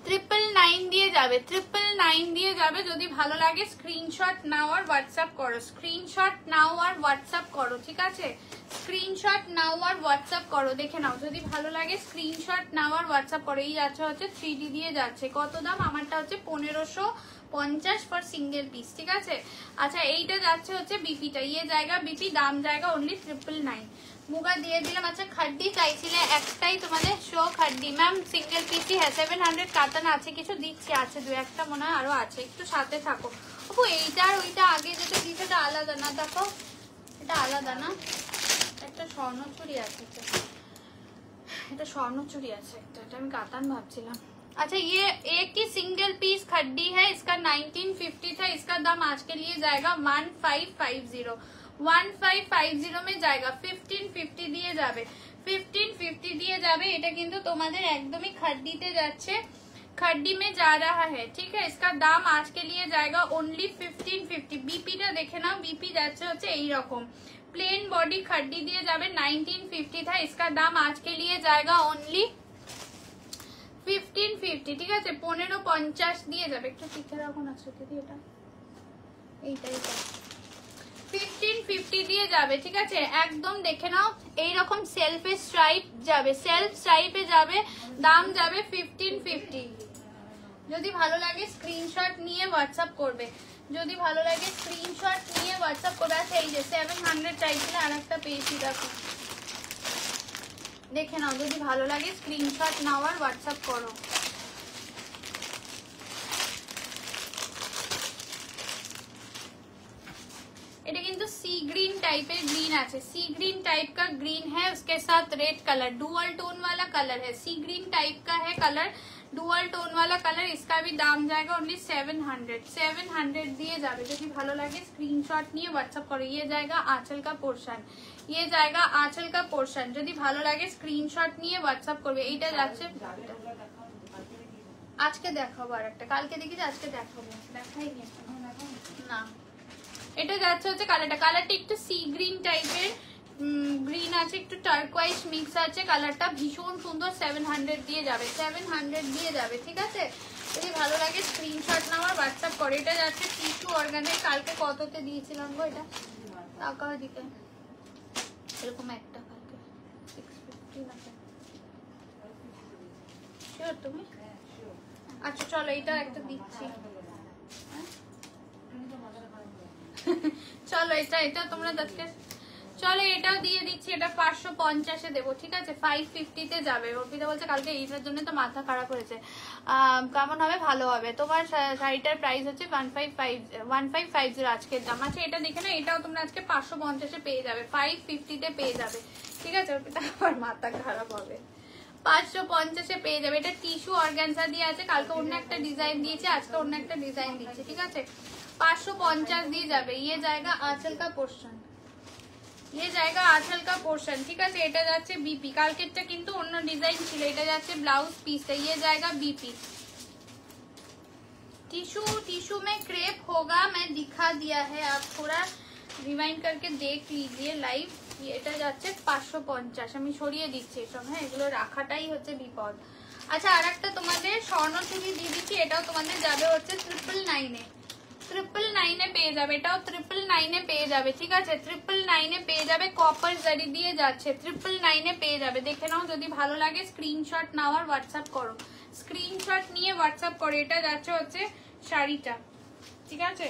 999 দিয়ে যাবে, 999 দিয়ে যাবে। যদি ভালো লাগে স্ক্রিনশট নাও আর হোয়াটসঅ্যাপ করো, স্ক্রিনশট নাও আর হোয়াটসঅ্যাপ করো, ঠিক আছে। স্ক্রিনশট নাও আর হোয়াটসঅ্যাপ করো, দেখে নাও। যদি ভালো লাগে স্ক্রিনশট নাও আর হোয়াটসঅ্যাপ করো। এই যাচ্ছে হচ্ছে 3D দিয়ে যাচ্ছে। কত দাম? আমারটা হচ্ছে 1550 ফর সিঙ্গেল পিস, ঠিক আছে। আচ্ছা, এইটা যাচ্ছে হচ্ছে বিপিটা, ইয়ে জায়গা বিপি, দাম জায়গা অনলি 999। মুগা দিয়ে দিলাম। আচ্ছা, খাড্ডি চাইছিলে একটাই তোমাদের শো খাড্ডি ম্যাম, সিঙ্গেল পিসি। হ্যাঁ, 700 কাতান আছে, কিছু দিচ্ছি, আছে দু একটা মনে হয় আরো আছে, একটু সাথে থাকো। ও এইটা আর ওইটা আগে যেটা দিচ্ছে এটা আলাদা না, দেখো এটা আলাদা না। একটা স্বর্ণচুরি আছে, এটা স্বর্ণচুরি আছে একটা, এটা আমি কাতান ভাবছিলাম। अच्छा, ये एक ही सिंगल पीस खड्डी है, इसका 1950 था, इसका दाम आज के लिए जाएगा 1550 में जाएगा। 1550 দিয়ে যাবে, 1550 দিয়ে যাবে। এটা কিন্তু তোমাদের একদমই खड्डीতে যাচ্ছে, खड्डी में जा रहा है, ठीक है। इसका दाम आज के लिए जाएगा ओनली 1550। बीपीটা দেখে নাও, बीपी যাচ্ছে হচ্ছে এই রকম प्लेन बॉडी खड्डी দিয়ে যাবে। 1950 था, इसका दाम आज के लिए जाएगा ओनली 1550, ঠিক আছে। 1550 দিয়ে যাবে। একটু টিকে রাখো না দিদি, এটা এইটাই 1550 দিয়ে যাবে, ঠিক আছে। একদম দেখে নাও, এইরকম সেলফে স্ট্রাইপ যাবে, সেলফ স্ট্রাইপে যাবে, দাম যাবে 1550। যদি ভালো লাগে স্ক্রিনশট নিয়ে হোয়াটসঅ্যাপ করবে, যদি ভালো লাগে স্ক্রিনশট নিয়ে হোয়াটসঅ্যাপ করবে। আচ্ছা, এই যে 700 চাইছিলে, আর একটা পেয়েছি, দেখো দেখে নাও। যদি ভালো লাগে স্ক্রিনশট নাও আর হোয়াটসঅ্যাপ করো। এটা কিন্তু सी ग्रीन टाइप ग्रीन আছে, सी ग्रीन टाइप का ग्रीन है, उसके साथ रेड कलर, डुअल टोन वाला कलर है, सी ग्रीन टाइप का है कलर, डुअल टोन वाला कलर। इसका भी दाम जाएगा ओनली 700 দিয়ে যাবে। যদি ভালো লাগে স্ক্রিনশট নিয়ে হোয়াটসঅ্যাপ করো। ये जाएगा आंचल का पोर्शन, ये जाएगा आंचल का पोर्शन। যদি ভালো লাগে স্ক্রিনশট নিয়ে হোয়াটসঅ্যাপ করবে। এইটা যাচ্ছে, আজকে দেখাবো আর একটা, কালকে দেখেছি, আজকে দেখাবো, দেখাইনি না। এটা যাচ্ছে হচ্ছে কালারটা একটু সি গ্রিন টাইপের, গ্রিন আছে, একটু টার্কোয়াইজ মিক্স আছে, কালারটা ভীষণ সুন্দর। 700 দিয়ে যাবে, 700 দিয়ে যাবে, ঠিক আছে। যদি ভালো লাগে স্ক্রিনশট নাও আর হোয়াটসঅ্যাপ করে। এটা যাচ্ছে টিস্যু অর্গানের, কালকে কততে দিয়েছিলাম গো এটা, টাকা দিকে এরকম একটা, কালকে 650 না শিওর তুমি? আচ্ছা চলো, এটা একটা দিচ্ছি, চলো এটা তোমরা দেখতে, চলো এটাও দিয়ে দিচ্ছি। এটা 550-এ দেবো, ঠিক আছে। 550-তে যাবে। অর্পিতা বলছে কালকে এইটার জন্য তো মাথা খারাপ হয়েছে। কেমন হবে? ভালো হবে। তোমার শাড়িটার প্রাইস হচ্ছে 1550 আজকের দাম। আচ্ছা, এটা দেখে না, এটাও তোমরা আজকে 550-এ পেয়ে যাবে, 550-তে পেয়ে যাবে, ঠিক আছে। অর্পিতা আমার মাথা খারাপ হবে। 550-এ পেয়ে যাবে। এটা টিস্যু অর্গানজা দিয়ে আছে, কালকে অন্য একটা ডিজাইন দিয়েছে, আজকে অন্য একটা ডিজাইন দিচ্ছে, ঠিক আছে। 550 দিয়ে যাবে। ये जाएगा आंचल का पोर्शन, ये जाएगा आंचल का पोर्शन, ঠিক আছে। এটা যাচ্ছে বিপি, কালকেরটা কিন্তু অন্য ডিজাইন ছিল, এটা যাচ্ছে ব্লাউজ পিস, ये जाएगा बीपी। टिश्यू में क्रेप होगा, मैं दिखा दिया है, आप थोड़ा रिवाइंड करके देख लीजिए लाइव। এটা যাচ্ছে 550, আমি সরিয়ে দিচ্ছি এসব, হ্যাঁ এগুলো রাখাটাই হচ্ছে বিপদ। আচ্ছা, আরেকটা তোমাদের স্বর্ণচুরি দিয়ে দিচ্ছি, এটাও তোমাদের যাবে হচ্ছে 999-এ, 999-এ পেয়ে যাবে। এটাও 999-এ পেয়ে যাবে, ঠিক আছে। 999-এ পেয়ে যাবে, কপার জারি দিয়ে যাচ্ছে, 999-এ পেয়ে যাবে। দেখে নাও, যদি ভালো লাগে স্ক্রিনশট নাও আর হোয়াটসঅ্যাপ করো, স্ক্রিনশট নিয়ে হোয়াটসঅ্যাপ করো। এটা যাচ্ছে হচ্ছে শাড়িটা, ঠিক আছে।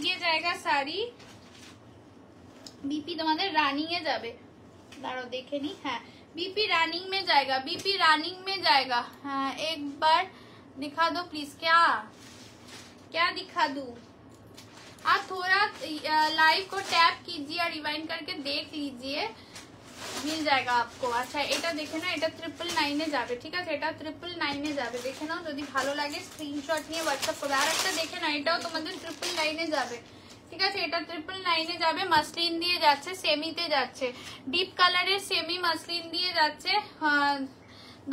ये जाएगा শাড়ি, बीपी তোমাদের রানিং এ যাবে, দাঁড়াও দেখে নি। হ্যাঁ, बीपी रनिंग में जाएगा, बीपी रनिंग में जाएगा। हाँ, एक बार दिखा दो प्लीज। क्या दिखा दूं? आप थोड़ा लाइव को टैप कीजिए और रिवाइंड करके देख लीजिए। मिल जाएगा आपको। अच्छा এটা দেখে না, এটা 999 যাবে, ঠিক আছে, এটা 999 যাবে, দেখে নাও, যদি ভালো লাগে স্ক্রিনশট নিয়ে হোয়াটসঅ্যাপ করবে। আর একটা দেখে নাও, এটাও তোমাদের 999 যাবে, ঠিক আছে, এটা 999 যাবে, মাসলিন দিয়ে যাচ্ছে, সেমিতে যাচ্ছে, ডিপ কালারের সেমি মাসলিন দিয়ে যাচ্ছে।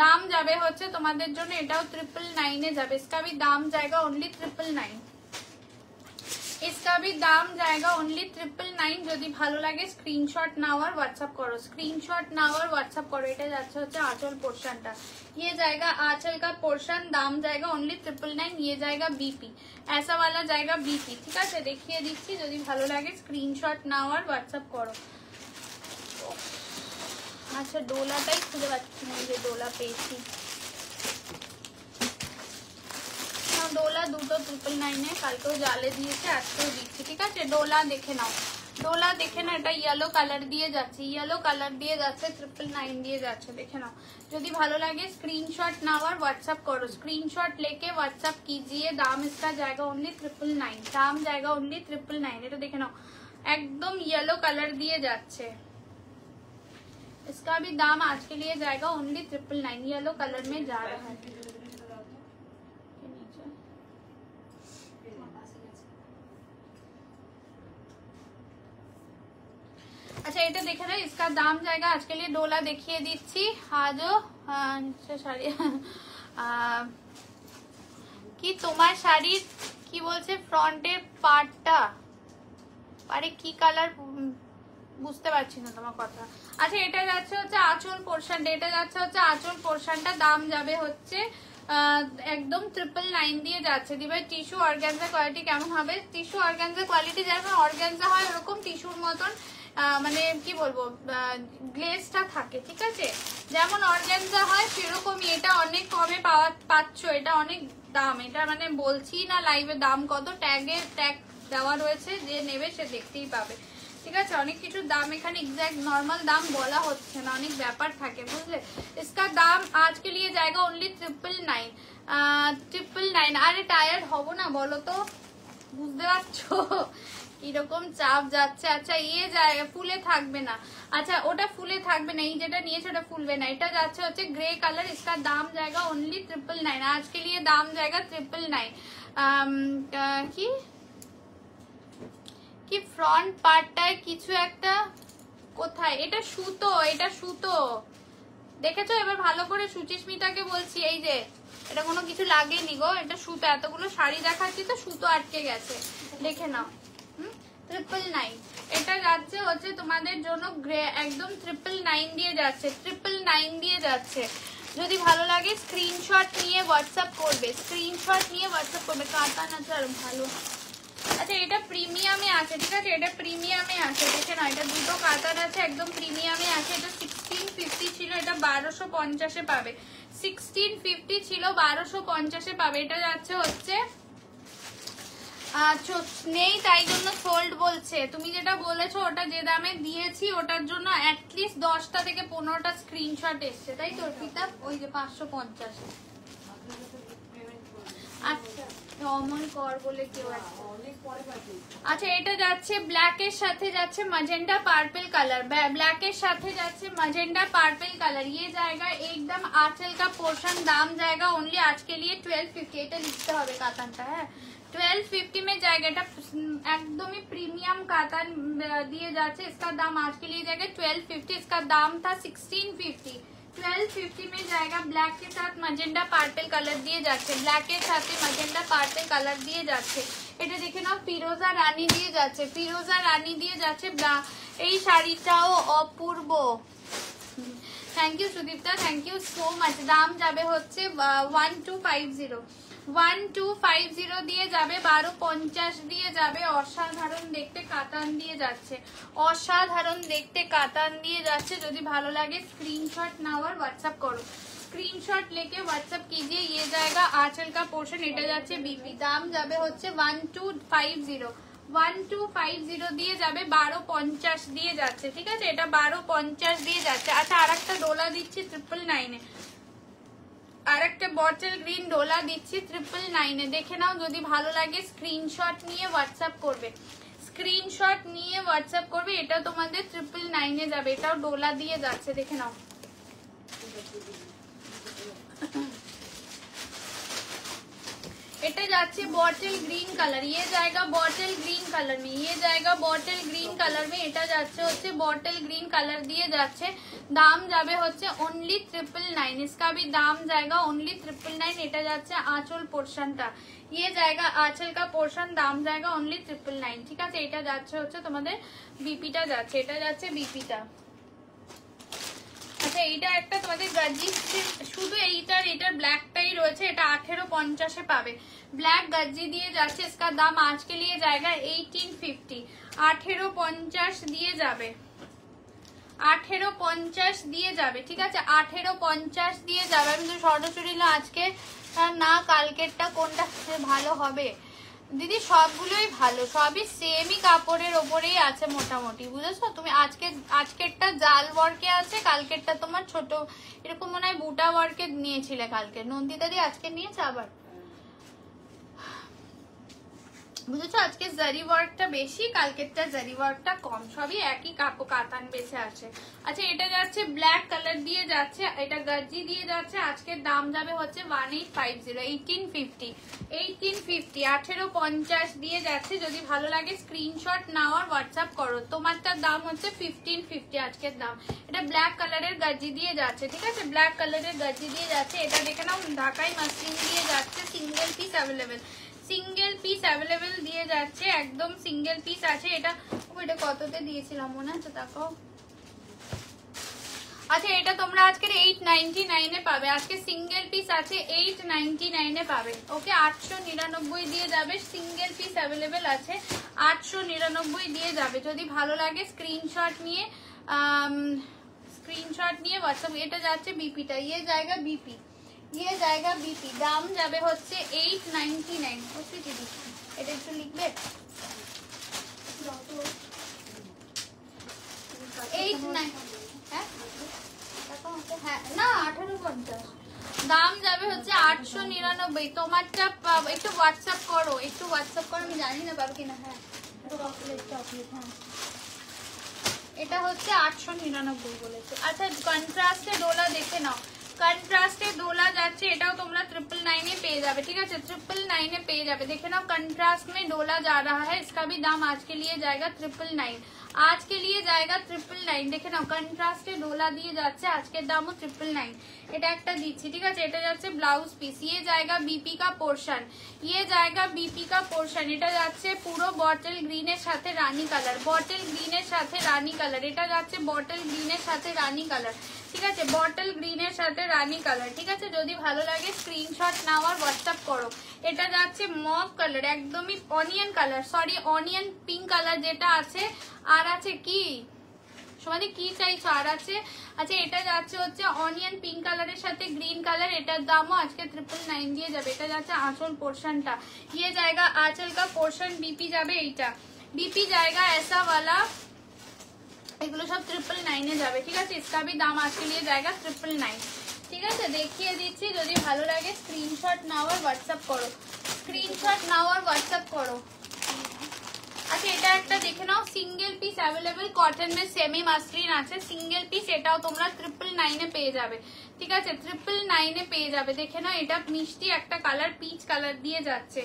দাম যাবে হচ্ছে তোমাদের জন্য এটাও 999 যাবে। इसका भी दाम जाएगा ओनली 999, इसका भी दाम जाएगा ओनली 999। যদি ভালো লাগে স্ক্রিনশট নাও আর হোয়াটসঅ্যাপ করো, স্ক্রিনশট নাও আর হোয়াটসঅ্যাপ করো। এটা যাচ্ছে হচ্ছে आंचल पोर्शनটা, ये जाएगा आंचल का पोर्शन, दाम जाएगा ओनली 999। ये जाएगा बीपी, ऐसा वाला जाएगा बीपी, ঠিক আছে, দেখিয়ে দিচ্ছি। যদি ভালো লাগে স্ক্রিনশট নাও আর হোয়াটসঅ্যাপ করো। আচ্ছা ডোলাটাই খুঁজে পাচ্ছি না, যে ডোলা পেয়েছি, ডোলা দুটো 999, কালকেও জালে দিয়েছে, আজকেও দিচ্ছি, ঠিক আছে। ডোলা দেখে নাও, ডোলা দেখে নাও, এটা ইয়েলো কালার দিয়ে যাচ্ছে, ইয়েলো কালার দিয়ে যাচ্ছে, 999 দিয়ে যাচ্ছে, দেখে নাও। যদি ভালো লাগে स्क्रीनशॉट नाओ और व्हाट्सएप करो, स्क्रीनशॉट लेके व्हाट्सएप कीजिए। दाम इसका जाएगा ओनली 999, दाम जाएगा ओनली 999। এটা দেখে নাও, একদম ইয়েলো কালার দিয়ে যাচ্ছে। इसका भी दाम आज के लिए जाएगा ओनली 999, येलो कलर में जा रहा है। अच्छा এটা দেখে না, इसका दाम जाएगा आज के लिए, डोला দেখিয়ে দিচ্ছি। আজও নিচে শাড়ি কি তোমার শাড়ির কি বলছে ফ্রন্টের পার্টটা, আরে কি কালার বুঝতে পারছি না তোমার কথা। আচ্ছা এটা যাচ্ছে হচ্ছে আঁচল পোর্শনটা, এটা যাচ্ছে হচ্ছে আঁচল পোর্শনটা, দাম যাবে হচ্ছে একদম 999 দিয়ে যাচ্ছে। দিবে টিস্যু অর্গানজা কোয়ালিটি কেমন হবে? টিস্যু অর্গানজা কোয়ালিটি যেমন অর্গানজা হয় ওরকম টিস্যুর মতন মানে কি বলবো গ্লেজটা থাকে, ঠিক আছে, যেমন অর্গানজা হয় সেরকমই। এটা অনেক কমে পাচ্ছ, এটা অনেক দাম, এটা মানে বলছি না লাইভে দাম কত, ট্যাগ দেওয়া রয়েছে, যে নেবে সে দেখতেই পাবে, ঠিক আছে। অনেক কিছুর দাম এখানে এক্স্যাক্ট নর্মাল দাম বলা হচ্ছে না, অনেক ব্যাপার থাকে, বুঝলে। इसका दाम आज के लिए जाएगा ओनली 999। আরে টায়ার্ড হব না বলো তো, বুঝতে পারছো কিরকম চাপ যাচ্ছে। আচ্ছা ইয়ে যায় ফুলে থাকবে না, আচ্ছা ওটা ফুলে থাকবে না, এই যেটা নিয়েছে ওটা ফুলবে না। এটা যাচ্ছে হচ্ছে গ্রে কালার, इसका दाम जाएगा ओनली 999, आज के लिए दाम जाएगा 999। কি কি ফ্রন্ট পার্টটায় কিছু একটা কোথায়, এটা সুতো, এটা সুতো দেখেছো? এবার ভালো করে সুচিস্মিতাকে বলছি, এই যে এটা কোনো কিছু লাগেনি গো, এটা সুতো, এতগুলো শাড়ি দেখাচ্ছি তো সুতো আটকে গেছে, দেখে নাও। 999 এটা যাচ্ছে হচ্ছে তোমাদের জন্য গ্রে, একদম 999 দিয়ে যাচ্ছে, 999 দিয়ে যাচ্ছে। যদি ভালো লাগে স্ক্রিনশট নিয়ে হোয়াটসঅ্যাপ করবে, স্ক্রিনশট নিয়ে হোয়াটসঅ্যাপ করবে। কাতান আছে আর ভালো। আচ্ছা এটা প্রিমিয়ামে আছে, ঠিক আছে, এটা প্রিমিয়ামে আছে, দেখে না, এটা দুটো কাতার আছে, একদম প্রিমিয়ামে আছে। এটা 1650 ছিল, এটা 1250-এ পাবে, 1650 ছিল 1250-এ পাবে। এটা যাচ্ছে হচ্ছে নেই তাই জন্য সোল্ড বলছে। তুমি যেটা বলেছো ওটা যে দামে দিয়েছি ওটার জন্য অ্যাটলিস্ট 10টা থেকে 15টা স্ক্রিনশট এসছে, তাই তো অর্পিতা? ওই যে 550। আচ্ছা অমল কর বলে কেউ আছে। আচ্ছা এটা যাচ্ছে ব্ল্যাকের সাথে যাচ্ছে मजेंडा पार्पल कलर, ब्लैकेর সাথে যাচ্ছে मजेंडा पार्पल कलर। ये जाएगा एकदम आंचल का पोर्शन, दाम जाएगा ओनली आज के लिए 1250। এটা লিখতে হবে কাতানটা, হ্যাঁ 1250 में जाएगा। এটা একদমই প্রিমিয়াম কাতান দিয়ে যাচ্ছে। इसका दाम आज के लिए जाएगा 1250, इसका दाम था 1650। 1250 में जाएगा। ब्लैक के साथ मजेंडा पार्पल कलर दिए जाते, ब्लैक के साथ मजेंडा पार्पल कलर दिए जाते। এটা দেখে নাও ফিরোজা রানী দিয়ে যাচ্ছে, ফিরোজা রানী দিয়ে যাচ্ছে। এই শাড়িটাও অপূর্ব। Thank you Sudipta, thank you so much. দাম যাবে হচ্ছে 1250, 1250 দিয়ে যাবে, 1250 দিয়ে যাবে। অসাধারণ দেখতে কাতান দিয়ে যাচ্ছে, অসাধারণ দেখতে কাতান দিয়ে যাচ্ছে। যদি ভালো লাগে স্ক্রিনশট নাও আর হোয়াটসঅ্যাপ করো, স্ক্রিনশট लेके व्हाट्सएप कीजिए। ये जाएगा आंचल का पोर्शन, এটা যাচ্ছে বিপি, দাম যাবে হচ্ছে 1250, 1250 দিয়ে যাবে, 1250 দিয়ে যাচ্ছে, ঠিক আছে, এটা 1250 দিয়ে যাচ্ছে। আচ্ছা আরেকটা ডোলা দিচ্ছি 999-এ, আরেকটা বটল গ্রিন ডোলা দিচ্ছি 999-এ, দেখে নাও। যদি ভালো লাগে স্ক্রিনশট নিয়ে হোয়াটসঅ্যাপ করবে, স্ক্রিনশট নিয়ে হোয়াটসঅ্যাপ করবে। এটা তোমাদের 999 যাবে, এটাও ডোলা দিয়ে যাচ্ছে, দেখে নাও। এটা যাচ্ছে बॉटल ग्रीन कलर, ये जाएगा बॉटल ग्रीन कलर में, ये जाएगा बॉटल ग्रीन कलर में। এটা যাচ্ছে হচ্ছে बॉटल ग्रीन कलर দিয়ে যাচ্ছে, দাম যাবে হচ্ছে ओनली 999, इसका भी दाम जाएगा ओनली 999। এটা যাচ্ছে আঁচল পোরশনটা, ये जाएगा आंचल का पोर्शन, दाम जाएगा ओनली 999, ঠিক আছে। এটা যাচ্ছে হচ্ছে তোমাদের বিপিটা যাচ্ছে, এটা যাচ্ছে বিপিটা। আচ্ছা এইটা একটা তোমাদের গাজি, শুধু এটার ব্ল্যাকটাই রয়েছে, এটা 1850 পাবে, ব্ল্যাক গাজি দিয়ে যাচ্ছে। इसका दाम आज के लिए जाएगा 1850, 1850 দিয়ে যাবে, 1850 দিয়ে যাবে, ঠিক আছে। 1850 দিয়ে যাবে। আমি তো সরাসরি আজকে না কালকেরটা কোনটা ভালো হবে দিদি, সবগুলোই ভালো, সবই সেমই কাপড়ের ওপরেই আছে মোটামুটি, বুঝেছো তুমি। আজকেরটা জাল ওয়ার্কে আছে, কালকেরটা তোমার ছোট এরকম মনে হয় বুটা ওয়ার্কে নিয়েছিলে কালকে, নন্দিতা দি আজকে নিয়েছে আবার, বুঝেছো। আজকে জারি ওয়ার্কটা বেশি, কালকেরটা জারি ওয়ার্কটা কম, সবই একই কাপড় কাতান বেছে আছে। আচ্ছা এটা যাচ্ছে ব্ল্যাক কালার দিয়ে যাচ্ছে, এটা গাজি দিয়ে যাচ্ছে, আজকের দাম যাবে হচ্ছে 1850, 1850, 1850 দিয়ে যাচ্ছে। যদি ভালো লাগে স্ক্রিনশট নাও আর হোয়াটসঅ্যাপ করো। তোমারটার দাম হচ্ছে 1550 আজকের দাম। এটা ব্ল্যাক কালারের গাজি দিয়ে যাচ্ছে, ঠিক আছে, ব্ল্যাক কালারের গাজি দিয়ে যাচ্ছে। এটা দেখে নাও ঢাকাই মাসলিন দিয়ে যাচ্ছে, single piece available, single piece available দিয়ে যাচ্ছে, একদম সিঙ্গেল পিস আছে। এটা এটা কততে দিয়েছিলাম মনে আছে দেখো। আচ্ছা এটা তোমরা আজকের 899 এ পাবে, আজকে সিঙ্গেল পিস আছে 899 এ পাবে, ওকে। 899 দিয়ে যাবে, সিঙ্গেল পিস অ্যাভেলেবেল আছে, 899 দিয়ে যাবে। যদি ভালো লাগে স্ক্রিনশট নিয়ে হোয়াটসঅ্যাপ। এটা যাচ্ছে বিপিটা, ये जाएगा बीपी, ये जाएगा बीपी, दाम যাবে হচ্ছে 899। ওকে দিদি এটা একটু লিখবে, 89 হ্যাঁ না 1850, দাম যাবে হচ্ছে 899। তোমারটা একটু হোয়াটসঅ্যাপ করো, একটু হোয়াটসঅ্যাপ করো, আমি জানি না পারো কিনা। হ্যাঁ হ্যাঁ এটা হচ্ছে 899 বলেছে। আচ্ছা কন্ট্রাস্টে ডোলা দেখে নাও, কন্ট্রাস্টে ডোলা যাচ্ছে, এটাও তোমরা 999 এ পেয়ে যাবে, ঠিক আছে, 999 এ পেয়ে যাবে। দেখে নাও कंट्रास्ट में डोला जा रहा है, इसका भी दाम आज के लिए जाएगा 999, आज के लिए जाएगा 999। দেখে নাও कंट्रास्टे डोला দিয়ে যাচ্ছে, আজকের দামও 999। এটা একটা দিচ্ছি, ঠিক আছে। এটা যাচ্ছে ব্লাউজ পিস, ये जाएगा बीपी का पोर्शन, ये जाएगा बीपी का पोर्शन। এটা যাচ্ছে পুরো বটল গ্রিনের সাথে রানী কালার, বটল গ্রিনের সাথে রানী কালার, এটা যাচ্ছে বটল গ্রিনের সাথে রানী কালার, ঠিক আছে, বটল গ্রিনের সাথে রানী কালার, ঠিক আছে। যদি ভালো লাগে স্ক্রিনশট নাও আর হোয়াটসঅ্যাপ করো। এটা যাচ্ছে মভ কালার, একদমই onion colour, sorry onion pink colour যেটা আছে, আর আছে কি সমাধি কি চাইছো আর আছে। আচ্ছা এটা যাচ্ছে হচ্ছে অনিয়ন পিঙ্ক কালারের সাথে গ্রিন কালার, এটার দামও আজকে 999 দিয়ে যাবে। এটা যাচ্ছে আঁচল পোর্শনটা, ये जाएगा आंचल का पोर्शन, बीपी যাবে, এইটা बीपी जाएगा ऐसा वाला, এগুলো সব 999 এ যাবে, ঠিক আছে। इसका भी दाम आज के लिए जाएगा 999, ঠিক আছে। দেখিয়ে দিচ্ছি, যদি ভালো লাগে স্ক্রিনশট নাও আর হোয়াটসঅ্যাপ করো, স্ক্রিনশট নাও আর হোয়াটসঅ্যাপ করো। আচ্ছা এটা একটা দেখে নাও, সিঙ্গেল পিস অ্যাভেলেবেল, কটন মে সেমি মাসলিন আছে, সিঙ্গেল পিস, এটাও তোমরা 999 এ পেয়ে যাবে, ঠিক আছে, 999 এ পেয়ে যাবে। দেখে নাও এটা মিষ্টি একটা কালার, পিচ কালার দিয়ে যাচ্ছে,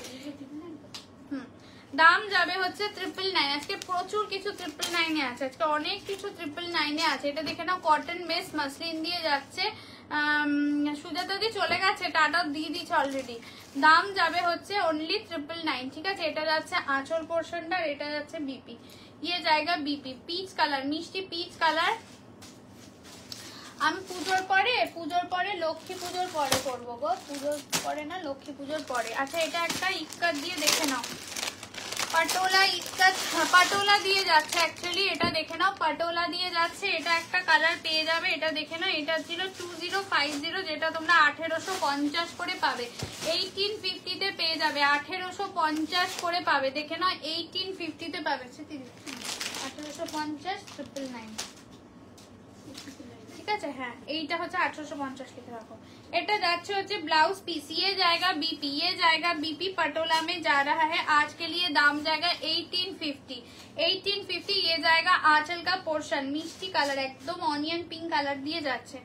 দাম যাবে হচ্ছে 999। আজকে প্রচুর কিছু 999 এ আছে, আজকে অনেক কিছু 999 এ আছে। এটা দেখে নাও কটন বেস মাসলিন দিয়ে যাচ্ছে, সুজাতা দি চলে গেছে, টাটা দিয়ে দিচ্ছে অলরেডি। দাম যাবে হচ্ছে অনলি 999, ঠিক আছে। এটা যাচ্ছে আঁচল পোর্শনটা, এটা যাচ্ছে বিপি, ये जाएगा बीपी, পিচ কালার, মিষ্টি পিচ কালার। আমি পুজোর পরে লক্ষ্মী পুজোর পরে করবো গো, পুজোর পরে না লক্ষ্মী পুজোর পরে। আচ্ছা এটা একটা ইক্কাত দিয়ে দেখে নাও, পাটোলা ইক্কাত, পাটোলা দিয়ে যাচ্ছে অ্যাকচুয়ালি, এটা দেখে নাও পাটোলা দিয়ে যাচ্ছে। এটা একটা কালার পেয়ে যাবে, এটা দেখে নাও, এটা ছিল 2050, যেটা তোমরা 1850 করে পাবে, 1850 তে পেয়ে যাবে, 1850 করে পাবে। দেখে নাও 1850 তে পাবে, 1850 999, ঠিক ঠিক আছে। হ্যাঁ এইটা হচ্ছে 1850 লিখে রাখো। এটা যাচ্ছে হচ্ছে ब्लाउज पीस, ये जाएगा बीपी, ये जाएगा बीपी पटोला में जा रहा है। आज के लिए दाम जाएगा 1850। 1850 ये जाएगा आंचल का पोर्शन। मिष्टी কালার একদম অনিয়ন পিঙ্ক কালার দিয়ে যাচ্ছে,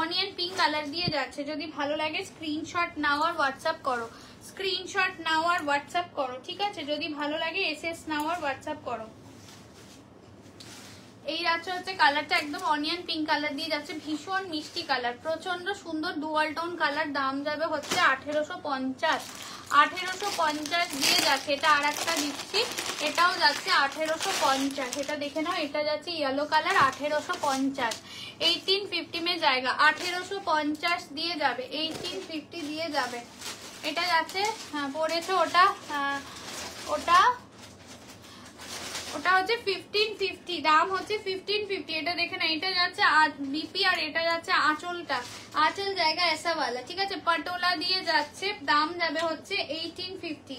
অনিয়ন পিঙ্ক কালার দিয়ে যাচ্ছে। যদি ভালো লাগে স্ক্রিনশট নাও আর হোয়াটসঅ্যাপ করো, স্ক্রিনশট নাও আর হোয়াটসঅ্যাপ করো, ঠিক আছে। যদি ভালো লাগে এসএস নাও আর হোয়াটসঅ্যাপ করো। এই যাচ্ছে হচ্ছে কালারটা একদম অনিয়ন পিঙ্ক কালার দিয়ে যাচ্ছে, ভীষণ মিষ্টি কালার, প্রচন্ড সুন্দর ডুয়াল টোন কালার। দাম যাবে হচ্ছে 1850। 1850 দিয়ে যাচ্ছে। এটা আর একটা দিচ্ছি, এটাও যাচ্ছে 1850। এটা দেখে নাও, এটা যাচ্ছে ইয়েলো কালার 1850। 1850 में जाएगा, 1850 দিয়ে যাবে, 1850 দিয়ে যাবে। এটা যাচ্ছে পড়েছে ওটা, ওটা ওটা হচ্ছে 1550, দাম হচ্ছে 1550। এটা দেখে না, এটা যাচ্ছে বিপি আর এটা যাচ্ছে আঁচলটা, আঁচল জায়গা ऐसा वाला, ঠিক আছে। পটোলা দিয়ে যাচ্ছে, দাম যাবে হচ্ছে 1850।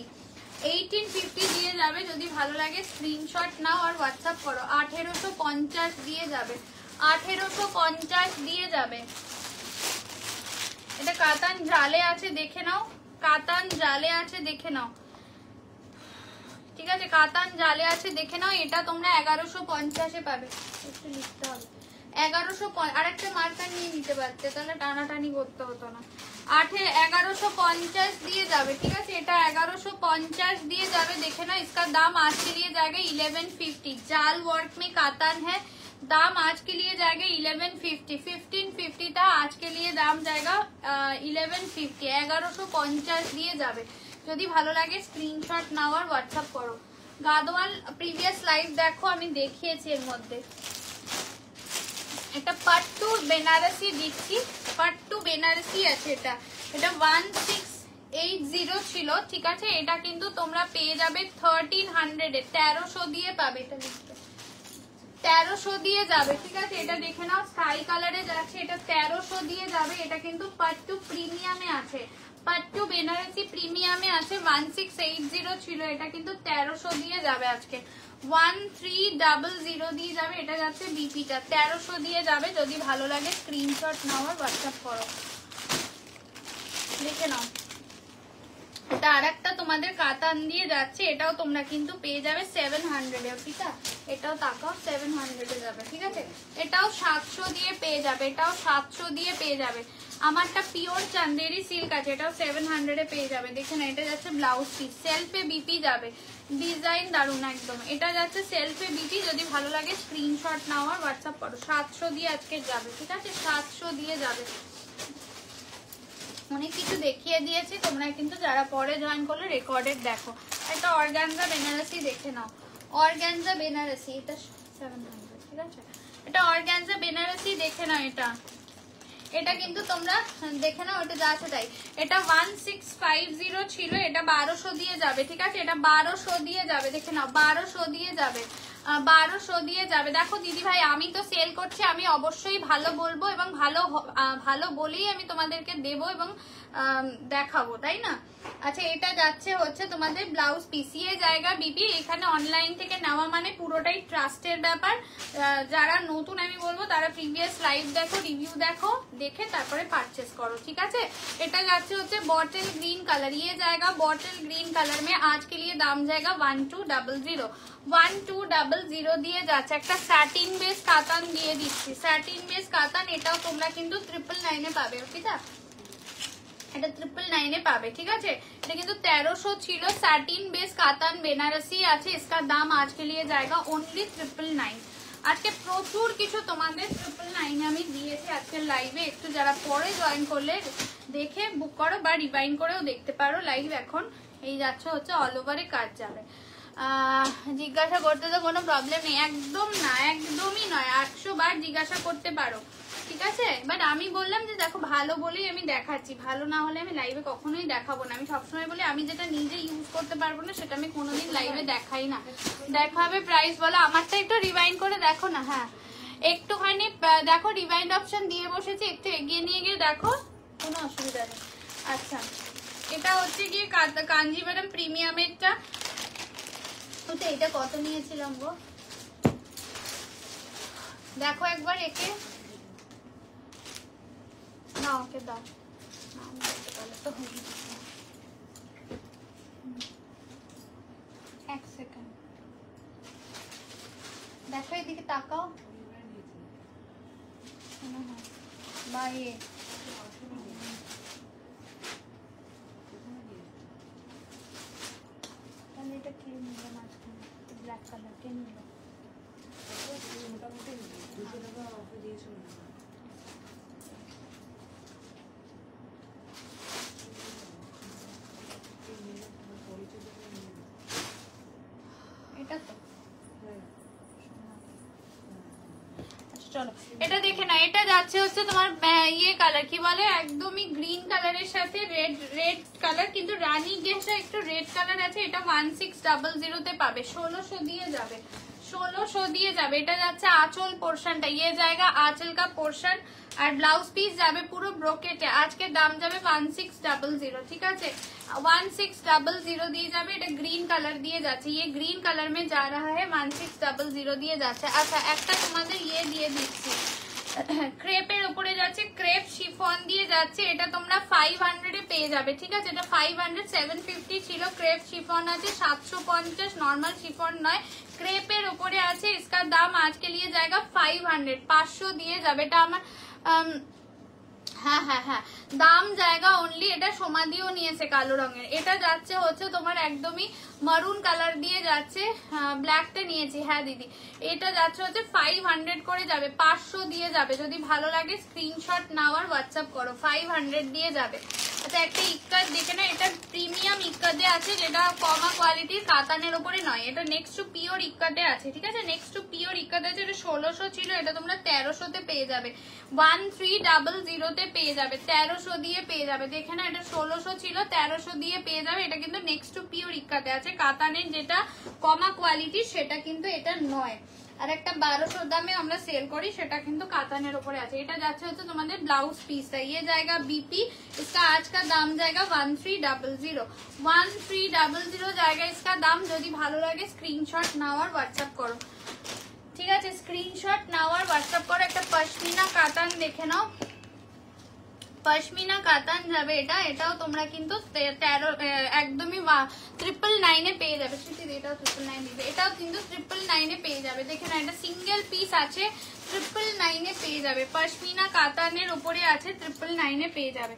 1850 দিয়ে যাবে। যদি ভালো লাগে স্ক্রিনশট নাও আর হোয়াটসঅ্যাপ করো। 1850 দিয়ে যাবে, 1850 দিয়ে যাবে। এটা কাতান জালে আছে, দেখে নাও, কাতান জালে আছে, দেখে নাও, ঠিক আছে। কাতান জালে আছে, দেখে নাও। এটা তোমরা 1150-এ পাবে। একটু লিখতে হবে 1150। আরেকটা মার্কার নিয়ে নিতে পারতে, তাহলে টানাটানি করতে হতো না। 1150 দিয়ে যাবে, ঠিক আছে। এটা 1150 দিয়ে যাবে, দেখে নাও। इसका दाम आज के लिए जाएगा 1150। जाल वर्क में कातान है, दाम आज के लिए जाएगा 1150। 1550 था, आज के लिए दाम जाएगा 1150। 1150 দিয়ে যাবে। যদি ভালো লাগে স্ক্রিনশট নাও আর হোয়াটসঅ্যাপ করো। গাদওয়াল প্রিভিয়াস লাইভ দেখো, আমি দেখিয়েছি এর মধ্যে। এটা পাট্টু বেনারসি দিচ্ছি, পাট্টু বেনারসি আছে। এটা এটা 1680 ছিল, ঠিক আছে। এটা কিন্তু তোমরা পেয়ে যাবে 1300-এ, 1300 দিয়ে পাবে। এটা লিখতে 1300 দিয়ে যাবে, ঠিক আছে। এটা দেখে নাও, স্কাই কালারে যাচ্ছে, এটা 1300 দিয়ে যাবে। এটা কিন্তু পাট্টু প্রিমিয়ামে আছে, পাট্টু বেনারসি প্রিমিয়ামে আছে। 1680 ছিল, এটা কিন্তু 1300 দিয়ে যাবে আজকে। 1300 দিয়ে যাবে। এটা যাচ্ছে বিপিটা, 1300 দিয়ে যাবে। যদি ভালো লাগে স্ক্রিনশট নাও আর হোয়াটসঅ্যাপ করো, লিখে নাও। এটা আরেকটা তোমাদের কাতান দিয়ে যাচ্ছে, এটাও তোমরা কিন্তু পেয়ে যাবে 700-এ। ঠিক আছে, এটাও তাকাও 700-এ যাবে, ঠিক আছে। এটাও 700 দিয়ে পেয়ে যাবে, এটাও 700 দিয়ে পেয়ে যাবে। আমারটা পিওর চান্দেরি সিল্ক আছে, এটাও 700-এ পেয়ে যাবে। দেখে না, এটা যাচ্ছে ব্লাউজ পিস, সেলফে বিপি যাবে, ডিজাইন দারুন একদম। এটা যাচ্ছে সেলফে বিপি। যদি ভালো লাগে স্ক্রিনশট নাও আর হোয়াটসঅ্যাপ করো। 700 দিয়ে আজকে যাবে, ঠিক আছে, 700 দিয়ে যাবে। অনেক কিছু দেখিয়ে দিয়েছি, তোমরা কিন্তু যারা পরে জয়েন করলে রেকর্ডেড দেখো। একটা অর্গানজা বেনারসি দেখে নাও, অর্গানজা বেনারসি, এটা 700, ঠিক আছে। এটা অর্গানজা বেনারসি দেখে নাও। এটা কিন্তু তোমরা দেখে নাও, এটা যা আছে তাই। এটা 1650 ছিল, এটা 1200 দিয়ে যাবে, ঠিক আছে। এটা 1200 দিয়ে যাবে, দেখে নাও, 1200 দিয়ে যাবে, 1200 দিয়ে যাবে। দেখো দিদি ভাই, আমি তো সেল করছি, আমি অবশ্যই ভালো বলবো এবং ভালো বলেই আমি তোমাদেরকে দেবো এবং দেখাবো, তাই না। আচ্ছা, এটা যাচ্ছে হচ্ছে তোমাদের ব্লাউজ পিসিয়ে জায়গা বিবি। এখানে অনলাইন থেকে নেওয়া মানে পুরোটাই ট্রাস্টের ব্যাপার। যারা নতুন আমি বলবো তারা প্রিভিয়াস লাইভ দেখো, রিভিউ দেখো, দেখে তারপরে পারচেস করো, ঠিক আছে। এটা যাচ্ছে হচ্ছে বটল গ্রিন কালার, ইয়ে জায়গা বটল গ্রিন কালার में आज के लिए দাম জায়গা 1200। 1200 দিয়ে যাচ্ছে। একটা স্যাটিন বেস কাতান দিয়ে দিচ্ছি, স্যাটিন বেস কাতান। এটাও তোমরা কিন্তু 999-এ পাবে, ঠিক আছে। এটা 999-এ পাবে, ঠিক আছে। এটা কিন্তু 1300 ছিল। স্যাটিন বেস কাতান বেনারসি আছে। इसका दाम आज के लिए जाएगा ओनली 999। আজকে প্রচুর কিছু তোমাদের 999-এ আমি দিয়েছি আজকের লাইভে। একটু যারা পরে জয়েন করলে দেখে বুক করো বা রিভাইন্ড করেও দেখতে পারো লাইভ। এখন এই যাচ্ছে হচ্ছে অল ওভারে কাজ যাবে। জিজ্ঞাসা করতে তো কোনো প্রবলেম নেই, একদম না, একদমই নয়। 800 বার জিজ্ঞাসা করতে পারো, ঠিক আছে। বাট আমি বললাম যে দেখো, ভালো বলেই আমি দেখাচ্ছি, ভালো না হলে আমি লাইভে কখনোই দেখাবো না। আমি সবসময় বলি, আমি যেটা নিজে ইউজ করতে পারবো না সেটা আমি কোনোদিন লাইভে দেখাই না। দেখা হবে প্রাইস বলো। আমারটা একটু রিভাইন্ড করে দেখো না। হ্যাঁ, একটুখানি দেখো, রিভাইন্ড অপশন দিয়ে বসেছি, একটু এগিয়ে নিয়ে গিয়ে দেখো, কোনো অসুবিধা নেই। আচ্ছা, এটা হচ্ছে গিয়ে কাঞ্জিভারাম প্রিমিয়ামেরটা। এটা কত নিয়েছিলাম গো, দেখো একবার একে। না ওকে দাও, নাম বলতে পারলে তো হয়ে যাবে। এক সেকেন্ড দেখো, এদিকে তাকাও। বাই এটা কি নিল মাঝখানে, ব্ল্যাক কালার কে নিল? মোটামুটি 200 টাকা অফার দিয়েছিল। এটা তো চলো এটা দেখে না, এটা যাচ্ছে হচ্ছে তোমার ইয়ে কালার কি বলে, একদমই গ্রিন কালারের সাথে রেড কালার, কিন্তু রানী গেসা একটু রেড কালার আছে। এটা 1600 তে পাবে, 1600 দিয়ে যাবে, 1600 দিয়ে যাবে। এটা যাচ্ছে আঁচল পোর্শনটা, ইয়ে জায়গা আঁচল কা পোর্শন, আর ব্লাউজ পিস যাবে পুরো ব্রোকেটে। আজকে দাম যাবে 1600, ঠিক আছে 1600 দিয়ে যাবে। এটা গ্রিন কালার দিয়ে যাচ্ছে, ইয়ে গ্রিন কালার में जा रहा है, 1600 দিয়ে যাচ্ছে। আচ্ছা একটা তোমাদের ইয়ে দিয়ে দিচ্ছি, ক্রেপের উপরে যাচ্ছে, ক্রেপ শিফন দিয়ে যাচ্ছে। এটা তোমরা 500 এ পেয়ে যাবে, ঠিক আছে। এটা 500, 750 ছিল, ক্রেপ শিফন আছে 750, নর্মাল শিফন নয়, ক্রেপের উপরে আছে। इसका দাম আজকে লিয়ে जाएगा 500, 500 দিয়ে যাবে। এটা আমার হ্যাঁ হ্যাঁ হ্যাঁ দাম জায়গা অনলি। এটা সমাধিও নিয়েছে কালো রঙের। এটা যাচ্ছে হচ্ছে তোমার একদমই মারুন কালার দিয়ে যাচ্ছে, ব্ল্যাকটা নিয়েছি। হ্যাঁ দিদি, এটা যাচ্ছে হচ্ছে 500 করে যাবে, 500 দিয়ে যাবে। যদি ভালো লাগে স্ক্রিনশট নাও আর হোয়াটসঅ্যাপ করো, 500 দিয়ে যাবে। আচ্ছা একটা ইক্কাত দেখে না, এটা প্রিমিয়াম ইক্কাতে আছে, যেটা কমা কোয়ালিটির কাতানের উপরে নয়। এটা নেক্সট টু পিওর ইক্কাতে আছে, ঠিক আছে, নেক্সট টু পিওর ইক্কাতে আছে। এটা 1600 ছিল, এটা তোমরা 1300 তে পেয়ে যাবে, 1300 তে পেয়ে যাবে, 1300 দিয়ে পেয়ে যাবে। দেখে না, এটা 1600 ছিল, 1300 দিয়ে পেয়ে যাবে। এটা কিন্তু নেক্সট টু পিওর ইক্কাতে আছে, কাতানের যেটা কমা কোয়ালিটি সেটা কিন্তু এটা নয়। আর একটা 1200 দামে আমরা সেল করি, সেটা কিন্তু কাতানের উপরে আছে। এটা যাচ্ছে হচ্ছে তোমাদের ব্লাউজ পিসটা, ইয়ে জায়গা বিপি, इसका आज का দাম জায়গা 1300, 1300 জায়গা इसका দাম। যদি ভালো লাগে স্ক্রিনশট নাও আর হোয়াটসঅ্যাপ করো, ঠিক আছে, স্ক্রিনশট নাও আর হোয়াটসঅ্যাপ করো। একটা পশমিনা কাতান দেখে নাও, পশমিনা কাতান যাবে এটা, এটাও তোমরা কিন্তু 13 একদমই 999 এ পেয়ে যাবে। এটাও 999 দিবে, এটাও কিন্তু 999 এ পেয়ে যাবে। দেখে না, এটা সিঙ্গেল পিস আছে, 999 এ পেয়ে যাবে। পশমিনা কাতানের উপরে আছে, 999 এ পেয়ে যাবে,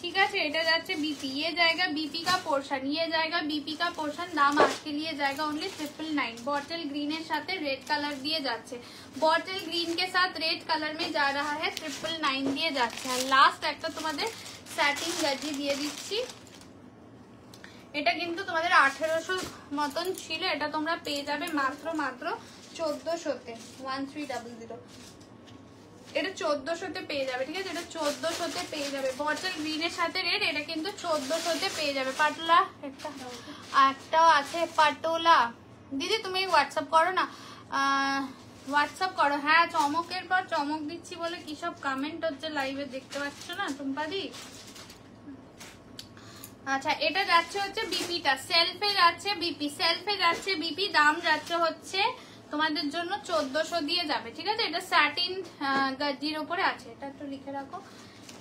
ঠিক আছে। এটা যাচ্ছে बीपी, ये जाएगा बीपी का पोर्शन, ये जाएगा बीपी का पोर्शन। दाम आज के लिए जाएगा ओनली 999। बॉटल ग्रीन এর সাথে রেড কালার দিয়ে যাচ্ছে, बॉटल ग्रीन के साथ रेड कलर में जा रहा है, 999 দিয়ে যাচ্ছে। আর লাস্ট একটা তোমাদের স্যাটিন গাজি দিয়ে দিচ্ছি, এটা কিন্তু তোমাদের 1800 মতন ছিল, এটা তোমরা পেয়ে যাবে মাত্র 1400 তে, 1300। এটা 1400 তে পেয়ে যাবে, ঠিক আছে, এটা 1400 তে পেয়ে যাবে। বটল গ্রিন এর সাথে রেড, এটা কিন্তু 1400 তে পেয়ে যাবে। পাটোলা একটাও আছে, পাটোলা দিদি তুমি হোয়াটসঅ্যাপ করো না, হোয়াটসঅ্যাপ করো। হ্যাঁ চমকের পর চমক দিচ্ছি বলে কি সব কমেন্ট হচ্ছে লাইভে, দেখতে পাচ্ছ না টুম্পাদি? আচ্ছা এটা যাচ্ছে হচ্ছে বিপিটা, সেলফে যাচ্ছে বিপি, সেলফে যাচ্ছে বিপি, দাম যাচ্ছে হচ্ছে তোমাদের জন্য 1400 দিয়ে যাবে, ঠিক আছে। এটা স্যাটিন গাজির উপরে আছে, এটা একটু লিখে রাখো,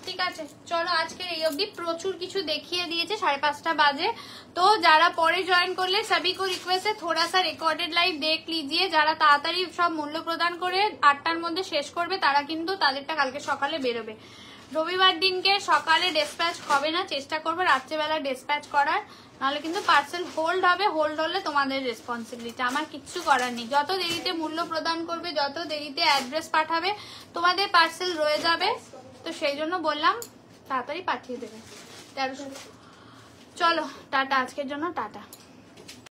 ঠিক আছে। চলো আজকে এই অবধি প্রচুর কিছু দেখিয়ে দিয়েছে, 5:30 বাজে। তো যারা পরে জয়েন করলে সবই কো রিকোয়েস্ট है थोड़ा सा রেকর্ডেড লাইভ দেখ লিজিয়ে। যারা তাড়াতাড়ি সব মূল্য প্রদান করে 8টার মধ্যে শেষ করবে, তারা কিন্তু তাদেরটা কালকে সকালে বেরোবে। রবিবার দিনকে সকালে ডিসপ্যাচ হবে না, চেষ্টা করবো রাত্রেবেলা ডিসপ্যাচ করার, নাহলে কিন্তু পার্সেল হোল্ড হবে। হোল্ড হলে তোমাদের রেসপন্সিবিলিটি, আমার কিচ্ছু করার নেই। যত দেরিতে মূল্য প্রদান করবে, যত দেরিতে অ্যাড্রেস পাঠাবে, তোমাদের পার্সেল রয়ে যাবে। তো সেই জন্য বললাম তাড়াতাড়ি পাঠিয়ে দেবে। চলো টাটা, আজকের জন্য টাটা।